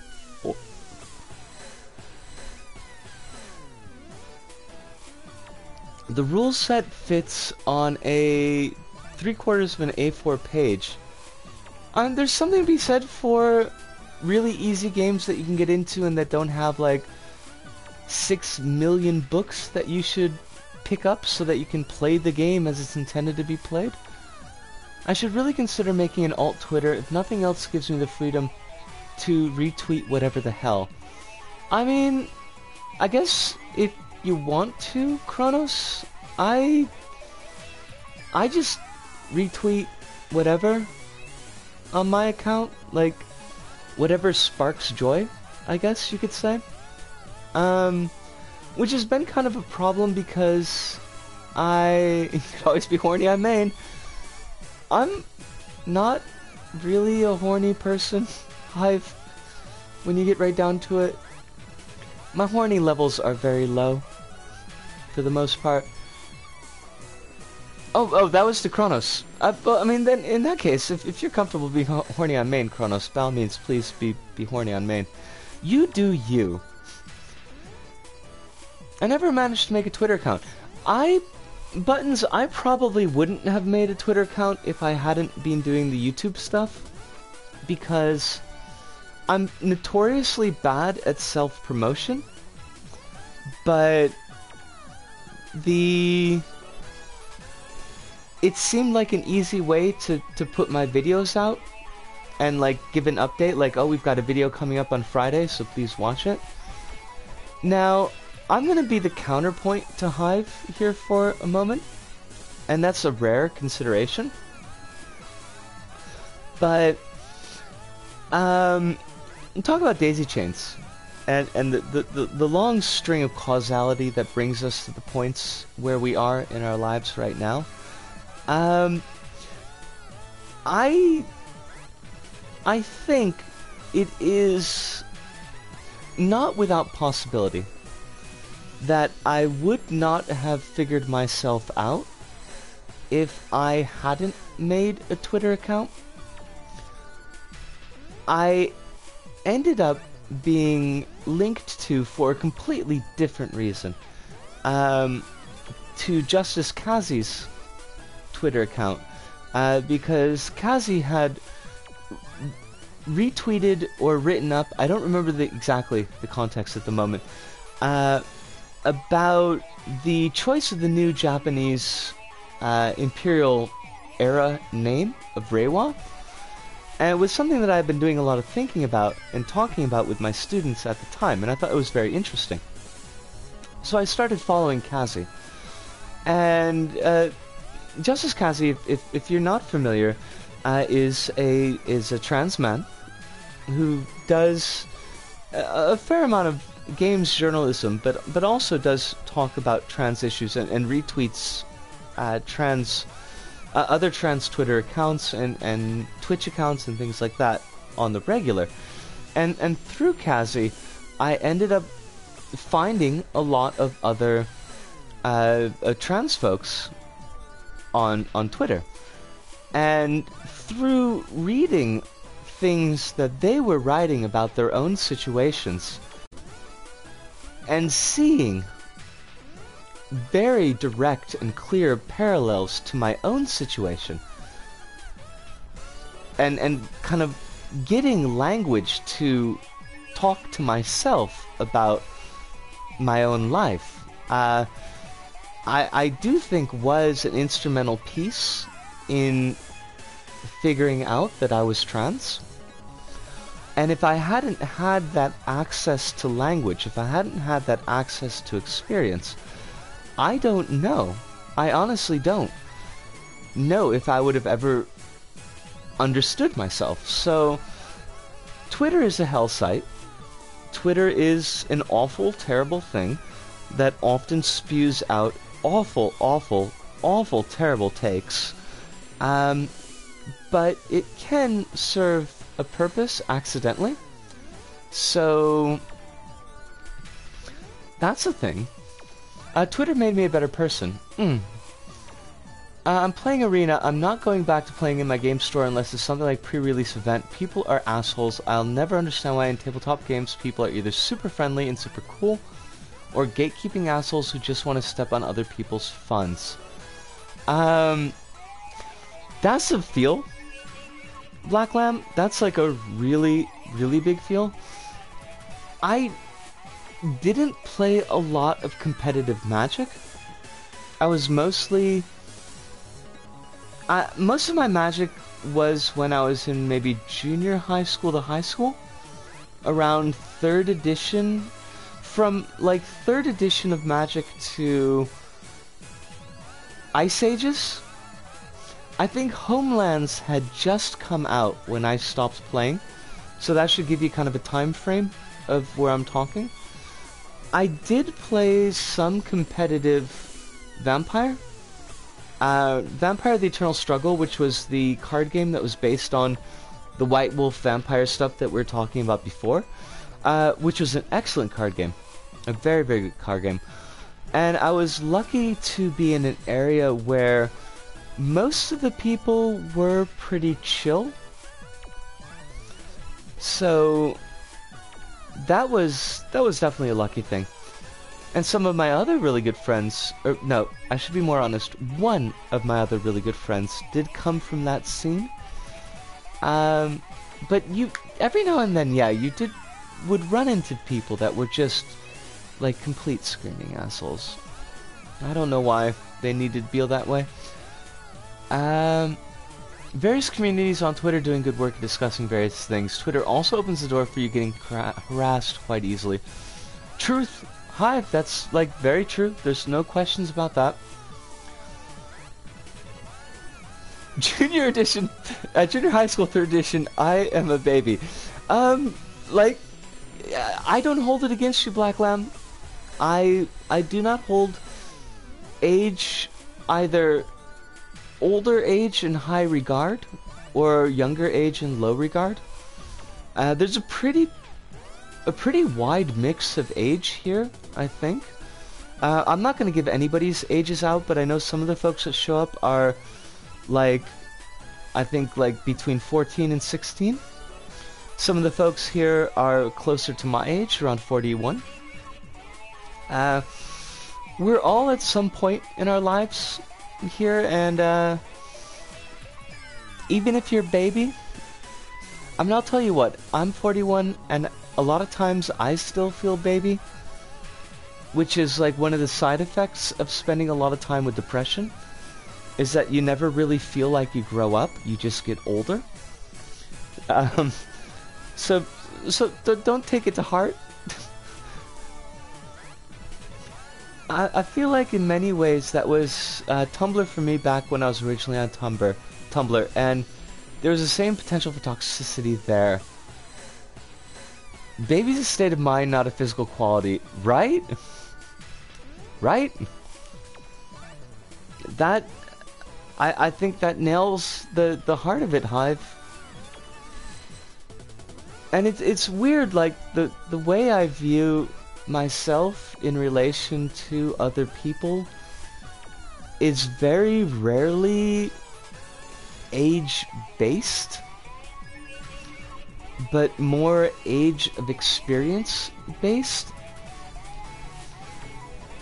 The rule set fits on a 3/4 of an A4 page. There's something to be said for really easy games that you can get into and that don't have, like, 6 million books that you should pick up so that you can play the game as it's intended to be played. I should really consider making an alt Twitter if nothing else gives me the freedom to retweet whatever the hell. I mean, I guess if you want to, Kronos, I just retweet whatever on my account, like whatever sparks joy, I guess you could say. Which has been kind of a problem because I could always be horny on main. I'm not really a horny person, Hive, when you get right down to it. My horny levels are very low, for the most part. Oh, that was to Kronos. Well, I mean, then, in that case, if you're comfortable being horny on main, Kronos, by all means, please be horny on main. You do you. I never managed to make a Twitter account. Buttons, I probably wouldn't have made a Twitter account if I hadn't been doing the YouTube stuff, because I'm notoriously bad at self-promotion, but it seemed like an easy way to put my videos out and, like, give an update, like, oh, we've got a video coming up on Friday, so please watch it. Now, I'm gonna be the counterpoint to Hive here for a moment, and that's a rare consideration. But, talk about daisy chains, and the long string of causality that brings us to the points where we are in our lives right now. I think it is not without possibility that I would not have figured myself out if I hadn't made a Twitter account. I ended up being linked to, for a completely different reason, to Justice Kazi's Twitter account, because Kazi had retweeted or written up, I don't remember exactly the context at the moment, about the choice of the new Japanese Imperial era name of Reiwa. And it was something that I've been doing a lot of thinking about and talking about with my students at the time, and I thought it was very interesting. So I started following Kazi. And Justice Kazi, if you're not familiar, is a trans man who does a fair amount of games journalism, but also does talk about trans issues and retweets other trans Twitter accounts and Twitch accounts and things like that on the regular. And through Kazi, I ended up finding a lot of other trans folks on Twitter. And through reading things that they were writing about their own situations, and seeing very direct and clear parallels to my own situation, and kind of getting language to talk to myself about my own life, I do think was an instrumental piece in figuring out that I was trans. And if I hadn't had that access to language, if I hadn't had that access to experience, I don't know. I honestly don't know if I would have ever understood myself. So, Twitter is a hell site. Twitter is an awful, terrible thing that often spews out awful, awful, awful, terrible takes. But it can serve a purpose accidentally. So, that's the thing. Twitter made me a better person. I'm playing Arena. I'm not going back to playing in my game store unless it's something like pre-release event. People are assholes. I'll never understand why in tabletop games people are either super friendly and super cool, or gatekeeping assholes who just want to step on other people's funds. That's a feel, Black Lamb. That's like a really, really big feel. I didn't play a lot of competitive Magic. I was mostly... most of my Magic was when I was in maybe junior high school to high school. Around 3rd edition. From like 3rd edition of Magic to Ice Ages. I think Homelands had just come out when I stopped playing. So that should give you kind of a time frame of where I'm talking. I did play some competitive Vampire. Vampire the Eternal Struggle, which was the card game that was based on the White Wolf vampire stuff that we were talking about before, which was an excellent card game. A very, very good card game. And I was lucky to be in an area where most of the people were pretty chill. So that was definitely a lucky thing. And some of my other really good friends, or no, I should be more honest, one of my other really good friends did come from that scene. But you, every now and then, yeah, you would run into people that were just, like, complete screaming assholes. I don't know why they needed to be that way. Various communities on Twitter doing good work discussing various things. Twitter also opens the door for you getting harassed quite easily. Truth. Hi, that's, like, very true. There's no questions about that. Junior edition, junior high school 3rd edition, I am a baby. Like, I don't hold it against you, Black Lamb. I do not hold age, either older age in high regard, or younger age in low regard. There's a pretty wide mix of age here, I think. I'm not going to give anybody's ages out, but I know some of the folks that show up are, like, I think, like, between 14 and 16. Some of the folks here are closer to my age, around 41. We're all at some point in our lives here, and even if you're a baby, I mean, I'll tell you what, I'm 41, and a lot of times I still feel baby, which is like one of the side effects of spending a lot of time with depression, is that you never really feel like you grow up, you just get older. So don't take it to heart. I feel like in many ways that was Tumblr for me back when I was originally on Tumblr, and there was the same potential for toxicity there. Baby's a state of mind, not a physical quality, right? Right? That, I think that nails the heart of it, Hive. And it's weird, like, the way I view myself in relation to other people is very rarely age-based, but more age of experience based.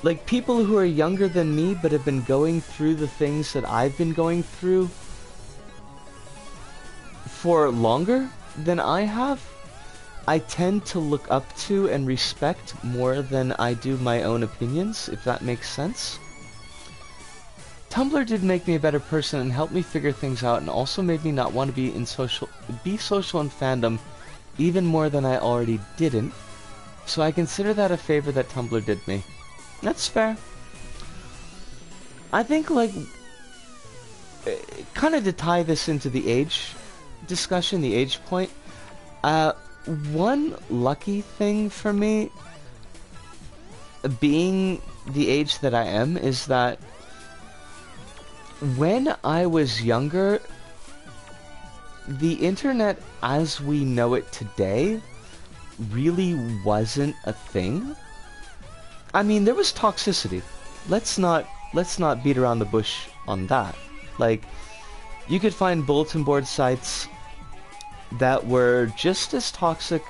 Like, people who are younger than me but have been going through the things that I've been going through for longer than I have, I tend to look up to and respect more than I do my own opinions, if that makes sense. Tumblr did make me a better person and helped me figure things out, and also made me not want to be social in fandom even more than I already didn't. So I consider that a favor that Tumblr did me. That's fair. I think, like, kind of to tie this into the age discussion, the age point, one lucky thing for me, being the age that I am, is that when I was younger, the internet as we know it today really wasn't a thing. I mean, there was toxicity. Let's not beat around the bush on that. Like, you could find bulletin board sites that were just as toxic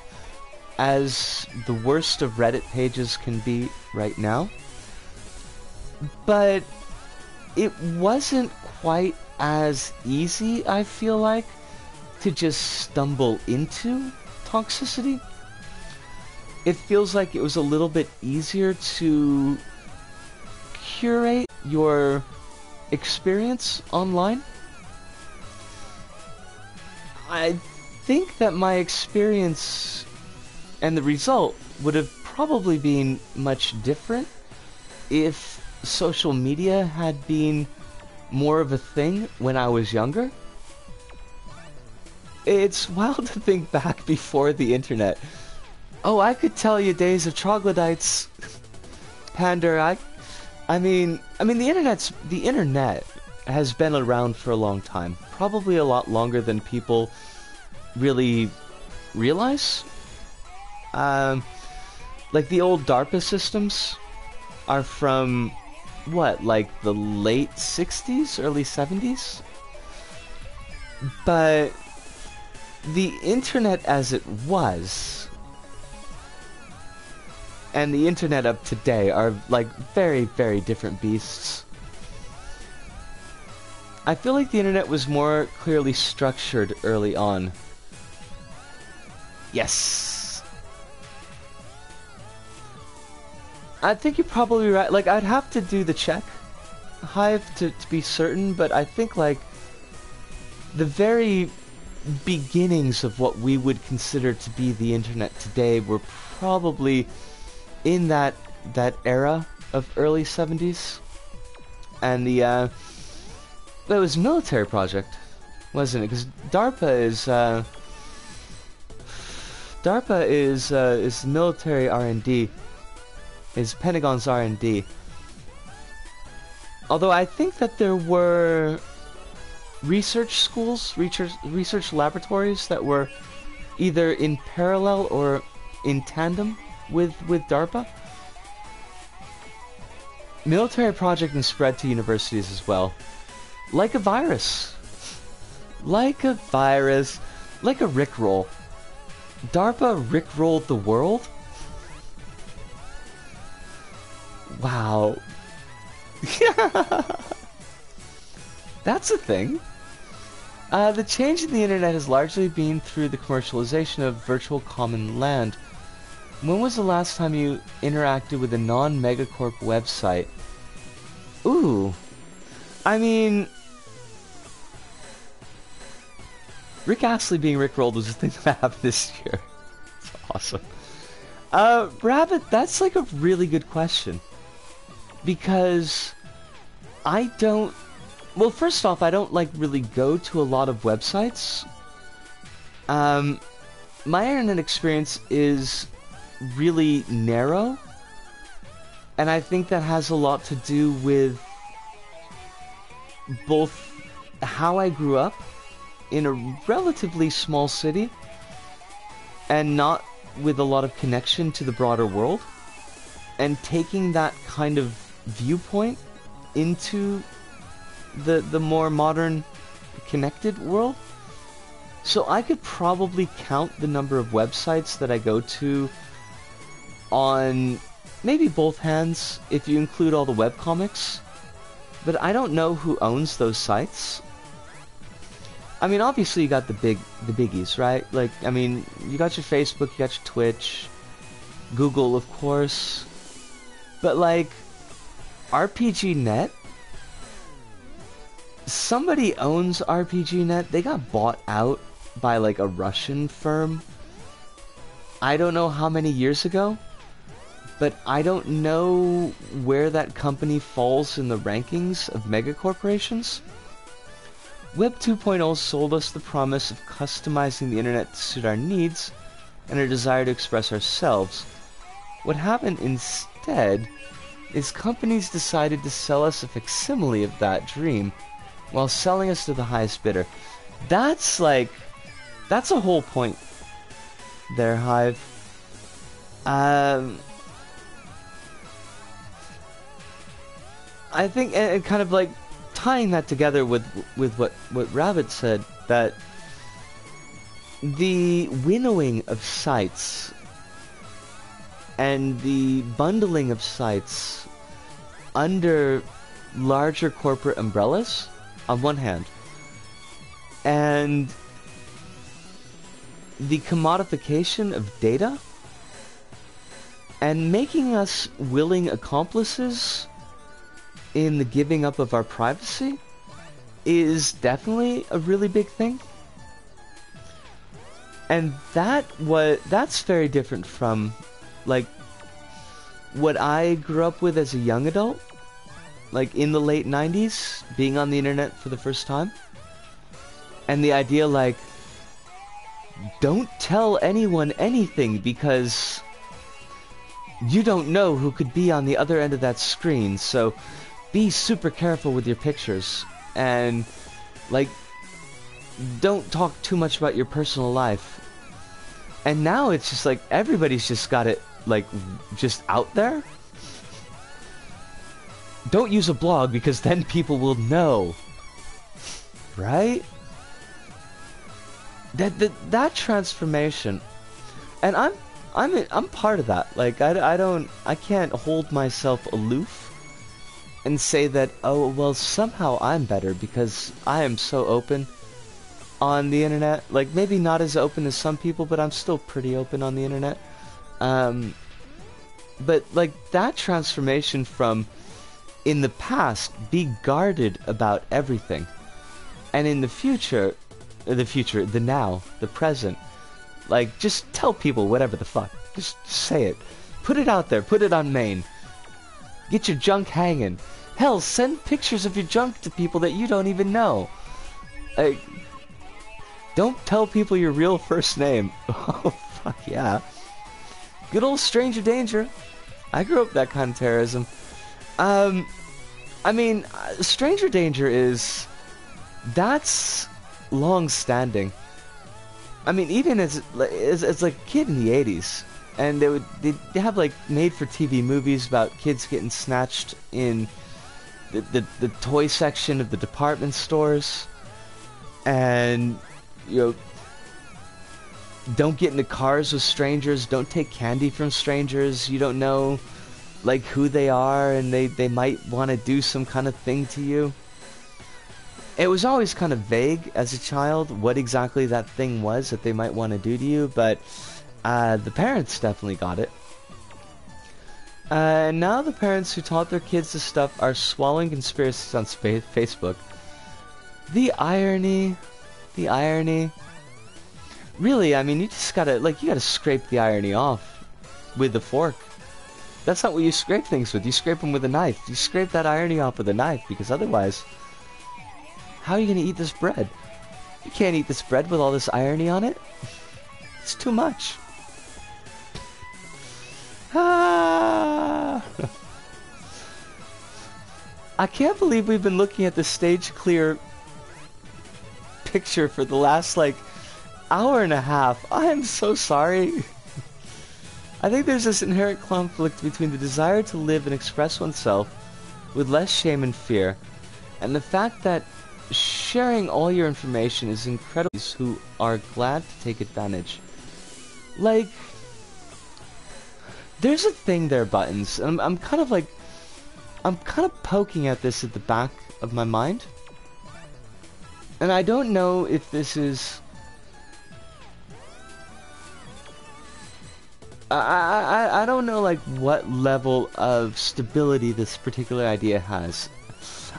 as the worst of Reddit pages can be right now. But it wasn't quite as easy, I feel like, to just stumble into toxicity. It feels like it was a little bit easier to curate your experience online. I think that my experience and the result would have probably been much different if social media had been more of a thing when I was younger. It's wild to think back before the internet. Oh, I could tell you days of troglodytes, Pander. I mean, the internet has been around for a long time. Probably a lot longer than people really realize. Like the old DARPA systems are from, what, like the late 60s, early 70s? But the internet as it was and the internet of today are like very, very different beasts. I feel like the internet was more clearly structured early on. Yes! I think you're probably right. Like, I'd have to do the check, Hive, to be certain, but I think, like, the very beginnings of what we would consider to be the internet today were probably in that era of early 70s. And it was a military project, wasn't it? Because DARPA is military R&D, is Pentagon's R&D. Although I think that there were research schools, research laboratories that were either in parallel or in tandem with DARPA. Military project and spread to universities as well. Like a virus. Like a virus. Like a Rickroll. DARPA Rickrolled the world? Wow. That's a thing. The change in the internet has largely been through the commercialization of virtual common land. When was the last time you interacted with a non-megacorp website? Ooh. I mean, Rick Astley being Rickrolled was a thing that happened this year. It's awesome. Rabbit, that's like a really good question. Because I don't... Well, first off, I don't like really go to a lot of websites. My internet experience is really narrow. And I think that has a lot to do with both how I grew up in a relatively small city and not with a lot of connection to the broader world, and taking that kind of viewpoint into the more modern connected world. So I could probably count the number of websites that I go to on maybe both hands if you include all the webcomics, but I don't know who owns those sites. I mean, obviously you got the biggies, right? Like, I mean, you got your Facebook, you got your Twitch, Google, of course, but like RPGNet, somebody owns RPGNet. They got bought out by like a Russian firm. I don't know how many years ago, but I don't know where that company falls in the rankings of mega corporations. Web 2.0 sold us the promise of customizing the internet to suit our needs and our desire to express ourselves. What happened instead is companies decided to sell us a facsimile of that dream while selling us to the highest bidder. That's a whole point there, Hive. I think, and kind of like tying that together with what Rabbit said, that the winnowing of sites and the bundling of sites under larger corporate umbrellas on one hand, and the commodification of data and making us willing accomplices in the giving up of our privacy is definitely a really big thing. And that's very different from like what I grew up with as a young adult, like in the late 90s, being on the internet for the first time. And the idea like, don't tell anyone anything because you don't know who could be on the other end of that screen, so be super careful with your pictures, and like don't talk too much about your personal life. And now it's just like everybody's just got it like just out there. Don't use a blog because then people will know, right? That transformation, and I'm part of that. Like I can't hold myself aloof and say that, oh well, somehow I'm better because I am so open on the internet. Like maybe not as open as some people, but I'm still pretty open on the internet. But like that transformation from in the past, be guarded about everything, and in the future, the now, the present, like just tell people whatever the fuck. Just say it. Put it out there. Put it on main. Get your junk hanging. Hell, send pictures of your junk to people that you don't even know. Like, don't tell people your real first name. Oh, fuck yeah. Good old stranger danger. I grew up with that kind of terrorism. I mean, stranger danger that's long-standing. I mean, even as like a kid in the 80s, and they have like made-for-TV movies about kids getting snatched in the toy section of the department stores, and you know, don't get into cars with strangers, don't take candy from strangers, you don't know like who they are, and they might want to do some kind of thing to you. It was always kind of vague as a child what exactly that thing was that they might want to do to you, but the parents definitely got it. And now the parents who taught their kids this stuff are swallowing conspiracies on Facebook. The irony. Really, I mean, you just gotta, like, you gotta scrape the irony off with a fork. That's not what you scrape things with. You scrape them with a knife. You scrape that irony off with a knife, because otherwise, how are you gonna eat this bread? You can't eat this bread with all this irony on it. It's too much. Ah. I can't believe we've been looking at the stage clear picture for the last, like, hour and a half. I am so sorry. I think there's this inherent conflict between the desire to live and express oneself with less shame and fear, and the fact that sharing all your information is incredible who are glad to take advantage. Like, there's a thing there, Buttons, and I'm kind of poking at this at the back of my mind, and I don't know if this is I don't know like what level of stability this particular idea has.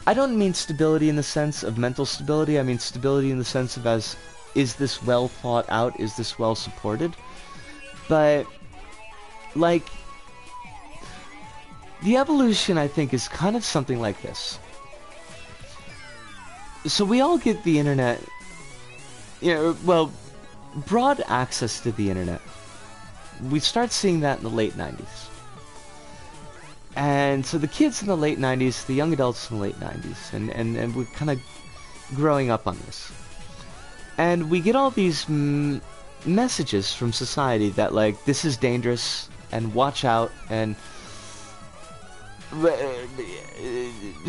I don't mean stability in the sense of mental stability, I mean stability in the sense of is this well thought out, is this well supported? But, like, the evolution, I think, is kind of something like this. So we all get the internet, well, broad access to the internet. We start seeing that in the late 90s. And so the kids in the late 90s, the young adults in the late 90s, and we're kind of growing up on this. And we get all these messages from society that, like, this is dangerous, and watch out, and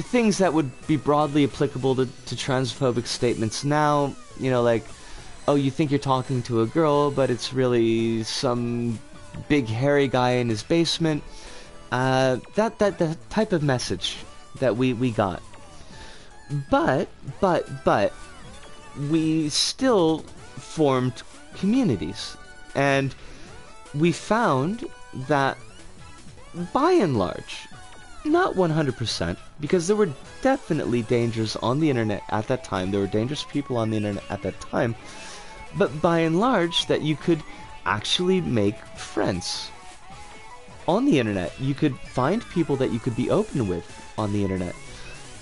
things that would be broadly applicable to transphobic statements now, like, oh, you think you're talking to a girl, but it's really some big hairy guy in his basement. That type of message that we got. But we still formed communities, and we found that by and large, not 100%, because there were definitely dangers on the internet at that time. There were dangerous people on the internet at that time. But by and large, that you could actually make friends on the internet. You could find people that you could be open with on the internet.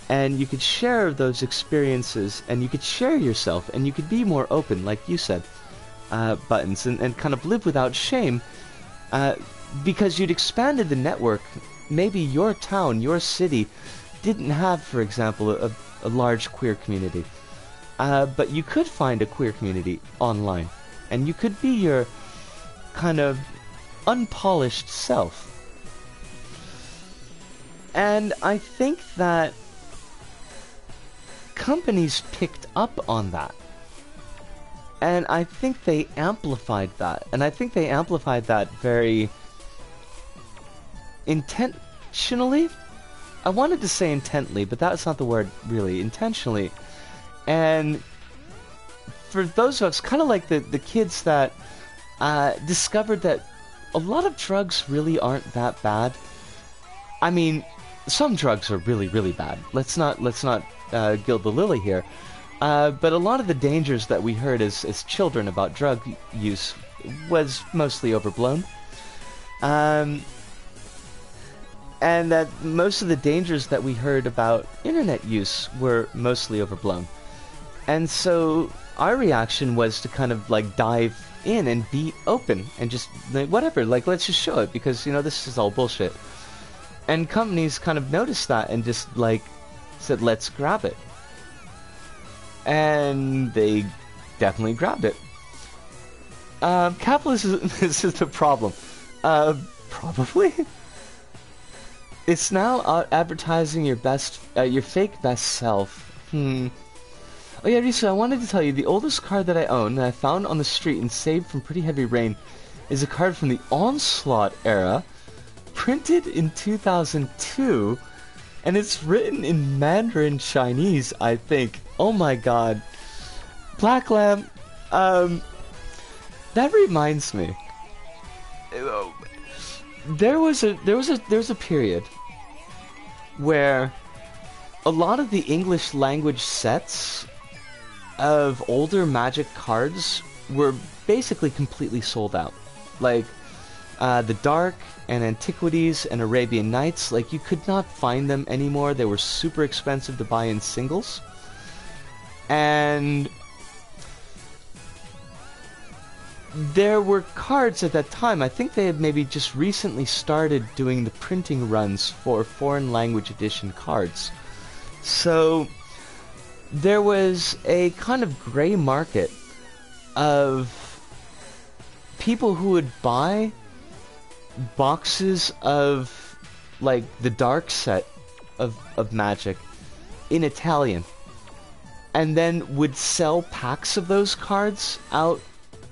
And you could share those experiences, and you could share yourself, and you could be more open, like you said, Buttons, and kind of live without shame, because you'd expanded the network. Maybe your town, your city, didn't have, for example, a large queer community. But you could find a queer community online, and you could be your kind of unpolished self. And I think that companies picked up on that. And I think they amplified that. And I think they amplified that very intentionally. I wanted to say intently, but that's not the word, really. Intentionally. And for those of us, kind of like the kids that discovered that a lot of drugs really aren't that bad. I mean, some drugs are really, really bad. Let's not gild the lily here. But a lot of the dangers that we heard as children about drug use was mostly overblown. And that most of the dangers that we heard about internet use were mostly overblown. And so our reaction was to kind of like dive in and be open and just like, whatever, like let's just show it because this is all bullshit. And companies kind of noticed that and just like said, let's grab it. And they definitely grabbed it. Capitalism is the problem. Probably. It's now advertising your fake best self. Oh yeah, Risa, I wanted to tell you, the oldest card that I own, that I found on the street and saved from pretty heavy rain, is a card from the Onslaught era, printed in 2002, and it's written in Mandarin Chinese, I think. Oh my god. Black Lamb, that reminds me. There was a period where a lot of the English language sets of older Magic cards were basically completely sold out. Like, the Dark and Antiquities and Arabian Nights, like, you could not find them anymore. They were super expensive to buy in singles. And there were cards at that time, I think they had maybe just recently started doing the printing runs for foreign language edition cards. So there was a kind of gray market of people who would buy boxes of like the Dark set of Magic in Italian and then would sell packs of those cards out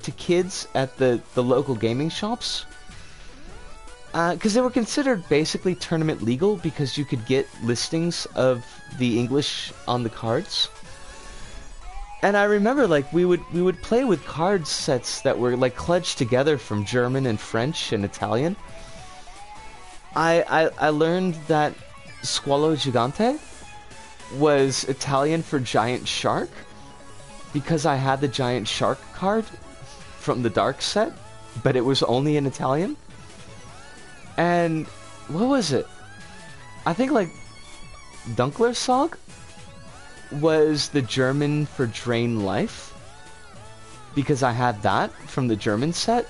to kids at the local gaming shops, because they were considered basically tournament legal because you could get listings of the English on the cards. And I remember like we would play with card sets that were like clutched together from German and French and Italian. I learned that Squalo Gigante was Italian for giant shark because I had the giant shark card from the Dark set, but it was only in Italian. And what was it? I think like Dunkler Sog was the German for drain life, because I had that from the German set.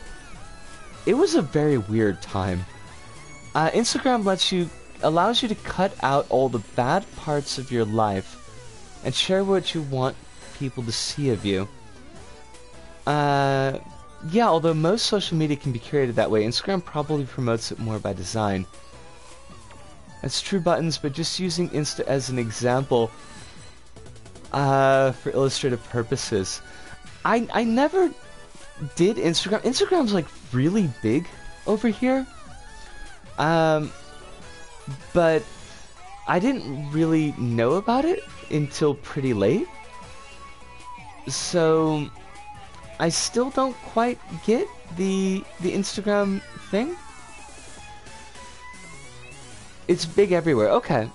It was a very weird time. Instagram allows you to cut out all the bad parts of your life and share what you want people to see of you. Yeah, although most social media can be curated that way, Instagram probably promotes it more by design. That's true buttons, but just using Insta as an example for illustrative purposes. I never did Instagram. Instagram's like really big over here. But I didn't really know about it until pretty late. So I still don't quite get the Instagram thing. It's big everywhere, okay.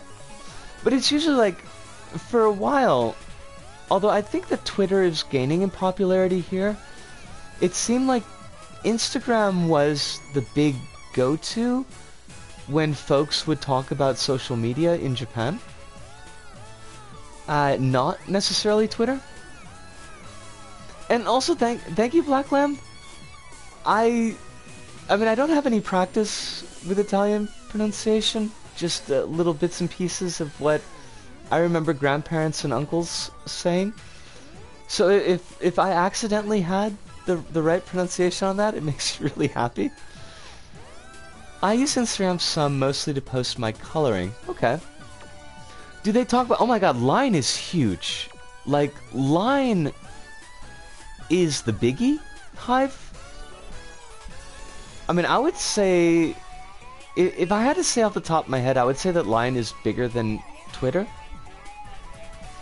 But it's usually like, for a while, although I think that Twitter is gaining in popularity here, it seemed like Instagram was the big go-to when folks would talk about social media in Japan. Not necessarily Twitter. And also, thank you, Black Lamb. I mean, I don't have any practice with Italian pronunciation. Just little bits and pieces of what I remember grandparents and uncles saying. So if I accidentally had the right pronunciation on that, it makes me really happy. I use Instagram some, mostly to post my coloring. Okay. Do they talk about... Oh my god, Line is huge. Like, Line is the biggie hive. I mean, I would say... If I had to say off the top of my head, I would say that Line is bigger than Twitter.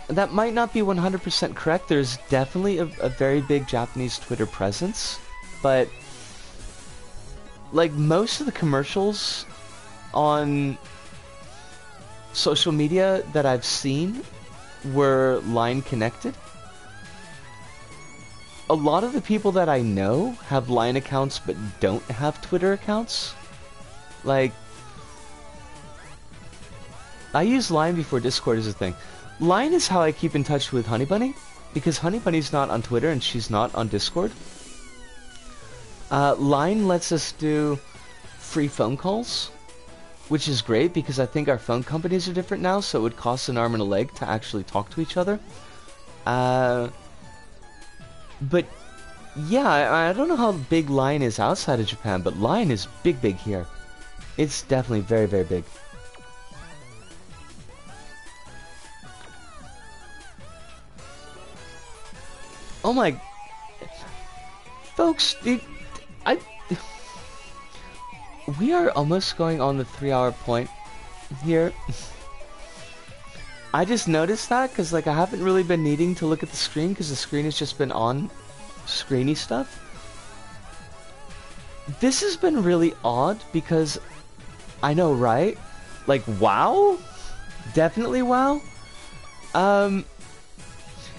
That might not be 100% correct. There's definitely a very big Japanese Twitter presence. But... like, most of the commercials on social media that I've seen were Line connected. A lot of the people that I know have Line accounts but don't have Twitter accounts. Like, I use Line before Discord is a thing. Line is how I keep in touch with Honey Bunny, because Honey Bunny's not on Twitter and she's not on Discord. Line lets us do free phone calls, which is great because I think our phone companies are different now, so it would cost an arm and a leg to actually talk to each other. But yeah, I don't know how big Line is outside of Japan, but Line is big here. It's definitely very, very big. Oh my... Folks, we are almost going on the 3-hour point here. I just noticed that because, like, I haven't really been needing to look at the screen because the screen has just been on screeny stuff. This has been really odd because I know, right? Like, WoW? Definitely WoW?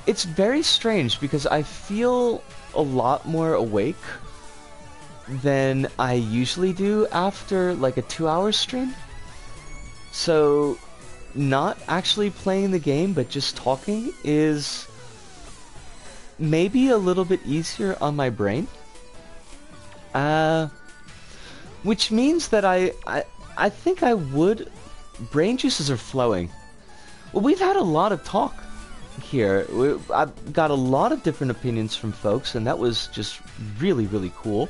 It's very strange because I feel a lot more awake than I usually do after like a 2-hour stream. So not actually playing the game but just talking is maybe a little bit easier on my brain. Which means that I think I would... Brain juices are flowing. Well, we've had a lot of talk here. I've got a lot of different opinions from folks, and that was just really, really cool.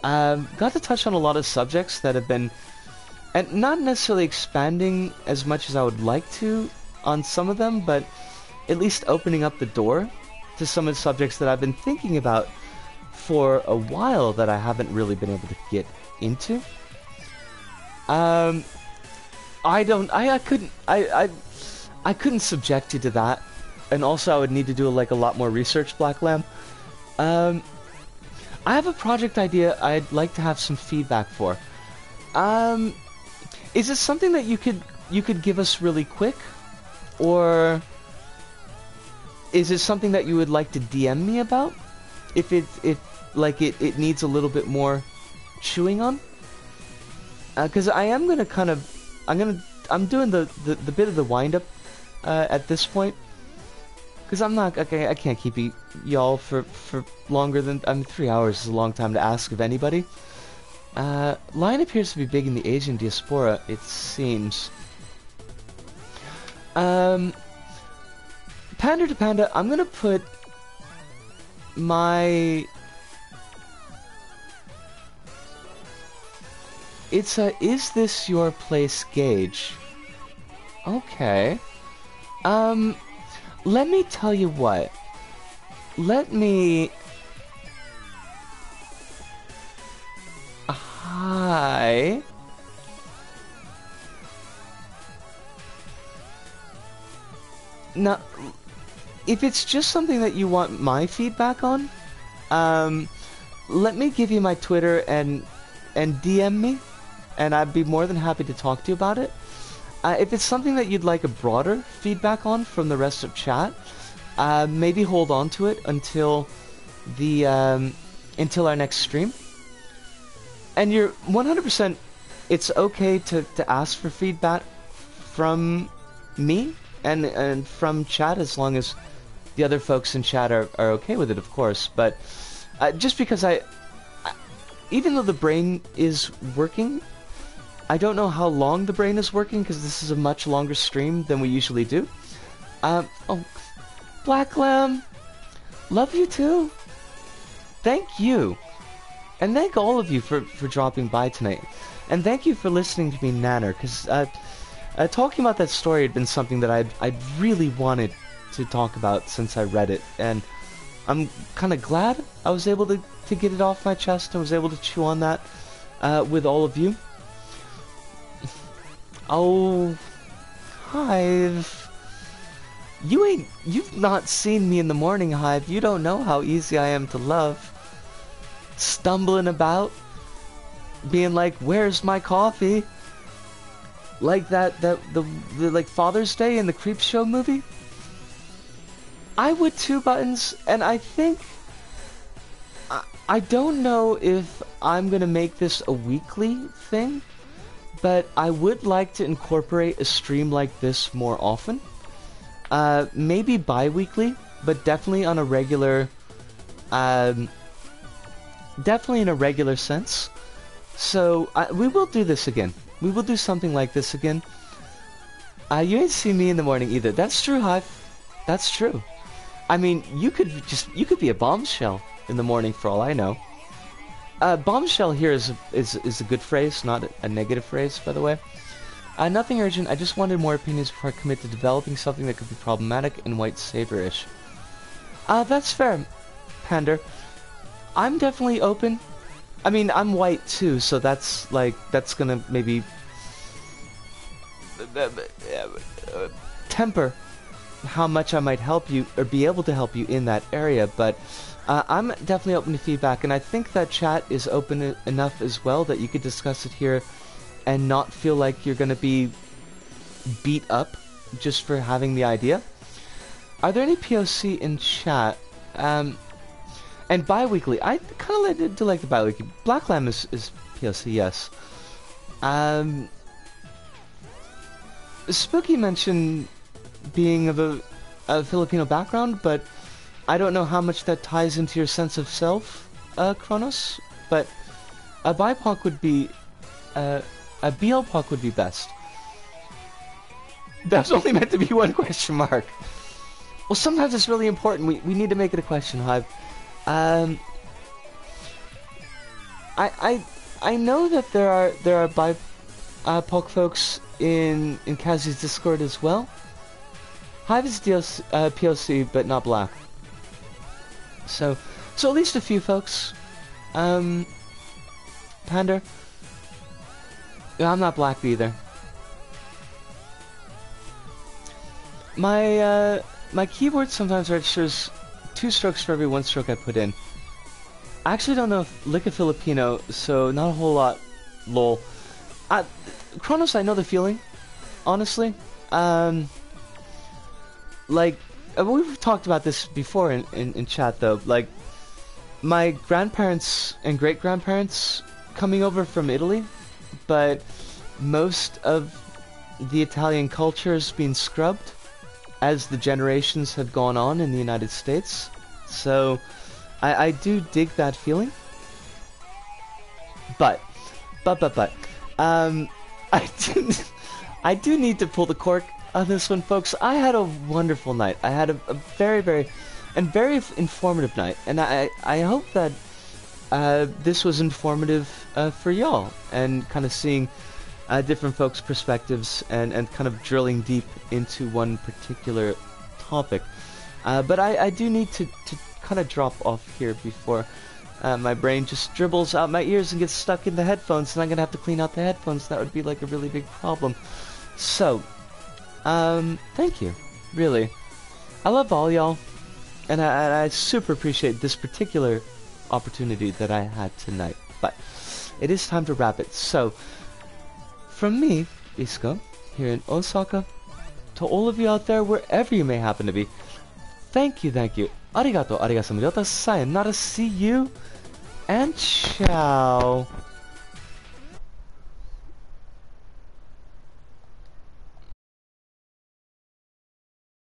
Got to touch on a lot of subjects that have been, and not necessarily expanding as much as I would like to on some of them, but at least opening up the door to some of the subjects that I've been thinking about for a while that I haven't really been able to get into. I couldn't subject you to that, and also I would need to do like a lot more research, Black Lamb. I have a project idea I'd like to have some feedback for. Is this something that you could give us really quick, or is it something that you would like to DM me about? If it needs a little bit more chewing on, because I am gonna I'm doing the bit of the wind up at this point, Because I'm not, okay, I can't keep y'all for longer than, 3 hours is a long time to ask of anybody. Lion appears to be big in the Asian diaspora, it seems. Panda to Panda, I'm gonna put my... It's a, is this your place gauge? Okay. Let me tell you what. Let me... Hi. Now, if it's just something that you want my feedback on, let me give you my Twitter and DM me, and I'd be more than happy to talk to you about it. If it's something that you'd like a broader feedback on from the rest of chat, maybe hold on to it until the until our next stream. And you're 100%. It's okay to ask for feedback from me and from chat, as long as the other folks in chat are okay with it, of course. But just because even though the brain is working, I don't know how long the brain is working, because this is a much longer stream than we usually do. Oh, Black Lamb, love you too. Thank you. And thank all of you for dropping by tonight. And thank you for listening to me nanner, because talking about that story had been something that I'd really wanted to talk about since I read it. And I'm kind of glad I was able to get it off my chest. I was able to chew on that with all of you. Oh, Hive. You've not seen me in the morning, Hive. You don't know how easy I am to love. Stumbling about, being like, where's my coffee? Like the like Father's Day in the Creepshow movie. I would too, Buttons, and I think I don't know if I'm gonna make this a weekly thing, but I would like to incorporate a stream like this more often. Maybe bi-weekly, but definitely on a regular, definitely in a regular sense. So we will do this again. We will do something like this again. You ain't see me in the morning either. That's true, Hive. That's true. I mean, you could be a bombshell in the morning for all I know. Bombshell here is a good phrase, not a negative phrase, by the way. Nothing urgent. I just wanted more opinions before I commit to developing something that could be problematic and white savior-ish. That's fair, Pander. I'm definitely open. I mean, I'm white too, so that's gonna maybe temper how much I might help you or be able to help you in that area, but I'm definitely open to feedback, and I think that chat is open enough as well that you could discuss it here and not feel like you're gonna be beat up just for having the idea. Are there any POC in chat? And bi-weekly, I kind of do like the bi-weekly. Black Lamb is POC, yes. Spooky mentioned being of a Filipino background, but I don't know how much that ties into your sense of self, Kronos. But a BIPOC would be, a BLPOC would be best. That was only meant to be one question mark. Well, sometimes it's really important. We need to make it a question, Hive. I know that there are BIPOC folks in Kazu's Discord as well. Hive is POC, but not black. So at least a few folks. Pander. Yeah, I'm not black either. My keyboard sometimes registers 2 strokes for every 1 stroke I put in. I actually don't know if Lick a Filipino, so not a whole lot. Lol. Kronos, I know the feeling. Honestly. Like, we've talked about this before in chat though. Like, my grandparents and great-grandparents coming over from Italy, but most of the Italian culture is being scrubbed as the generations have gone on in the United States. So I do dig that feeling. But I do I do need to pull the cork on this one, folks. I had a wonderful night. I had a very informative night, and I hope that this was informative for y'all, and kind of seeing different folks' perspectives and kind of drilling deep into one particular topic. But I do need to kind of drop off here before my brain just dribbles out my ears and gets stuck in the headphones, and I'm gonna have to clean out the headphones. That would be like a really big problem. So, thank you, really. I love all y'all, and I super appreciate this particular opportunity that I had tonight. But it is time to wrap it. So, from me, Isco, here in Osaka, to all of you out there, wherever you may happen to be, thank you. Arigato, sayonara, see you, and ciao.